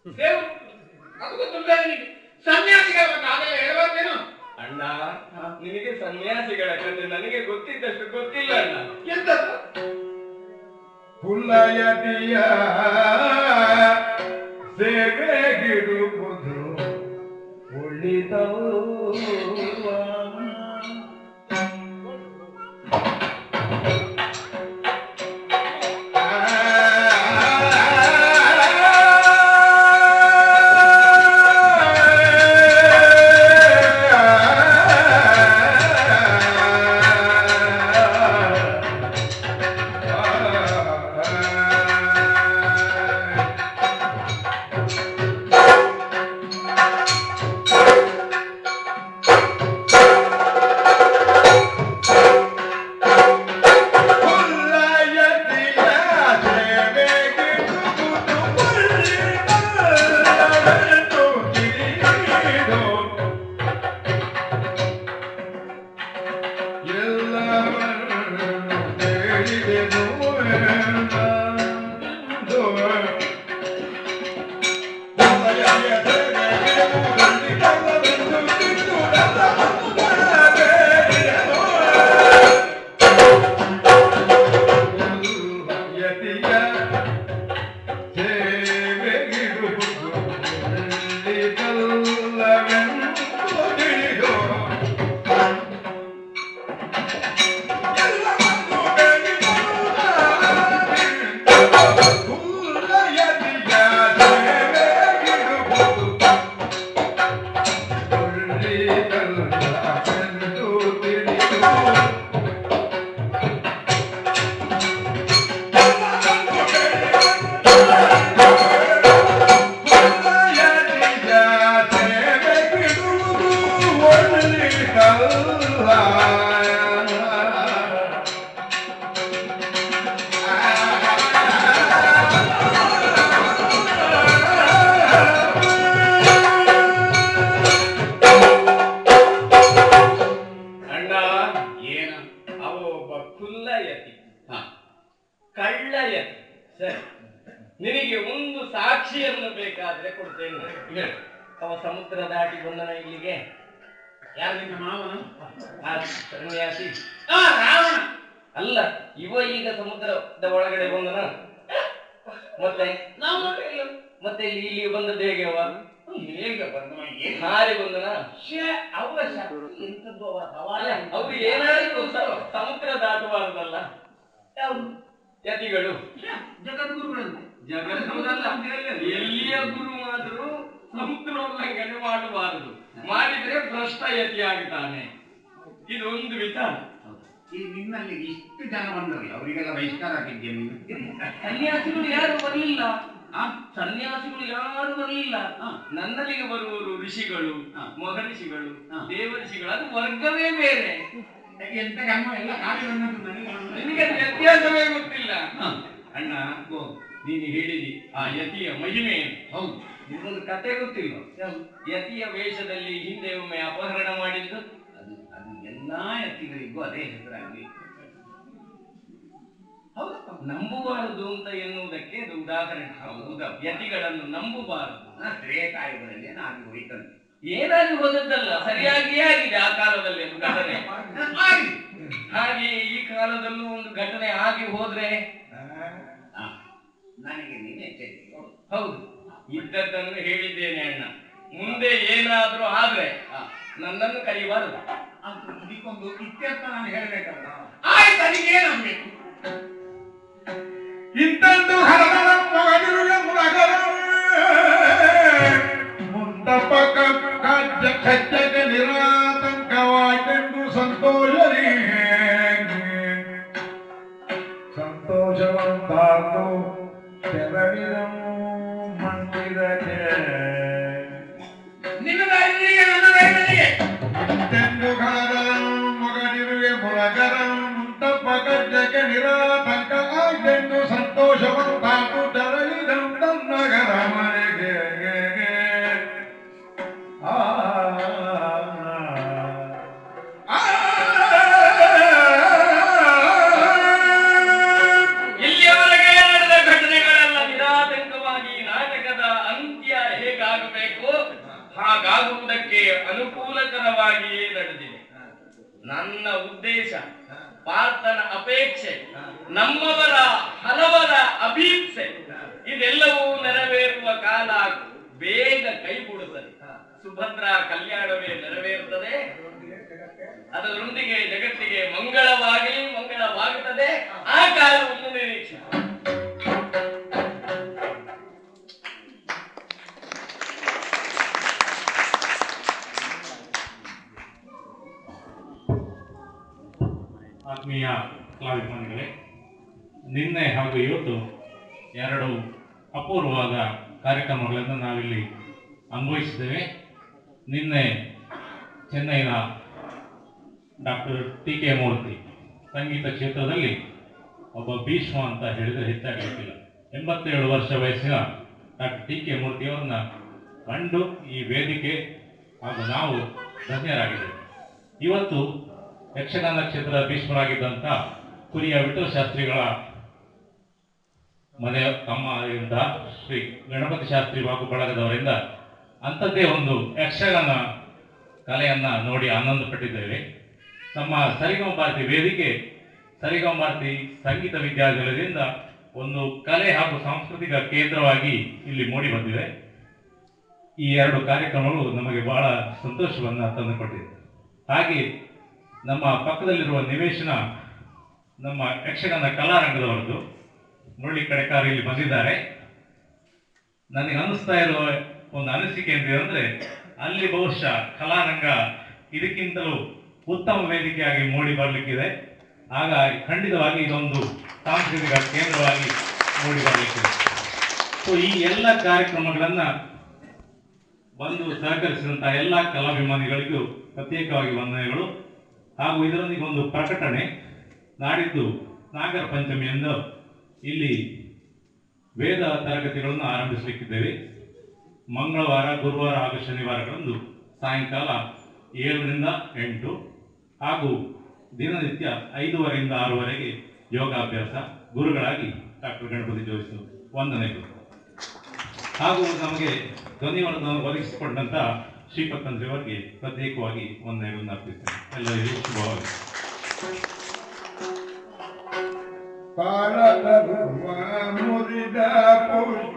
ದೇವರು ಅದು ಗೊತ್ತುಂಟ ನಿನಗೆ? ಸನ್ಯಾಸಿಗಳ ಆಗಲೇ ಹೇಳಬಾರ್ದೇನು
ಅಣ್ಣ? ನಿನಗೆ ಸನ್ಯಾಸಿಗಳ ಕಥೆ ನನಗೆ ಗೊತ್ತಿದ್ದಷ್ಟು ಗೊತ್ತಿಲ್ಲ ಅಣ್ಣ.
ಎಂತದ್ದು?
ಪುಲ್ಲಯತಿಯ ಸೇವೆಗಿಡುವುದು ಉಳಿದವ
ನಿನಗೆ ಒಂದು ಸಾಕ್ಷಿಯನ್ನು ಬೇಕಾದ್ರೆ ಕೊಡ್ತೇನೆ. ಅವ ಸಮುದ್ರ ದಾಟಿ ಬಂದನ ಇಲ್ಲಿಗೆ.
ಯಾರು ನಿನ್ನ ಮಾವನ?
ಆ ಸನ್ಯಾಸಿ
ರಾವಣ.
ಅಲ್ಲ, ಇವ ಈಗ ಸಮುದ್ರದ ಒಳಗಡೆ ಬಂದನ. ಮತ್ತೆ
ನಾವು ನೋಡಿಲ್ಲ.
ಮತ್ತೆ ಇಲ್ಲಿ ಬಂದದ್ದು ಹೇಗೆ ಅವ?
ಹೇಗೆ ಬಂದ?
ಹಾರಿ ಬಂದನ.
ಅವರ ಶಕ್ತಿ ಎಂತದ್ದು? ಅವರ ಸವಾಲ
ಅವ್ರು ಏನಾದ್ರು ಸಮುದ್ರ ದಾಟಬಾರದಲ್ಲ. ಯತಿಗಳು
ಜಗದ್ಗುರುಗಳಂತೆ.
ಜಗತ್ತಲ್ಲ, ಎಲ್ಲಿಯ ಗುರು ಆದ್ರೂ ಸಮುದ್ರ ಉಲ್ಲಂಘನೆ ಮಾಡಬಾರದು. ಮಾಡಿದ್ರೆ ಭ್ರಷ್ಟ ಯತಿ ಆಗ್ತಾನೆ. ಇದು ಒಂದು ವಿಚಾರ.
ಈ ನಿನ್ನಲ್ಲಿ ಇಷ್ಟು ಜನ ಬಂದ್ರಲ್ಲ, ಅವರಿಗೆಲ್ಲ ಬಹಿಷ್ಕಾರ ಹಾಕಿದ್ಯಾ ನೀನು?
ಸನ್ಯಾಸಿಗಳು ಯಾರು ಬರಲಿಲ್ಲ. ಸನ್ಯಾಸಿಗಳು ಯಾರು ಬರಲಿಲ್ಲ. ನನ್ನಲ್ಲಿಗೆ ಬರುವವರು ಋಷಿಗಳು, ಮಹರ್ಷಿಗಳು, ದೇವಋಷಿಗಳು. ಅದು ವರ್ಗವೇ ಬೇರೆ.
ಎಂತ ಕರ್ಮ ಎಲ್ಲ ಕಾಲಿ ಬಂದದ್ದು
ನಿನಗೆ ವ್ಯತ್ಯಾಸವೇ ಗೊತ್ತಿಲ್ಲ.
ಅಣ್ಣ.
ನೀನು ಹೇಳಿದಿ ಆ ಯತಿಯ ಮಹಿಮೆ.
ಹೌದು,
ನಿಮಗೊಂದು ಕತೆ ಗೊತ್ತಿಲ್ಲ? ಯತಿಯ ವೇಷದಲ್ಲಿ ಹಿಂದೆ ಒಮ್ಮೆ ಅಪಹರಣ ಮಾಡಿದ್ದು.
ಅದು ಎಲ್ಲಾ ಯತಿಗಳಿಗೂ ಅದೇ ಹೆಸರಾಗಲಿ.
ಹೌದಪ್ಪ, ನಂಬಬಾರದು ಅಂತ ಎನ್ನುವುದಕ್ಕೆ ಅದು ಉದಾಹರಣೆ. ಹೌದಾ, ಯತಿಗಳನ್ನು ನಂಬಬಾರದು.
ತ್ರೇತಾಯುಗದಲ್ಲಿ ಆಗಿ ಹೋಯ್ತಂತೆ.
ಏನಾಗಿ ಹೋದದ್ದಲ್ಲ, ಸರಿಯಾಗಿಯೇ ಆಗಿದೆ ಆ ಕಾಲದಲ್ಲಿ ಒಂದು ಘಟನೆ. ಹಾಗೆ ಈ ಕಾಲದಲ್ಲೂ ಒಂದು ಘಟನೆ ಆಗಿ ಹೋದ್ರೆ
ನನಗೆ ನೀನು ಎಚ್ಚರಿಕೆ.
ಹೌದು, ಇದ್ದದ್ದನ್ನು ಹೇಳಿದ್ದೇನೆ ಅಣ್ಣ. ಮುಂದೆ ಏನಾದ್ರೂ ಆದ್ರೆ ನನ್ನನ್ನು ಕರೀಬಾರದು.
ಇದಕ್ಕೊಂದು ಇತ್ಯರ್ಥ ನಾನು ಹೇಳಬೇಕಲ್ಲ. ಆಯ್ತು, ಅದಕ್ಕೇನಾಗಬೇಕು?
ಇಂತಂದು ಹರದರ ಮಗನಿರುಳ ಮುಳಗರ ಮುಂದಪ್ಪ ಕಜ್ಜಕ ನಿರಾತಂಕವಾಯ್ತೆಂದು ಸಂತೋಷವಂತಾರ್ದು ತೆರಳಿದ ಮಂದಿರಕ್ಕೆ
ನಿನ್ನ ದಾರಿಯಲ್ಲಿಗೆ ನನ್ನ ದಾರಿಯಲ್ಲಿಗೆ
ಇಂತೆಂದು ಹರದರ ಮಗನಿರುವೆ ಮುಳಗರ ಮುಂದಪ್ಪ ಕಜ್ಜಕ ನಿರಾತಂಕ ಆಯ್ತೆಂದು ಸಂತೋಷವಂತಾರ್ದು ತೆರಳಿದ ನಗರ ಮನೆಗೆ.
ಇಲ್ಲಿಯವರೆಗೆ ನಡೆದ ಘಟನೆಗಳೆಲ್ಲ ನಿರಾತಂಕವಾಗಿ ನಾಟಕದ ಅಂತ್ಯ ಹೇಗಾಗಬೇಕು ಹಾಗಾಗುವುದಕ್ಕೆ ಅನುಕೂಲಕರವಾಗಿಯೇ ನಡೆದಿದೆ. ನನ್ನ ಉದ್ದೇಶ, ಪಾರ್ಥನ ಅಪೇಕ್ಷೆ, ನಮ್ಮವರ ಹಲವರ ಅಭೀಪ್ಸೆ ಇದೆಲ್ಲವೂ ನೆರವೇರುವ ಕಾಲ ಬೇಗ ಕೈಗೂಡುತ್ತದೆ. ಸುಭದ್ರಾ ಕಲ್ಯಾಣವೇ ನೆರವೇರುತ್ತದೆ. ಅದರೊಂದಿಗೆ ಜಗತ್ತಿಗೆ ಮಂಗಳವಾಗಲಿ, ಮಂಗಳವಾಗುತ್ತದೆ. ಆ ಕಾಲವನ್ನು ನಿರೀಕ್ಷೆ.
ಆತ್ಮೀಯ ಕಲಾಭಿಮಾನಿಗಳೇ, ನಿನ್ನೆ ಹಾಗೂ ಇವತ್ತು ಎರಡು ಅಪೂರ್ವವಾದ ಕಾರ್ಯಕ್ರಮಗಳನ್ನು ನಾವಿಲ್ಲಿ ಅನುಭವಿಸಿದ್ದೇವೆ. ನಿನ್ನೆ ಚೆನ್ನೈನ ಡಾಕ್ಟರ್ ಟಿ.ಕೆ. ಮೂರ್ತಿ ಸಂಗೀತ ಕ್ಷೇತ್ರದಲ್ಲಿ ಒಬ್ಬ ಭೀಷ್ಮ ಅಂತ ಹೇಳಿದರೆ ಹೆಚ್ಚಾಗಲಿಕ್ಕಿಲ್ಲ. 87 ವರ್ಷ ವಯಸ್ಸಿನ ಡಾಕ್ಟರ್ ಟಿ.ಕೆ. ಮೂರ್ತಿಯವರನ್ನ ಕಂಡು ಈ ವೇದಿಕೆ ಹಾಗೂ ನಾವು ಧನ್ಯರಾಗಿದ್ದೇವೆ. ಇವತ್ತು ಯಕ್ಷಗಾನ ಕ್ಷೇತ್ರದ ಭೀಷ್ಮರಾಗಿದ್ದಂಥ ಕುರಿಯ ವಿಠಲ ಶಾಸ್ತ್ರಿಗಳ ಮನೆಯ ತಮ್ಮರಿಂದ ಶ್ರೀ ಗಣಪತಿ ಶಾಸ್ತ್ರಿ ಹಾಗೂ ಬಳಗದವರಿಂದ ಅಂಥದ್ದೇ ಒಂದು ಯಕ್ಷಗಾನ ಕಲೆಯನ್ನ ನೋಡಿ ಆನಂದ ಪಟ್ಟಿದ್ದೇವೆ. ನಮ್ಮ ಸರಿಗಮ ಭಾರತಿ ವೇದಿಕೆ, ಸರಿಗಮ ಭಾರತಿ ಸಂಗೀತ ವಿದ್ಯಾಲಯದಿಂದ ಒಂದು ಕಲೆ ಹಾಗೂ ಸಾಂಸ್ಕೃತಿಕ ಕೇಂದ್ರವಾಗಿ ಇಲ್ಲಿ ಮೂಡಿ ಬಂದಿದೆ. ಈ ಎರಡು ಕಾರ್ಯಕ್ರಮಗಳು ನಮಗೆ ಬಹಳ ಸಂತೋಷವನ್ನು ತಂದುಕೊಟ್ಟಿದೆ. ಹಾಗೆ ನಮ್ಮ ಪಕ್ಕದಲ್ಲಿರುವ ನಿವೇಶನ ನಮ್ಮ ಯಕ್ಷಗಾನ ಕಲಾರಂಗದವರದ್ದು. ಮುರಳಿ ಕಡೆಕಾರ ಇಲ್ಲಿ ಬಂದಿದ್ದಾರೆ. ನನಗೆ ಅನಿಸ್ತಾ ಇರುವ ಒಂದು ಅನಿಸಿಕೆ ಅಂದರೆ ಅಲ್ಲಿ ಬಹುಶಃ ಕಲಾರಂಗ ಇದಕ್ಕಿಂತಲೂ ಉತ್ತಮ ವೇದಿಕೆಯಾಗಿ ಮೂಡಿ ಬರಲಿಕ್ಕಿದೆ. ಹಾಗಾಗಿ ಖಂಡಿತವಾಗಿ ಇದೊಂದು ಸಾಂಸ್ಕೃತಿಕ ಕೇಂದ್ರವಾಗಿ ಮೂಡಿ ಬರಲಿಕ್ಕಿದೆ. ಸೊ ಈ ಎಲ್ಲ ಕಾರ್ಯಕ್ರಮಗಳನ್ನು ಬಂದು ಸಹಕರಿಸಿದಂತಹ ಎಲ್ಲ ಕಲಾಭಿಮಾನಿಗಳಿಗೂ ಪ್ರತ್ಯೇಕವಾಗಿ ವಂದನೆಗಳು. ಹಾಗೂ ಇದರೊಂದಿಗೆ ಒಂದು ಪ್ರಕಟಣೆ, ನಾಡಿದ್ದು ನಾಗರ ಪಂಚಮಿಯಂದು ಇಲ್ಲಿ ವೇದ ತರಗತಿಗಳನ್ನು ಆರಂಭಿಸಲಿಕ್ಕಿದ್ದೇವೆ. ಮಂಗಳವಾರ, ಗುರುವಾರ ಹಾಗೂ ಶನಿವಾರಗಳಂದು ಸಾಯಂಕಾಲ 7ರಿಂದ 8 ಹಾಗೂ ದಿನನಿತ್ಯ 5:30ರಿಂದ 6ವರೆಗೆ ಯೋಗಾಭ್ಯಾಸ. ಗುರುಗಳಾಗಿ ಡಾಕ್ಟರ್ ಗಣಪತಿ ಜೋಯಿಸು ವಂದನೆಗಳು. ಹಾಗೂ ನಮಗೆ ಧ್ವನಿವನ್ನು ಒದಗಿಸಿಕೊಂಡಂಥ ಶ್ರೀಪತ್ತಂದ್ರಿ ಅವರಿಗೆ ಪ್ರತ್ಯೇಕವಾಗಿ ವಂದನೆಗಳನ್ನು ಅರ್ಪಿಸ್ತೇನೆ. ಎಲ್ಲರಿಗೂ ಶುಭವಾಗಿ.
ಕಾಲ ಮುರಿದ ಪುರುಷ